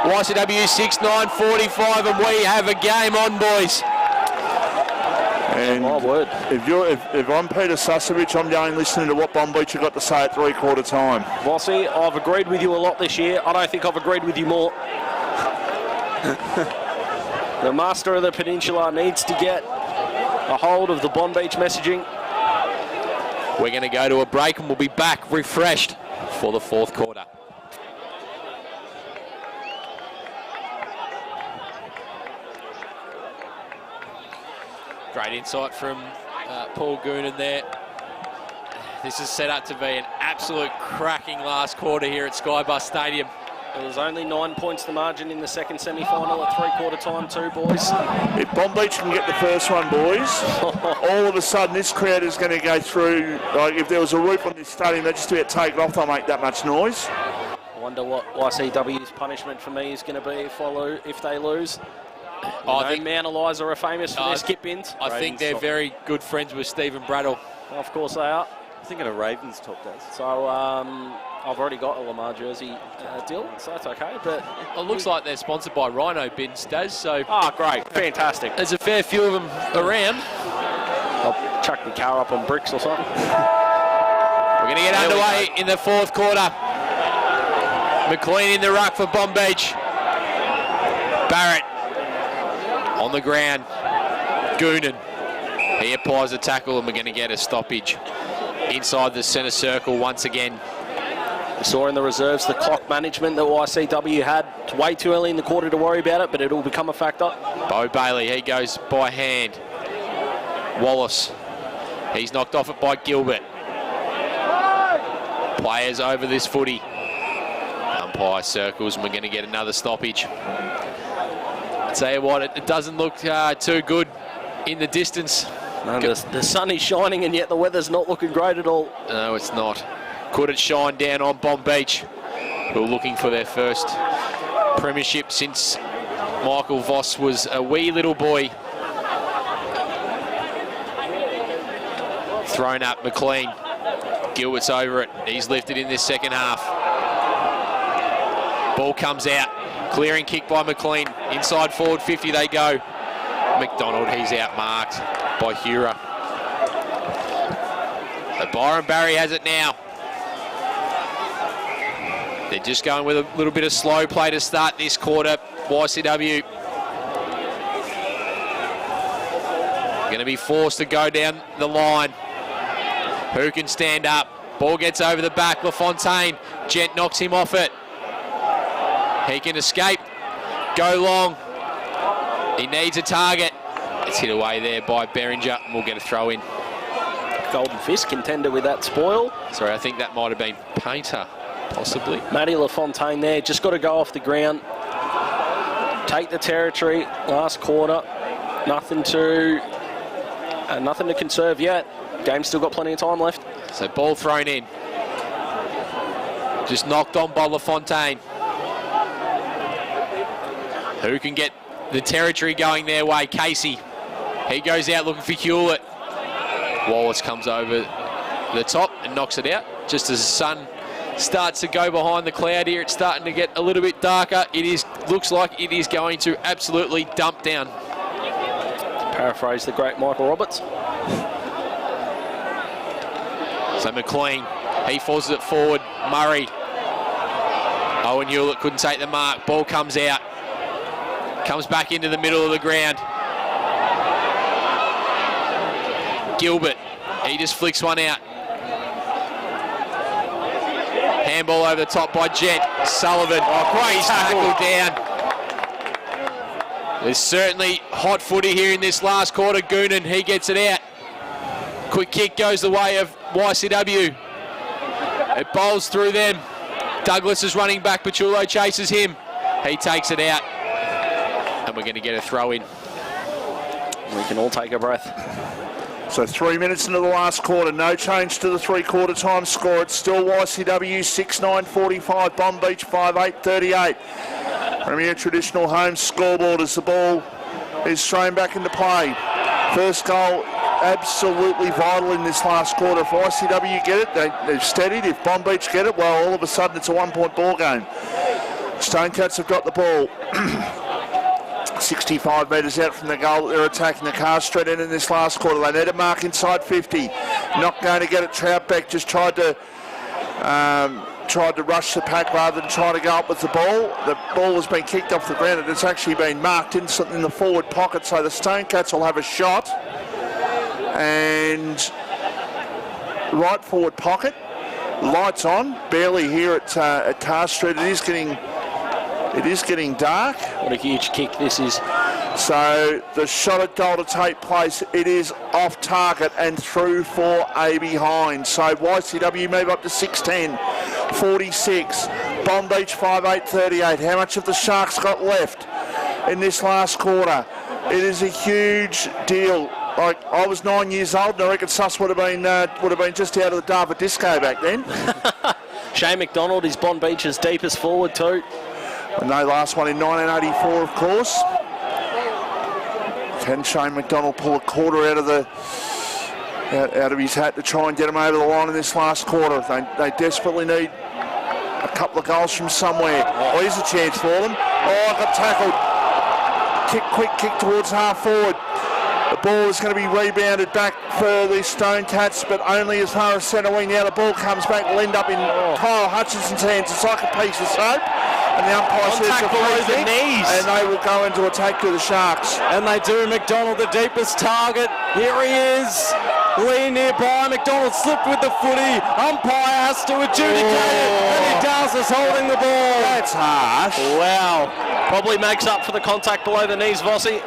YCW 6:9:45, and we have a game on, boys. And My word. if I'm Peter Susovich, I'm going listening to what Bonbeach have got to say at 3/4 time. Vossi, I've agreed with you a lot this year. I don't think I've agreed with you more. The master of the peninsula needs to get a hold of the Bonbeach messaging. We're going to go to a break and we'll be back refreshed for the 4th quarter. Great insight from Paul Goonan there. This is set up to be an absolute cracking last quarter here at Skybus Stadium. It was only 9 points the margin in the second semi-final at 3/4 time too, boys. If Bonbeach can get the first one, boys, all of a sudden this crowd is going to go through, like if there was a roof on this stadium, they'd just about take it off, they'll make that much noise. I wonder what YCW's punishment for me is going to be if they lose. I think Mount Eliza are famous for their skip ins. I think they're very good friends with Stephen Brattle. Of course they are. I'm thinking of Ravens top does. So I've already got a Lamar jersey deal, so that's okay. But it looks like they're sponsored by Rhino Bins, Daz. So great, fantastic. There's a fair few of them around. I'll chuck the car up on bricks or something. We're going to get underway in the 4th quarter. McLean in the ruck for Bonbeach. Barrett on the ground. Goonan. He applies the tackle and we're going to get a stoppage inside the centre circle once again. We saw in the reserves the clock management that YCW had. It's way too early in the quarter to worry about it, but it'll become a factor. Bo Bailey, he goes by hand. Wallace, he's knocked off it by Gilbert. Players over this footy. Umpire circles and we're going to get another stoppage. I'll tell you what, it doesn't look too good in the distance. No, the sun is shining and yet the weather's not looking great at all. No, it's not. Could it shine down on Bonbeach, who are looking for their first premiership since Michael Voss was a wee little boy. Thrown up, McLean. Gilbert's over it. He's lifted in this second half. Ball comes out. Clearing kick by McLean. Inside forward 50 they go. McDonald, he's outmarked by Hura. So Byron Barry has it now. They're just going with a little bit of slow play to start this quarter. YCW going to be forced to go down the line. Who can stand up? Ball gets over the back. LaFontaine. Gent knocks him off it. He can escape. Go long. He needs a target. It's hit away there by Beringer and we'll get a throw in. Golden Fist contender with that spoil. Sorry, I think that might have been Painter, possibly. Matty LaFontaine there, just got to go off the ground. Take the territory, last quarter. Nothing to conserve yet. Game's still got plenty of time left. So ball thrown in. Just knocked on by LaFontaine. Who can get the territory going their way? Casey. He goes out looking for Hewlett. Wallace comes over the top and knocks it out. Just as the sun starts to go behind the cloud here, it's starting to get a little bit darker. Looks like it is going to absolutely dump down. To paraphrase the great Michael Roberts. So McLean, he forces it forward. Murray. Owen Hewlett couldn't take the mark. Ball comes out. Comes back into the middle of the ground. Gilbert, he just flicks one out. Handball over the top by Jet. Sullivan, great tackle down. There's certainly hot footy here in this last quarter. Goonan, he gets it out. Quick kick goes the way of YCW. It bowls through them. Douglas is running back. Pachulo chases him. He takes it out. And we're going to get a throw in. We can all take a breath. So 3 minutes into the last quarter, no change to the 3/4 time score. It's still YCW 6:9:45, Bonbeach 5:8:38. Premier Traditional Home scoreboard as the ball is thrown back into play. First goal absolutely vital in this last quarter. If YCW get it, they've steadied. If Bonbeach get it, well, all of a sudden it's a 1-point ball game. Stonecats have got the ball. 65 metres out from the goal. They're attacking the car straight in this last quarter. They need a mark inside 50. Not going to get it. Troutbeck just tried to rush the pack rather than try to go up with the ball. The ball has been kicked off the ground and it's actually been marked in the forward pocket, so the Stonecats will have a shot. And right forward pocket, lights on, barely here at Car Street. It is getting dark. What a huge kick this is. So the shot at goal to take place, it is off target and through for a behind. So YCW move up to 6'10", 46. Bonbeach 5'8", 38. How much have the Sharks got left in this last quarter? It is a huge deal. Like, I was 9 years old and I reckon Suss would have been just out of the Darva disco back then. Shane McDonald is Bonbeach's deepest forward too. And they last one in 1984, of course. Can Shane McDonald pull a quarter out of his hat to try and get him over the line in this last quarter? They desperately need a couple of goals from somewhere. Oh, here's a chance for them. Oh, got tackled. Quick kick towards half forward. The ball is going to be rebounded back for the Stonecats, but only as far as centre wing. Now the ball comes back, will end up in Kyle Hutchinson's hands. It's like a piece of soap. And the umpire says the below the knees. And they will go into attack to the Sharks. And they do. McDonald, the deepest target. Here he is. Lee nearby. McDonald slipped with the footy. Umpire has to adjudicate it. And he does. Is holding the ball. That's harsh. Wow. Probably makes up for the contact below the knees, Vossi.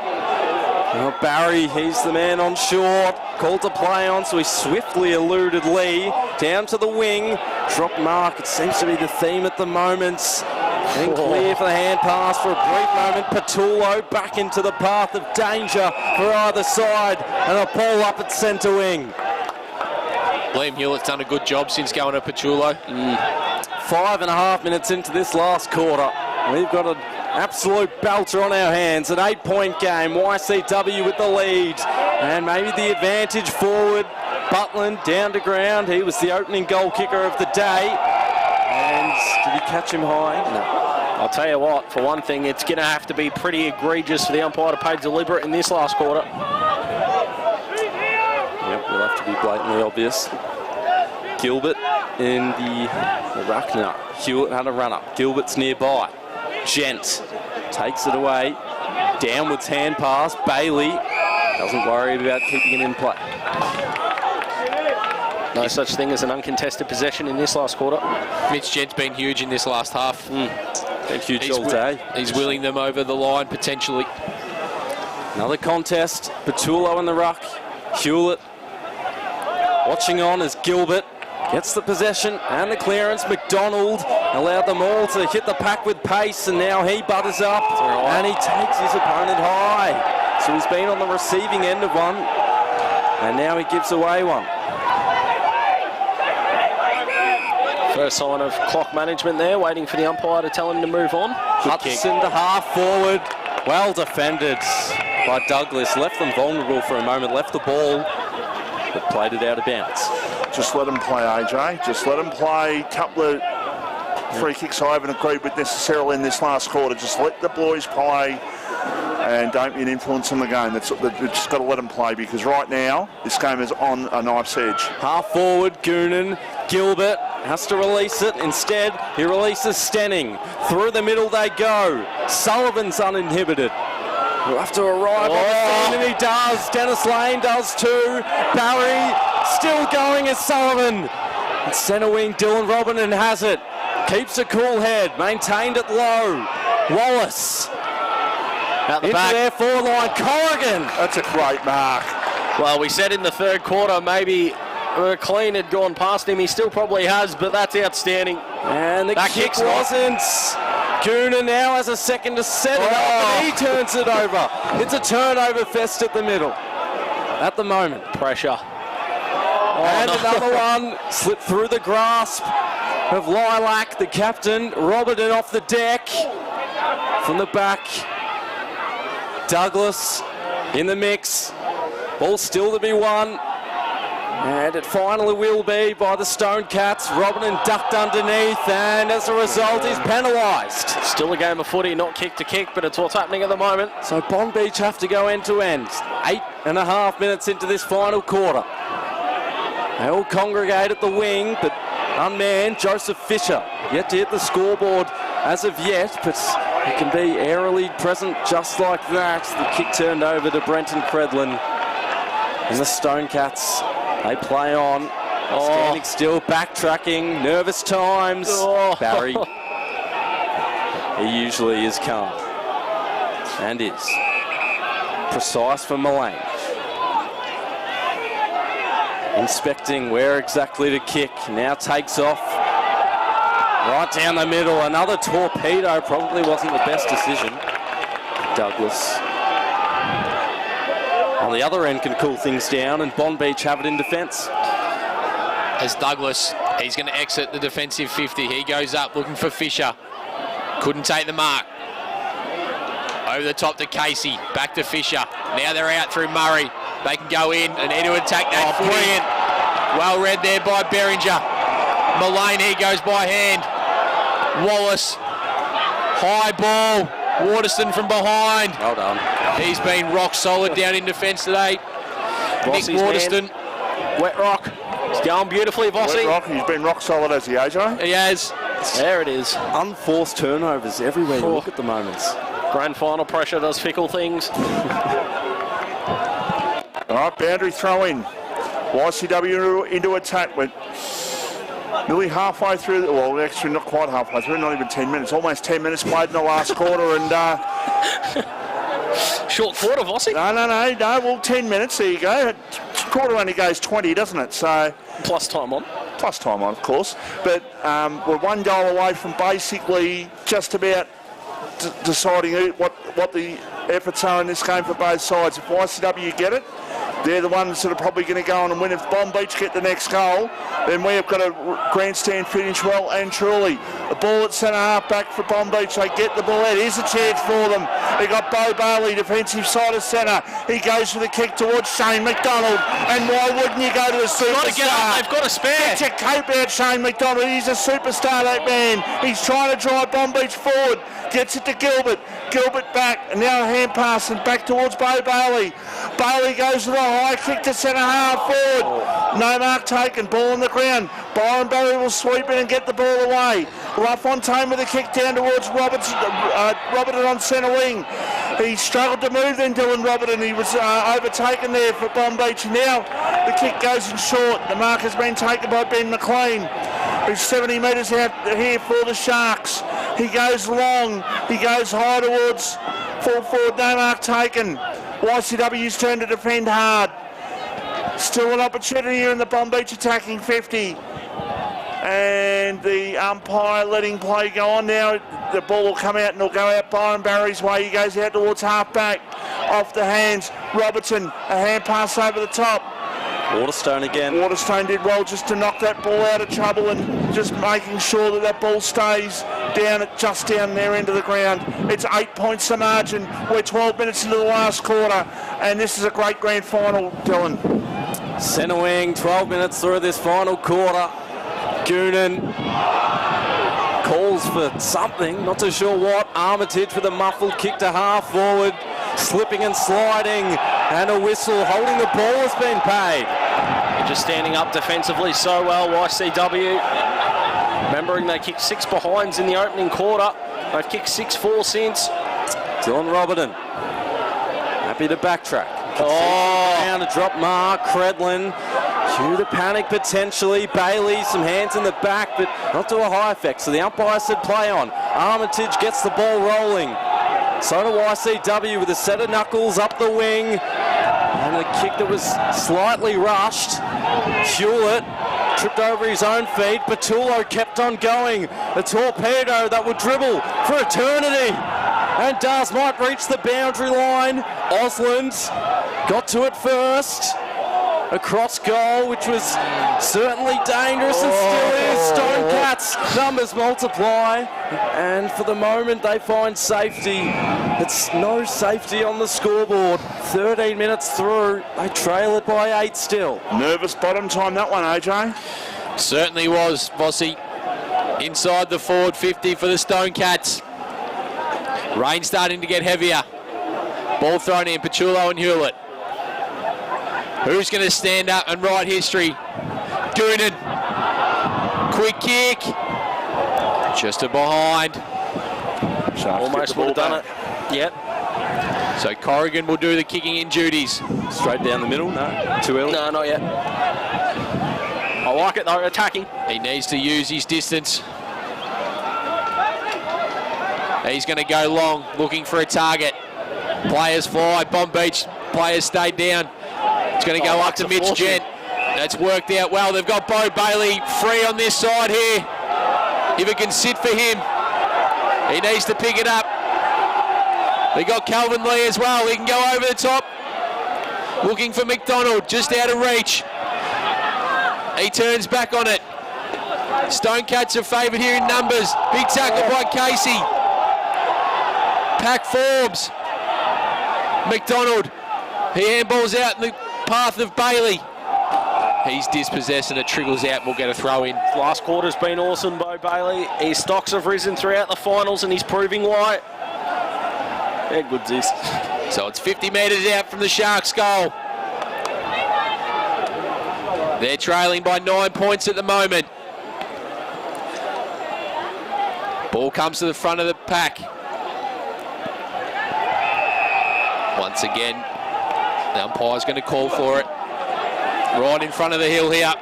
Well, Barry, he's the man on short. Called to play on, so he swiftly eluded Lee. Down to the wing. Drop mark. It seems to be the theme at the moment. And clear for the hand pass for a brief moment. Patullo back into the path of danger for either side. And a ball up at centre wing. Liam Hewlett's done a good job since going to Patullo. 5.5 minutes into this last quarter. We've got an absolute belter on our hands. An 8-point game. YCW with the lead. And maybe the advantage forward. Butland down to ground. He was the opening goal kicker of the day. And did he catch him high? No. I'll tell you what, for one thing, it's going to have to be pretty egregious for the umpire to play deliberate in this last quarter. Yep, we'll have to be blatantly obvious. Gilbert in the ruck now. Hewlett had a run up. Gilbert's nearby. Gent takes it away. Downwards hand pass. Bailey doesn't worry about keeping it in play. No such thing as an uncontested possession in this last quarter. Mitch Gent's been huge in this last half. Been huge all day. He's wheeling them over the line, potentially. Another contest. Patullo in the ruck. Hewlett watching on as Gilbert gets the possession and the clearance. McDonald allowed them all to hit the pack with pace, and now he butters up and he takes his opponent high. So he's been on the receiving end of one, and now he gives away one. First sign of clock management there, waiting for the umpire to tell him to move on. Hudson to half forward. Well defended by Douglas. Left them vulnerable for a moment. Left the ball, but played it out of bounds. Just let him play, AJ. Just let him play. A couple of free kicks I haven't agreed with necessarily in this last quarter. Just let the boys play and don't be an influence on the game. We've just got to let them play, because right now this game is on a knife's edge. Half forward, Goonan. Gilbert has to release it. Instead, he releases Stenning. Through the middle they go. Sullivan's uninhibited. He'll have to arrive on the scene, and he does. Dennis Lane does too. Barry still going as Sullivan. And centre wing, Dylan Robinson has it. Keeps a cool head. Maintained it low. Wallace. Out the into back. their forward line. Corrigan. That's a great mark. Well, we said in the third quarter maybe McLean had gone past him. He still probably has, but that's outstanding. And the kick wasn't. Goonan now has a second to set it up, and he turns it over. It's a turnover fest at the middle. At the moment. Pressure. And another one slipped through the grasp of Lilac, the captain. Robertson off the deck. From the back. Douglas in the mix. Ball still to be won. And it finally will be by the Stone Cats. Robin ducked underneath, and as a result, he's penalised. Still a game of footy, not kick to kick, but it's what's happening at the moment. So Bonbeach have to go end to end. 8.5 minutes into this final quarter. They all congregate at the wing, but unmanned Joseph Fisher yet to hit the scoreboard as of yet, but he can be airily present just like that. The kick turned over to Brenton Credlin. And the Stone Cats, they play on. Standing still, backtracking, nervous times. Barry, he usually is calm. And is. Precise for Mullane. Inspecting where exactly to kick. Now takes off. Right down the middle. Another torpedo. Probably wasn't the best decision. Douglas on the other end can cool things down, and Bonbeach have it in defence. As Douglas, he's going to exit the defensive 50. He goes up looking for Fisher. Couldn't take the mark. Over the top to Casey. Back to Fisher. Now they're out through Murray. They can go in and into attack that footy. Well read there by Berringer. Mullane, he goes by hand. Wallace. High ball. Waterston from behind. Well done. He's been rock solid down in defence today. Vossi's Nick Waterston. Wet Rock. He's going beautifully, Vossi. Wet Rock, he's been rock solid, as he, AJ. He has. There it is. Unforced turnovers everywhere you look at the moments. Grand final pressure does fickle things. All right, boundary throw in. YCW into attack. We're nearly halfway through, well, actually not quite halfway through, not even 10 minutes. Almost 10 minutes played in the last quarter, and... Short quarter, Vossi. No, well, 10 minutes, there you go. Quarter only goes 20, doesn't it? So Plus time on. Plus time on, of course. But we're one goal away from basically just about deciding what the efforts are in this game for both sides. If YCW get it, they're the ones that are probably going to go on and win. If Bonbeach get the next goal, then we have got a grandstand finish well and truly. The ball at centre half back for Bonbeach. They get the ball out. Here's a chance for them. They got Bo Bailey, defensive side of centre. He goes for the kick towards Shane McDonald. And why wouldn't you go to the superstar? They've got a spare. Get your cope out, Shane McDonald. He's a superstar, that man. He's trying to drive Bonbeach forward. Gets it to Gilbert. Gilbert back. And now a hand pass and back towards Bo Bailey. Bailey goes to the high kick to centre half forward. No mark taken. Ball on the ground. Byron Barry will sweep in and get the ball away. LaFontaine with a kick down towards Robertson on centre wing. He struggled to move then, Dylan Robertson. He was overtaken there for Bonbeach. Now the kick goes in short. The mark has been taken by Ben McLean, who's 70 metres out here for the Sharks. He goes long. He goes high towards full forward. No mark taken. YCW's turn to defend hard. Still an opportunity here in the Bonbeach attacking 50. And the umpire letting play go on now. The ball will come out and it'll go out Byron Barry's way. He goes out towards half back. Off the hands. Robertson, a hand pass over the top. Waterstone again. Waterstone did well just to knock that ball out of trouble and just making sure that that ball stays just down their end of the ground. It's 8 points the margin. We're 12 minutes into the last quarter, and this is a great grand final, Dylan. Centre wing, 12 minutes through this final quarter. Goonan calls for something, not too sure what. Armitage with a muffled kick to half forward, slipping and sliding, and a whistle. Holding the ball has been paid. They're just standing up defensively so well, YCW. Remembering they kicked 6 behinds in the opening quarter. They've kicked 6-4 since. Dylan Robertson happy to backtrack. Down to drop Mark Credlin. Due to panic potentially. Bailey, some hands in the back, but not to a high effect. So the umpire said play on. Armitage gets the ball rolling. So do YCW with a set of knuckles up the wing. And a kick that was slightly rushed. Hewlett tripped over his own feet. Patullo kept on going. A torpedo that would dribble for eternity. And does might reach the boundary line. Osland got to it first. across goal, which was certainly dangerous and still is. Stone Cats numbers multiply, and for the moment they find safety. It's no safety on the scoreboard. 13 minutes through, they trail it by 8 still. Nervous bottom time that one, AJ. Certainly was, Vossi. Inside the forward 50 for the Stone Cats. Rain starting to get heavier. Ball thrown in, Pachulo and Hewlett. Who's going to stand up and write history? Goonan. Quick kick. Just a behind. Almost would have done it. Yep. So Corrigan will do the kicking in duties. Straight down the middle, no, too early. No, not yet. I like it though, attacking. He needs to use his distance. He's going to go long, looking for a target. Players fly, Bonbeach players stay down. It's going to go up to Mitch Gent. That's worked out well. They've got Bo Bailey free on this side here. If it can sit for him, he needs to pick it up. They got Calvin Lee as well. He can go over the top. Looking for McDonald, just out of reach. He turns back on it. Stone Cats are favoured here in numbers. Big tackle by Casey. Pack forms. McDonald. He handballs out in the path of Bailey. He's dispossessed and it trickles out and we'll get a throw in. Last quarter's been awesome, Bo Bailey. His stocks have risen throughout the finals and he's proving why. Yeah, good this. So it's 50 metres out from the Sharks' goal. They're trailing by 9 points at the moment. Ball comes to the front of the pack. Once again, the umpire's going to call for it. Right in front of the hill here.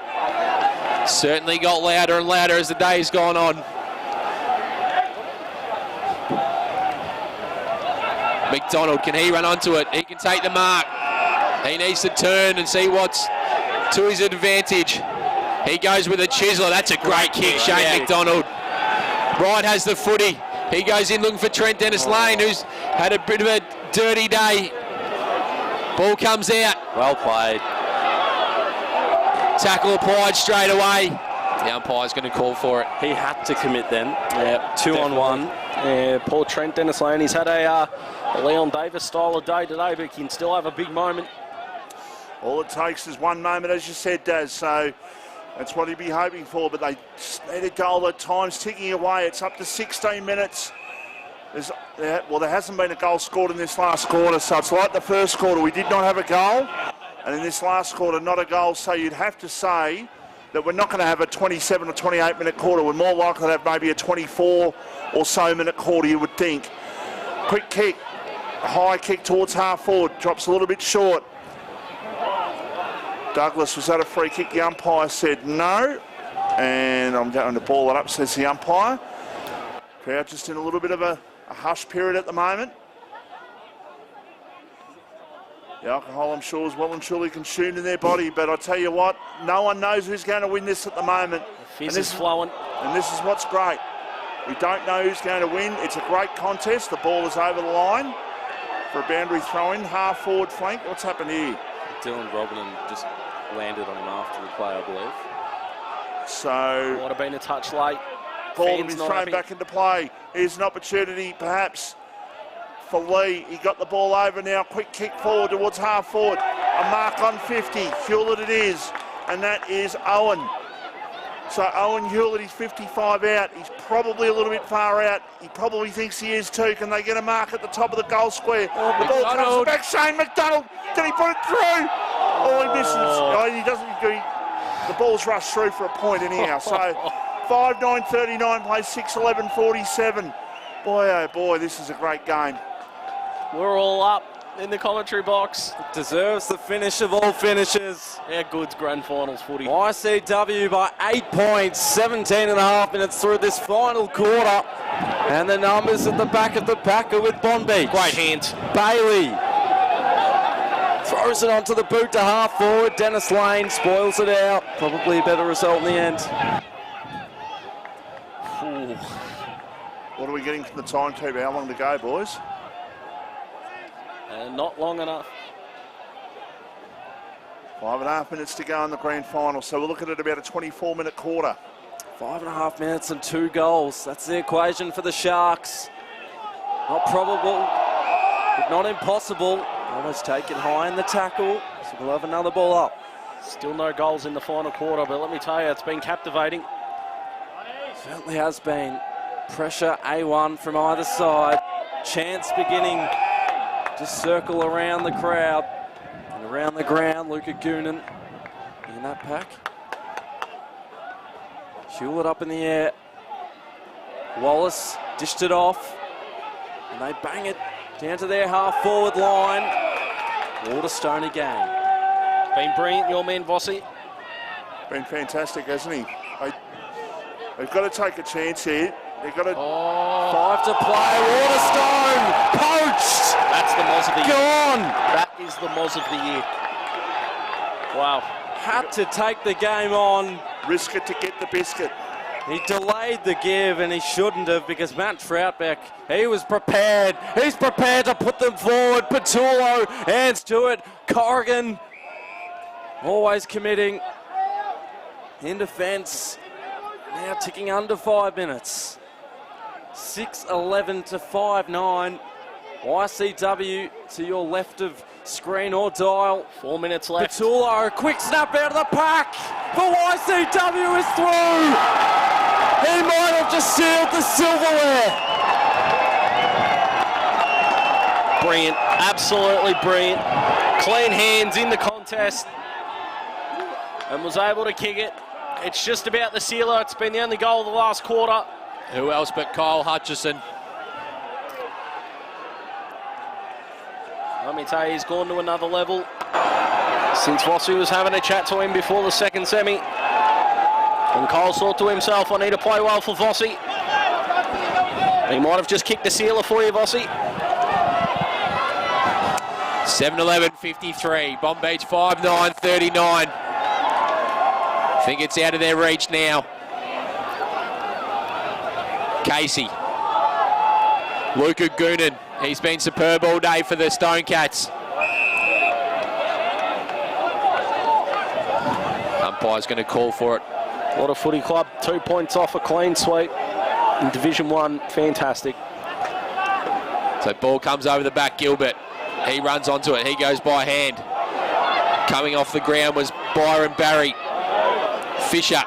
Certainly got louder and louder as the day's gone on. McDonald, can he run onto it? He can take the mark. He needs to turn and see what's to his advantage. He goes with a chiseler. That's a great kick, Shane McDonald. Wright has the footy. He goes in looking for Trent Dennis-Lane, who's had a bit of a dirty day. Ball comes out. Well played. Tackle applied straight away. The umpire's going to call for it. He had to commit then. Yeah, 2 on 1. Yeah, poor Trent Dennis-Lane. He's had a Leon Davis style of day today, but he can still have a big moment. All it takes is one moment, as you said, Daz, so that's what he'd be hoping for, but they just need a goal at times, ticking away. It's up to 16 minutes. There hasn't been a goal scored in this last quarter, so it's like the first quarter. We did not have a goal, and in this last quarter, not a goal, so you'd have to say that we're not going to have a 27 or 28 minute quarter. We're more likely to have maybe a 24 or so minute quarter, you would think. Quick kick, a high kick towards half forward, drops a little bit short. Douglas, was that a free kick? The umpire said no. And I'm going to ball it up, says the umpire. Crowd just in a little bit of a hush period at the moment. The alcohol, I'm sure, is well and surely consumed in their body. But I tell you what, no one knows who's going to win this at the moment. The fizz is flowing. And this is what's great. We don't know who's going to win. It's a great contest. The ball is over the line for a boundary throw-in. Half forward flank. What's happened here? Dylan Robinson just landed on him after the play, I believe. So Might have been a touch late. ball to be thrown back into play. Here's an opportunity, perhaps, for Lee. He got the ball over now. Quick kick forward towards half forward. A mark on 50. Hewlett it is. And that is Owen. So Owen Hewlett, he's 55 out. He's probably a little bit far out. He probably thinks he is too. Can they get a mark at the top of the goal square? The ball comes back. Shane McDonald. Can he put it through? Oh, he misses. Oh, he doesn't. The ball's rushed through for a point anyhow. So 5-9-39 plays 6-11-47. Boy, oh boy, this is a great game. We're all up in the commentary box. Deserves the finish of all finishes. Yeah, Goods grand finals footy. YCW by 8 points, 17 and a half minutes through this final quarter. And the numbers at the back of the pack are with Bonbeach. Great hands. Bailey throws it onto the boot to half forward. Dennis Lane spoils it out. Probably a better result in the end. Ooh. What are we getting from the timetable? How long to go, boys? Not long enough. 5.5 minutes to go in the grand final, so we're looking at about a 24-minute quarter. 5.5 minutes and 2 goals. That's the equation for the Sharks. Not probable, but not impossible. Almost taken high in the tackle, so we'll have another ball up. Still no goals in the final quarter, but let me tell you, it's been captivating. Certainly has been. Pressure A1 from either side. Chance beginning to circle around the crowd. And around the ground, Luca Goonan in that pack. Hewlett up in the air. Wallace dished it off. And they bang it down to their half-forward line. Waterstone again. Been brilliant, your man, Vossi. Been fantastic, hasn't he? They've got to take a chance here. They've got to... 5 to play. Waterstone poached. That's the Moz of the year. Gone. That is the Moz of the year. Wow. Had to take the game on. Risk it to get the biscuit. He delayed the give, and he shouldn't have, because Matt Troutbeck, he was prepared. He's prepared to put them forward. Patullo hands to it. Corrigan always committing in defence. Now ticking under 5 minutes. 6:11 to 5:09. YCW to your left of screen or dial. 4 minutes left. Patullo, quick snap out of the pack. For YCW is through. He might have just sealed the silverware. Brilliant, absolutely brilliant. Clean hands in the contest and was able to kick it. It's just about the sealer. It's been the only goal of the last quarter. Who else but Kyle Hutchison? Let me tell you, he's gone to another level since Vossi was having a chat to him before the second semi. And Kyle thought to himself, I need to play well for Vossi. He might have just kicked the sealer for you, Vossi. 7:11:53. Bonbeach 5:9:39. I think it's out of their reach now. Casey. Luca Goonan. He's been superb all day for the Stonecats. Umpire's going to call for it. What a footy club. 2 points off a clean sweep in Division 1. Fantastic. So ball comes over the back, Gilbert. He runs onto it. He goes by hand. Coming off the ground was Byron Barry. Fisher.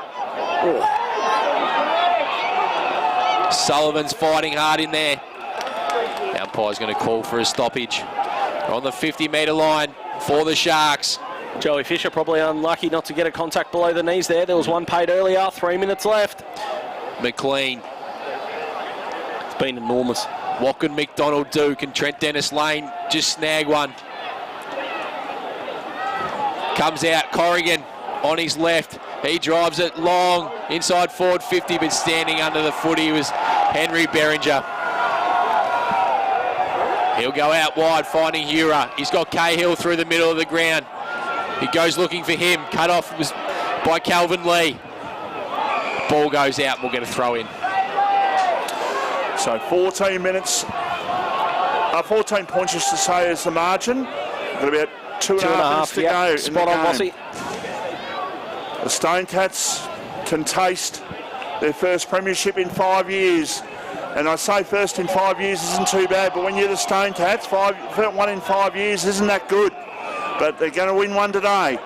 Sullivan's fighting hard in there. The umpire's going to call for a stoppage. On the 50-metre line for the Sharks. Joey Fisher probably unlucky not to get a contact below the knees there. There was one paid earlier. 3 minutes left. McLean. It's been enormous. What can McDonald do? Can Trent Dennis Lane just snag one? Comes out, Corrigan on his left. He drives it long, inside forward 50, but standing under the footy was Henry Berringer. He'll go out wide, finding Hura. He's got Cahill through the middle of the ground. He goes looking for him. Cut off was by Calvin Lee. Ball goes out, and we'll get a throw in. So 14 minutes, 14 points just to say is the margin. Got about two and a half minutes to go. Spot on, Mossy. The Stonecats can taste their first premiership in 5 years. And I say first in 5 years isn't too bad, but when you're the Stonecats, one in 5 years isn't that good. But they're going to win one today.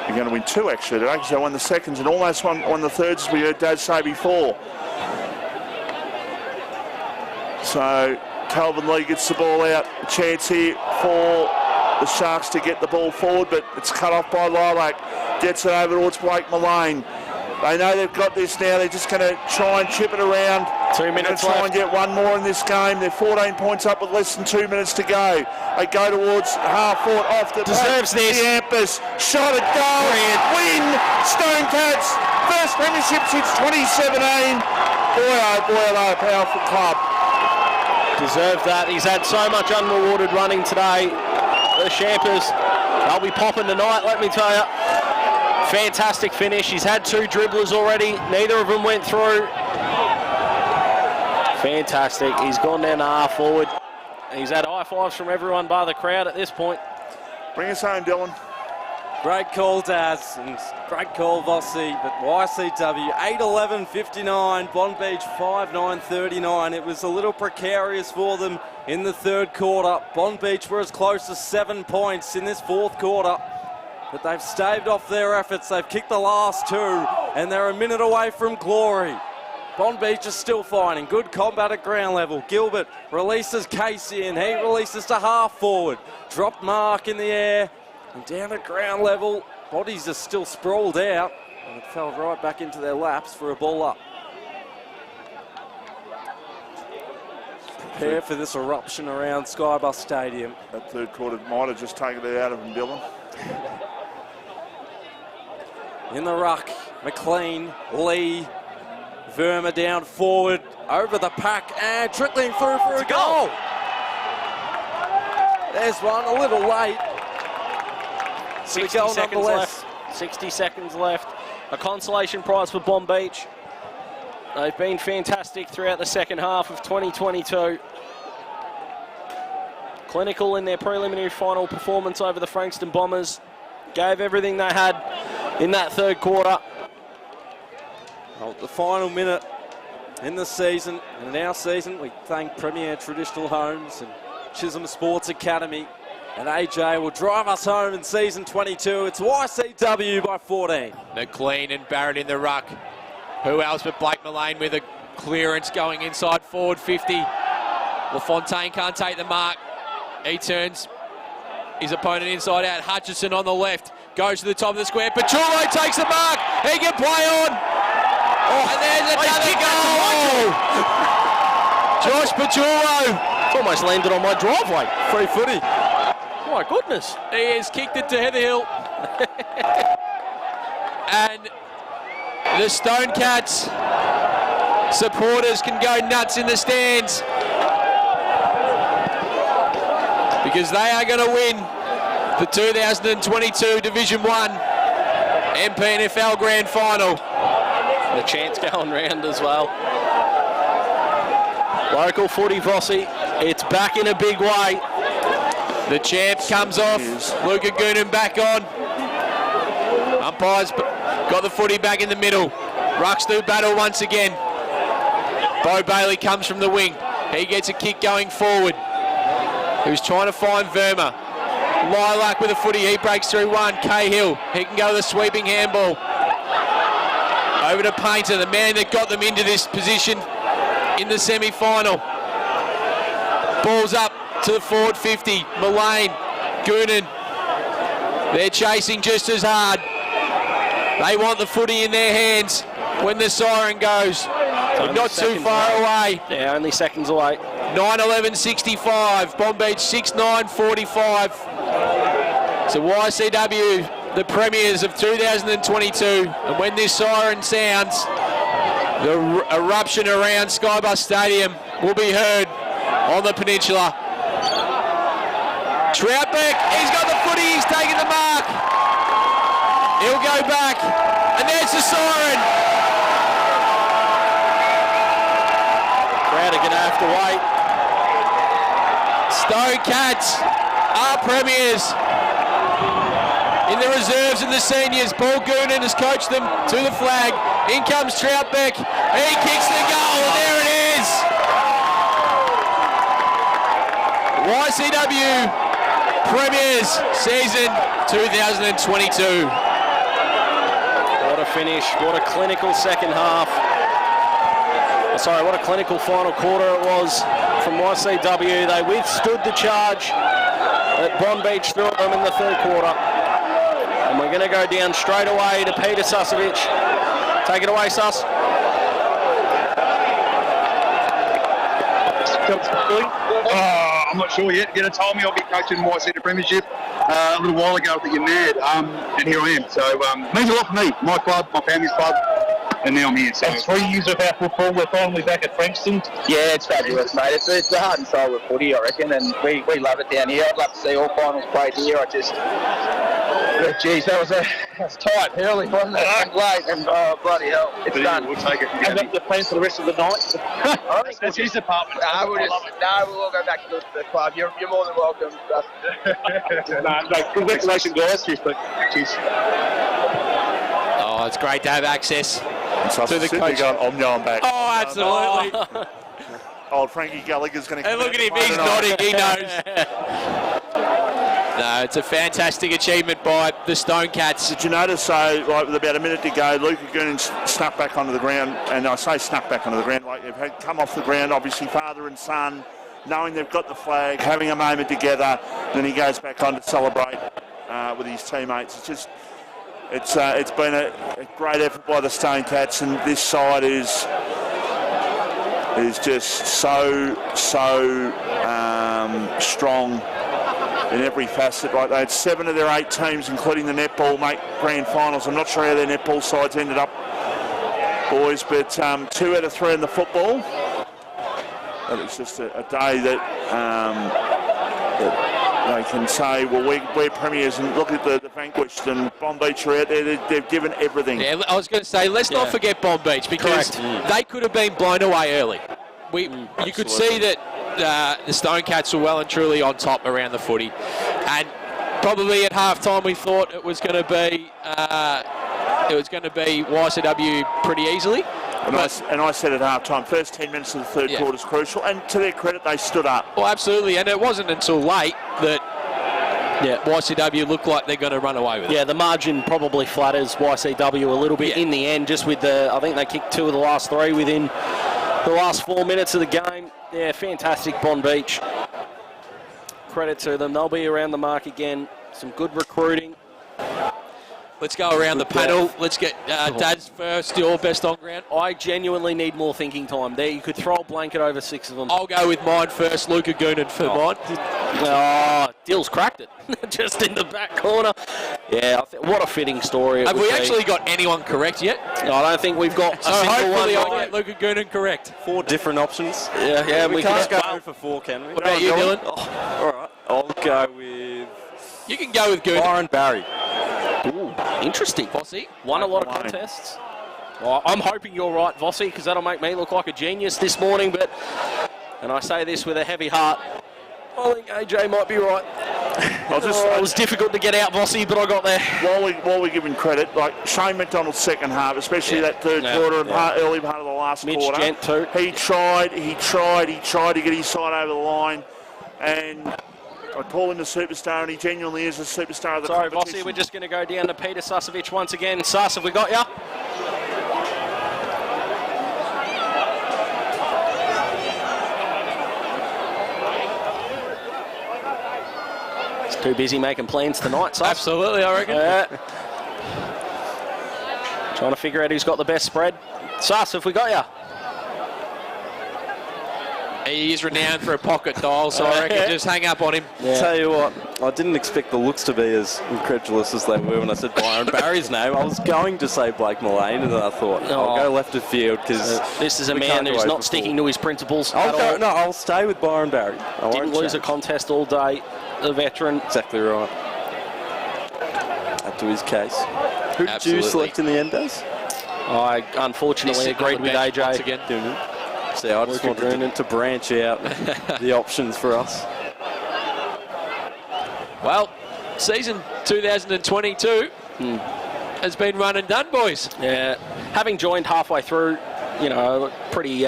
They're going to win two actually today, because they won the seconds and almost won the thirds, as we heard Dad say before. So Calvin Lee gets the ball out. A chance here for the Sharks to get the ball forward, but it's cut off by Lilac. Gets it over towards Blake Mullane. They know they've got this now. They're just going to try and chip it around. 2 minutes try left. And get one more in this game. They're 14 points up with less than 2 minutes to go. They go towards half forward off the deserves this. The Ampers shot at goal. Win. Stonecats first premiership since 2017. Boy, oh boy, are they a powerful club. Deserved that. He's had so much unrewarded running today. The Champers, they'll be popping tonight, let me tell you. Fantastic finish. He's had two dribblers already. Neither of them went through. Fantastic. He's gone down to half forward. He's had high fives from everyone bar the crowd at this point. Bring us home, Dylan. Great call, Daz, and great call, Vossi. But YCW 8-11-59, Bonbeach 5-9-39. It was a little precarious for them in the third quarter. Bonbeach were as close as 7 points in this fourth quarter, but they've staved off their efforts. They've kicked the last two, and they're a minute away from glory. Bonbeach is still fighting. Good combat at ground level. Gilbert releases Casey in. He releases to half forward. Dropped Mark in the air. And down at ground level, bodies are still sprawled out. And it fell right back into their laps for a ball up. Prepare for this eruption around Skybus Stadium. That third quarter might have just taken it out of him, Dylan. In the ruck, McLean, Lee, Verma down forward, over the pack, and trickling through for a goal. There's one, a little late. 60 seconds left. 60 seconds left. A consolation prize for Bonbeach. They've been fantastic throughout the second half of 2022. Clinical in their preliminary final performance over the Frankston Bombers. Gave everything they had in that third quarter. Well, the final minute in the season, and in our season, we thank Premier Traditional Homes and Chisholm Sports Academy. And AJ will drive us home in season 22. It's YCW by 14. McLean and Barrett in the ruck. Who else but Blake Mullane with a clearance going inside forward 50. LaFontaine can't take the mark. He turns his opponent inside out. Hutchison on the left. Goes to the top of the square. Pachulo takes the mark. He can play on. Oh, and there's another goal. Josh Pachulo. It's almost landed on my driveway. Free footy. My goodness. He has kicked it to Heatherhill. And the Stone Cats supporters can go nuts in the stands because they are going to win the 2022 Division 1 MPNFL Grand Final. The chance going round as well. Local footy, Vossi. It's back in a big way. The champ comes off. Luca Goonan back on. Umpires got the footy back in the middle. Rucks do battle once again. Bo Bailey comes from the wing. He gets a kick going forward. He was trying to find Verma. Lilac with a footy. He breaks through one. Cahill. He can go with a sweeping handball. Over to Painter, the man that got them into this position in the semi-final. Ball's up to the forward 50. Mullane, Goonan. They're chasing just as hard. They want the footy in their hands when the siren goes. But not too far away. Yeah, only seconds away. 9-11-65. Bonbeach 6-9-45. So YCW, the premiers of 2022. And when this siren sounds, the eruption around Skybus Stadium will be heard on the peninsula. Troutbeck, he's got the footy, he's taken the mark. He'll go back, and there's the siren. Crowd are going to have to wait. Stone Cats are premiers. In the reserves and the seniors, Paul Goonan has coached them to the flag. In comes Troutbeck. He kicks the goal, and there it is. YCW Premiers season 2022. What a finish. What a clinical second half. Sorry, what a clinical final quarter it was from YCW. They withstood the charge that Bonbeach threw at them in the third quarter. And we're going to go down straight away to Peter Susovich. Take it away, Sus. I'm not sure yet. You told me I'll be coaching YCW Premiership a little while ago. I think you're mad, and here I am. So means a lot for me. My club, my family's club, and now I'm here. So 3 years of our football, we're finally back at Frankston. Yeah, it's fabulous, mate. It's the heart and soul of footy, I reckon, and we love it down here. I'd love to see all finals played here. Yeah, geez, that was tight early, wasn't it? And late, and oh, bloody hell, it's done. We'll take it. And the plans for the rest of the night? I think That's his department. we'll all go back to the club. You're more than welcome. No, congratulations, guys. Cheers. Oh, it's great to have access to the coach. I'm going back. Oh, absolutely. Old Frankie Gallagher's going to come And look at him, out he's nodding, he knows. No, it's a fantastic achievement by the Stone Cats. Did you notice, like with about a minute to go, Luca Goonan snuck back onto the ground, and I say snuck back onto the ground, like they've had come off the ground, obviously father and son, knowing they've got the flag, having a moment together, then he goes back on to celebrate with his teammates. It's just, it's been a great effort by the Stone Cats, and this side is just so strong in every facet. Like they had 7 of their 8 teams, including the netball, make grand finals. I'm not sure how their netball sides ended up, boys, but 2 out of 3 in the football. But it's just a day that they can say, well, we're premiers, and look at the vanquished, and Bonbeach are out there. They've given everything. Yeah, I was going to say, let's not forget Bonbeach, because they could have been blown away early. You could see that the Stone Cats were well and truly on top around the footy, and probably at half time we thought it was going to be YCW pretty easily. And I said at half time, first 10 minutes of the third quarter is crucial, and to their credit, they stood up. Well, absolutely, and it wasn't until late that YCW looked like they're going to run away with it. Yeah, the margin probably flatters YCW a little bit in the end, just with I think they kicked 2 of the last 3 within the last 4 minutes of the game. Yeah, fantastic Bonbeach. Credit to them. They'll be around the mark again. Some good recruiting. Let's go around the panel. Let's get Dad's first, your best on ground. I genuinely need more thinking time. There, you could throw a blanket over 6 of them. I'll go with mine first, Luca Goonan for mine. Oh, Dill's cracked it. Just in the back corner. Yeah, what a fitting story. Have we actually got anyone correct yet? No, I don't think we've got so a single hopefully one. I'll get Luca Goonan correct. 4 different options. Yeah, we can't go 0 for 4, can we? What about you, Dylan? Oh, all right, I'll go with... You can go with Goonan. Byron Barry. Ooh, interesting. Vossi. Won a lot of contests. Well, I'm hoping you're right, Vossi, because that'll make me look like a genius this morning, and I say this with a heavy heart, I think AJ might be right. It was difficult to get out, Vossi, but I got there. While we're giving credit, like Shane McDonald's second half, especially that third quarter and early part of the last quarter. Gent too. He tried to get his side over the line, and I call him the superstar, and he genuinely is a superstar of the competition. Sorry, Vossi, we're just going to go down to Peter Susovic once again. Sus, have we got you? He's too busy making plans tonight, Sus. Absolutely, I reckon. Trying to figure out who's got the best spread. Sus, have we got you? He is renowned for a pocket dial, so I reckon just hang up on him. Yeah. Tell you what, I didn't expect the looks to be as incredulous as they were when I said Byron Barry's name. I was going to say Blake Mullane, and then I thought, I'll go left of field, because this is a man who's not sticking to his principles I'll stay with Byron Barry. Didn't lose a contest all day, the veteran. Exactly right. Up to his case. Who did you select in the end, Des? I unfortunately agreed with AJ. Again. See, I just wanted to branch out the options for us. Well, season 2022 has been run and done, boys. Yeah, having joined halfway through, pretty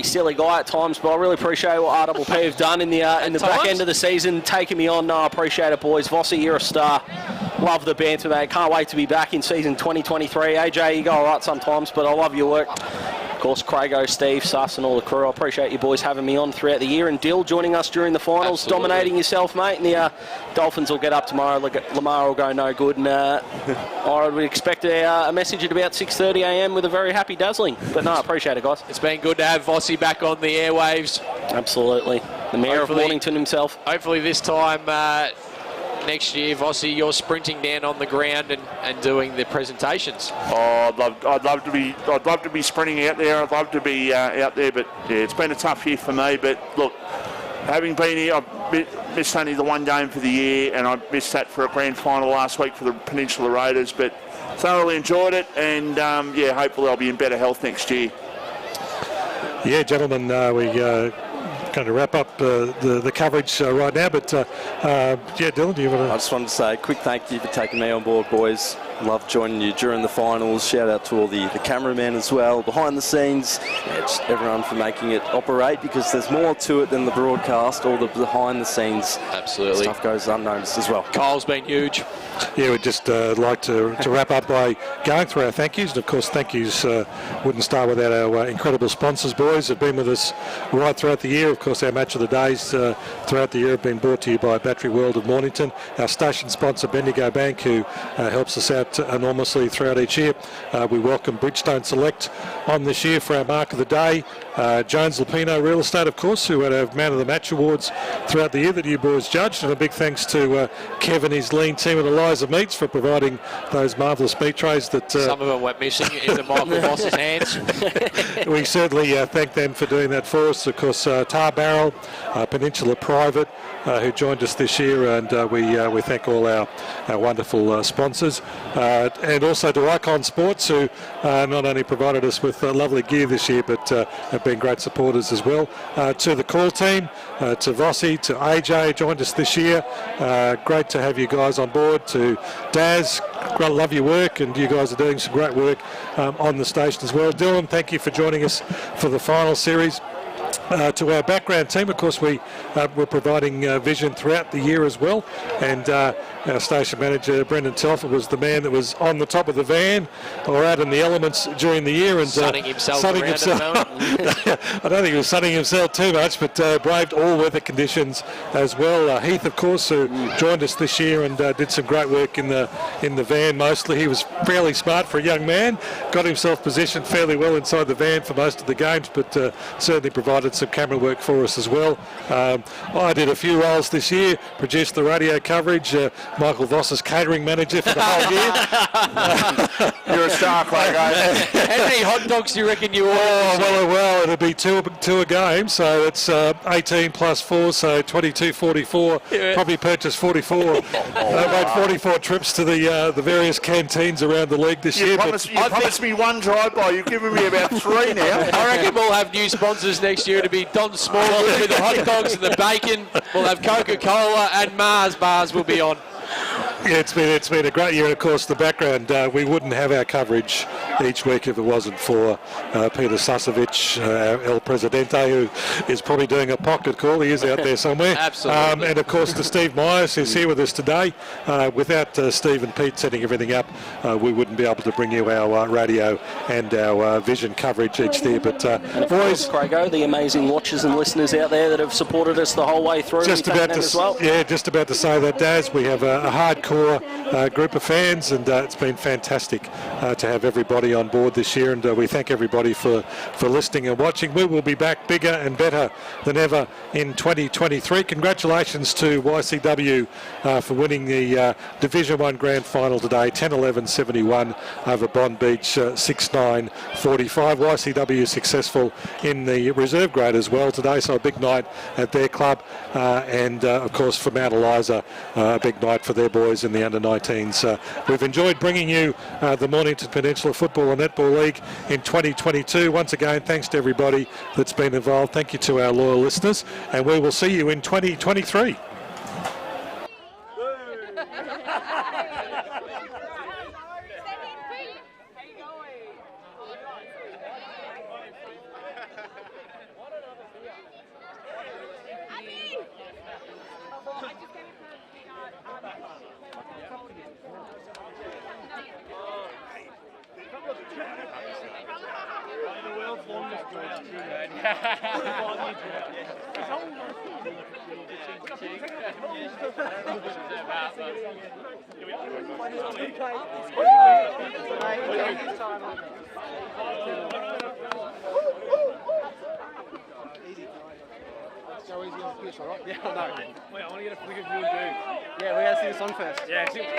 silly guy at times, but I really appreciate what RPP have done in the back end of the season, taking me on. No, I appreciate it, boys. Vossi, you're a star. Love the banter, mate. Can't wait to be back in season 2023. AJ, you go all right sometimes, but I love your work. Of course, Crago, Steve, Sus, and all the crew. I appreciate you boys having me on throughout the year. And Dill joining us during the finals, dominating yourself, mate. And the Dolphins will get up tomorrow. Lamar will go no good. And I would expect a message at about 6:30 a.m. with a very happy Dazzling. But no, I appreciate it, guys. It's been good to have Vossi back on the airwaves. Absolutely. The Mayor of Mornington himself. Hopefully this time next year, Vossi, you're sprinting down on the ground and doing the presentations. Oh, I'd love to be sprinting out there. I'd love to be out there, but yeah, it's been a tough year for me. But look, having been here, I've missed only the one game for the year, and I missed that for a grand final last week for the Peninsula Raiders, but thoroughly enjoyed it, and yeah, hopefully I'll be in better health next year. Yeah, gentlemen, we're going to wrap up the coverage right now, but yeah, Dylan, do you want to... I just wanted to say a quick thank you for taking me on board, boys. Love joining you during the finals. Shout out to all the cameramen as well, behind the scenes, just everyone for making it operate, because there's more to it than the broadcast. All the behind the scenes stuff goes unnoticed as well. Kyle's been huge. Yeah, we'd just like to wrap up by going through our thank yous. And of course, thank yous wouldn't start without our incredible sponsors, boys, who've been with us right throughout the year. Of course, our match of the days throughout the year have been brought to you by Battery World of Mornington, our station sponsor, Bendigo Bank, who helps us out enormously throughout each year. We welcome Bridgestone Select on this year for our mark of the day. Jones Lupino Real Estate, of course, who had our Man of the Match awards throughout the year that you boys judged. And a big thanks to Kevin, his lean team at Eliza Meats for providing those marvellous meat trays that... some of them went missing into Michael Boss's hands. We certainly thank them for doing that for us. Of course, Tar Barrel, Peninsula Private, who joined us this year, and we thank all our wonderful sponsors. And also to Icon Sports, who not only provided us with lovely gear this year, but have been great supporters as well. To the call team, to Vossi, to AJ, joined us this year. Great to have you guys on board. To Daz, love your work, and you guys are doing some great work on the station as well. Dylan, thank you for joining us for the final series. To our background team, of course, we're providing vision throughout the year as well, and our station manager Brendan Telfer was the man that was on the top of the van or out in the elements during the year and sunning himself. I don't think he was sunning himself too much, but braved all weather conditions as well. Heath, of course, who joined us this year and did some great work in the van mostly. He was fairly smart for a young man, got himself positioned fairly well inside the van for most of the games, but certainly provided some camera work for us as well. I did a few roles this year, produced the radio coverage, Michael Voss's catering manager for the whole year. You're a star, Craig. How many hot dogs do you reckon you ordered? Well, it'll be two a game, so it's 18 plus 4, so 22.44. Yeah. Probably purchased 44. Made 44 trips to the various canteens around the league this year. You promised me one drive-by. You've given me about 3 now. I reckon we'll have new sponsors next year to be Don Smallwood with the hot dogs and the bacon. We'll have Coca-Cola and Mars bars will be on. Yeah, it's been a great year, and of course the background, we wouldn't have our coverage each week if it wasn't for Peter Sasovich, El Presidente, who is probably doing a pocket call. He is out there somewhere. Absolutely. And of course to Steve Myers, who's here with us today. Without Steve and Pete setting everything up, we wouldn't be able to bring you our radio and our vision coverage each year. But boys, Craigo, the amazing watchers and listeners out there that have supported us the whole way through. Just about to say that, Daz. We have a hardcore group of fans, and it's been fantastic to have everybody on board this year, and we thank everybody for listening and watching. We will be back bigger and better than ever in 2023. Congratulations to YCW for winning the Division 1 Grand Final today, 10-11-71 over Bonbeach, 6-9-45. YCW successful in the reserve grade as well today, so a big night at their club, and of course for Mount Eliza, a big night for their boys in the under-19s. We've enjoyed bringing you the Mornington Peninsula Football and Netball League in 2022. Once again, thanks to everybody that's been involved. Thank you to our loyal listeners, and we will see you in 2023. So easy on the pitch, alright? Yeah, I know. Wait, I want to get a flick of you and dude. Yeah, we gotta see this on first. Yeah, see what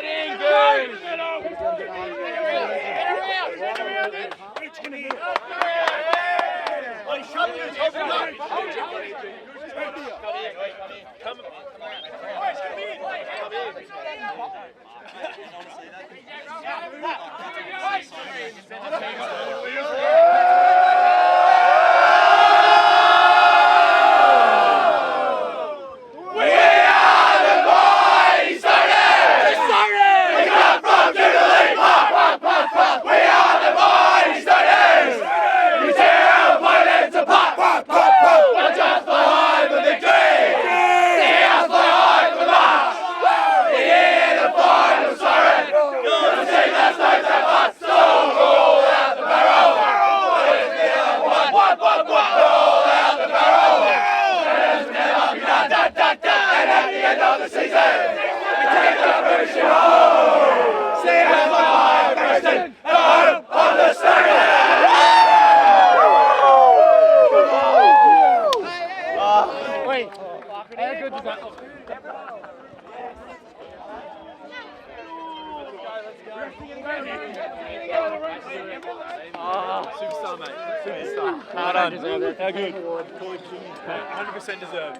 Superstar, mate. Superstar. How done? How good? 100% deserved.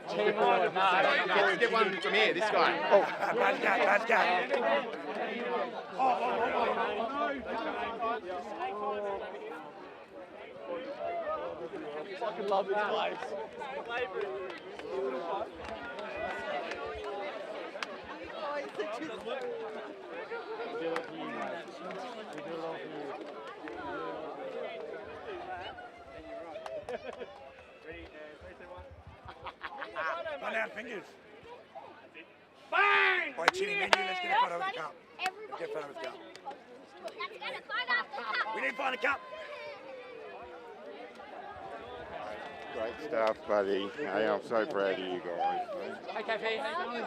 Get one from here, this guy. Oh, bad guy. I fucking love this place. Run down fingers. Bang! By Chinny Menu, let's get a photo with the cup. Get a photo with the cup. We need to find a cup. Great stuff, buddy. Hey, I'm so proud of you guys. Hey, KP. So good.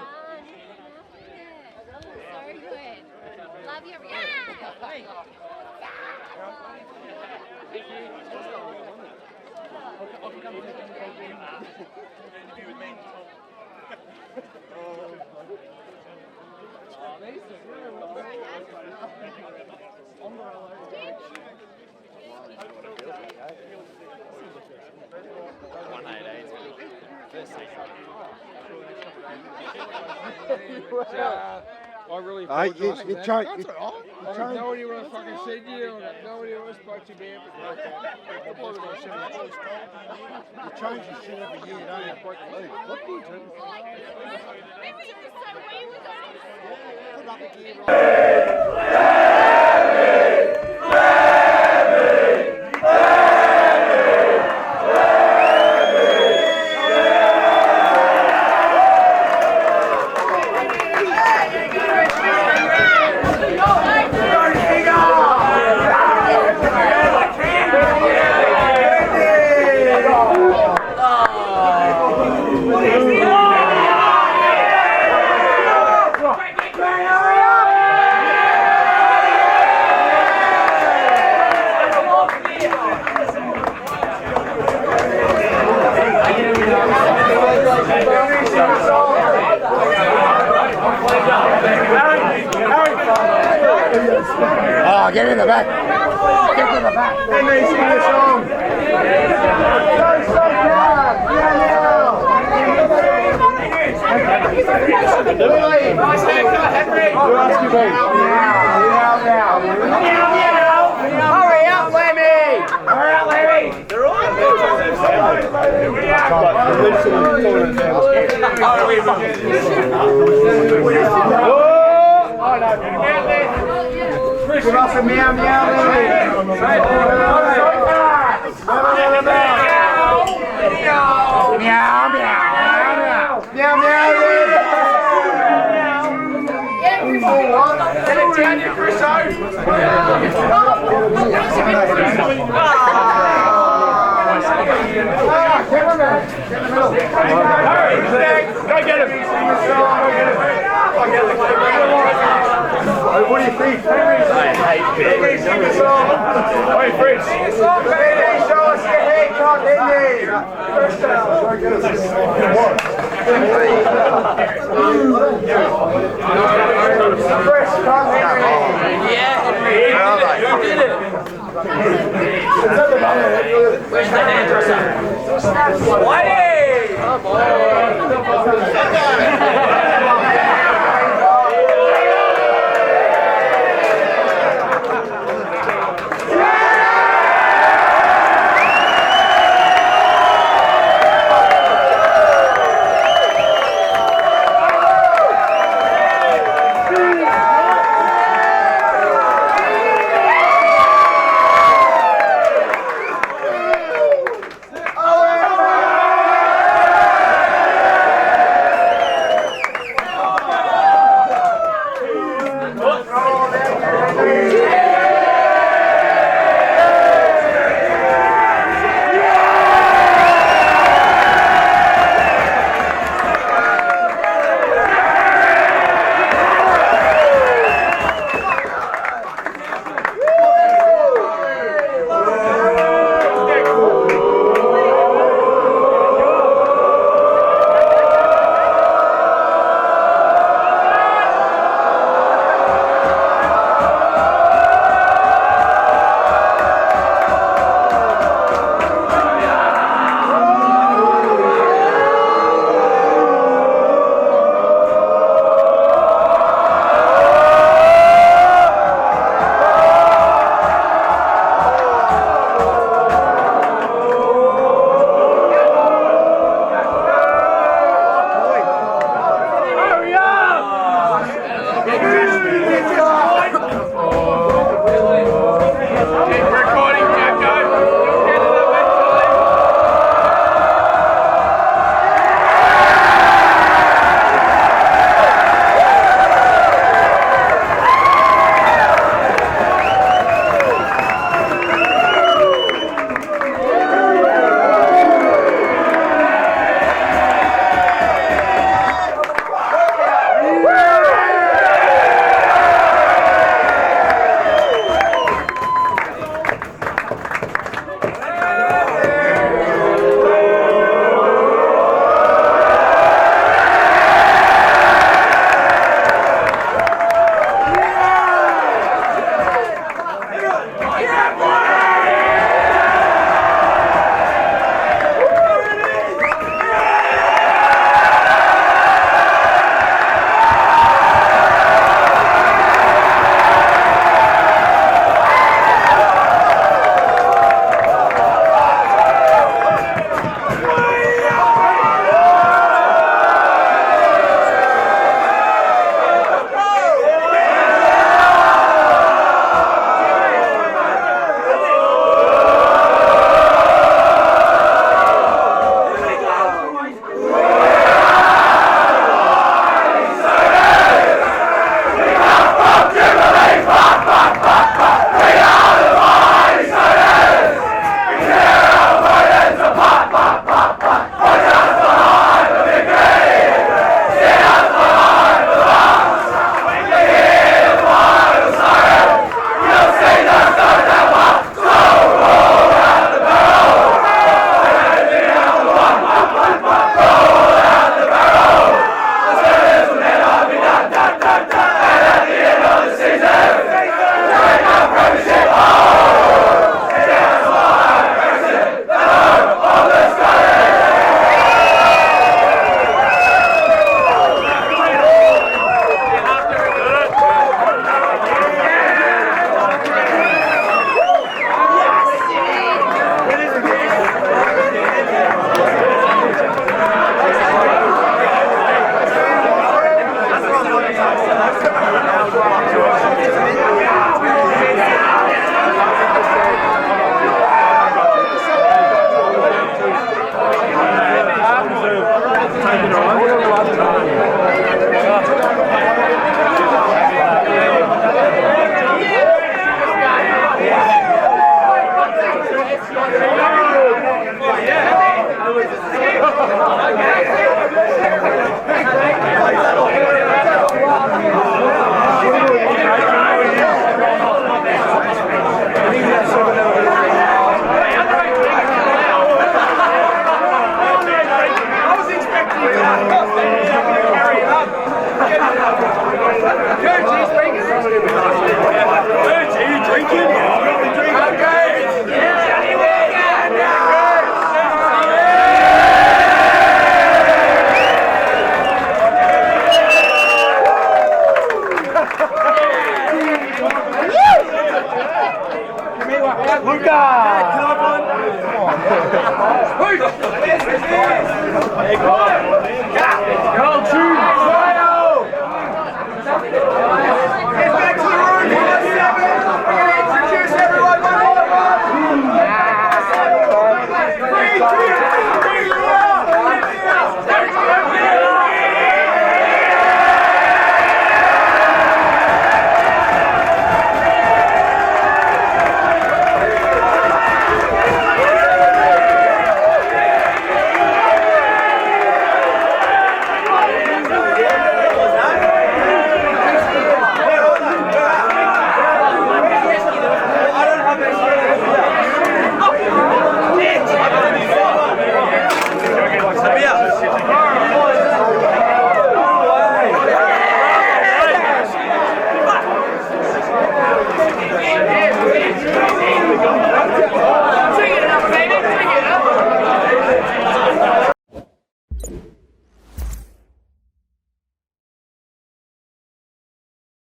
Love your I really apologize. You choked. That's all right. I have no idea what I fucking said to you. I have no idea what I spoke to you about. You change your shit every year, don't you? What do you do? Put up a gear. Oh, get in the back. Get in the back. Let me sing the song. Nice haircut, Henry. Who asked you, babe? Hurry up, Lemmy. Hurry up, Lemmy. They're all give us a meow meow. Meow meow meow. Get it down, you Chriso. Cameraman. Hurry, go get him. What do you think? I hate Henry. Sing the song. Hey, Fritz. Sing the song, baby. Show us your haircut, Henry. First down. Fresh cut, Henry. Yeah, Henry. You did it. Where's the hairdresser? Whitey! Oh, Come on.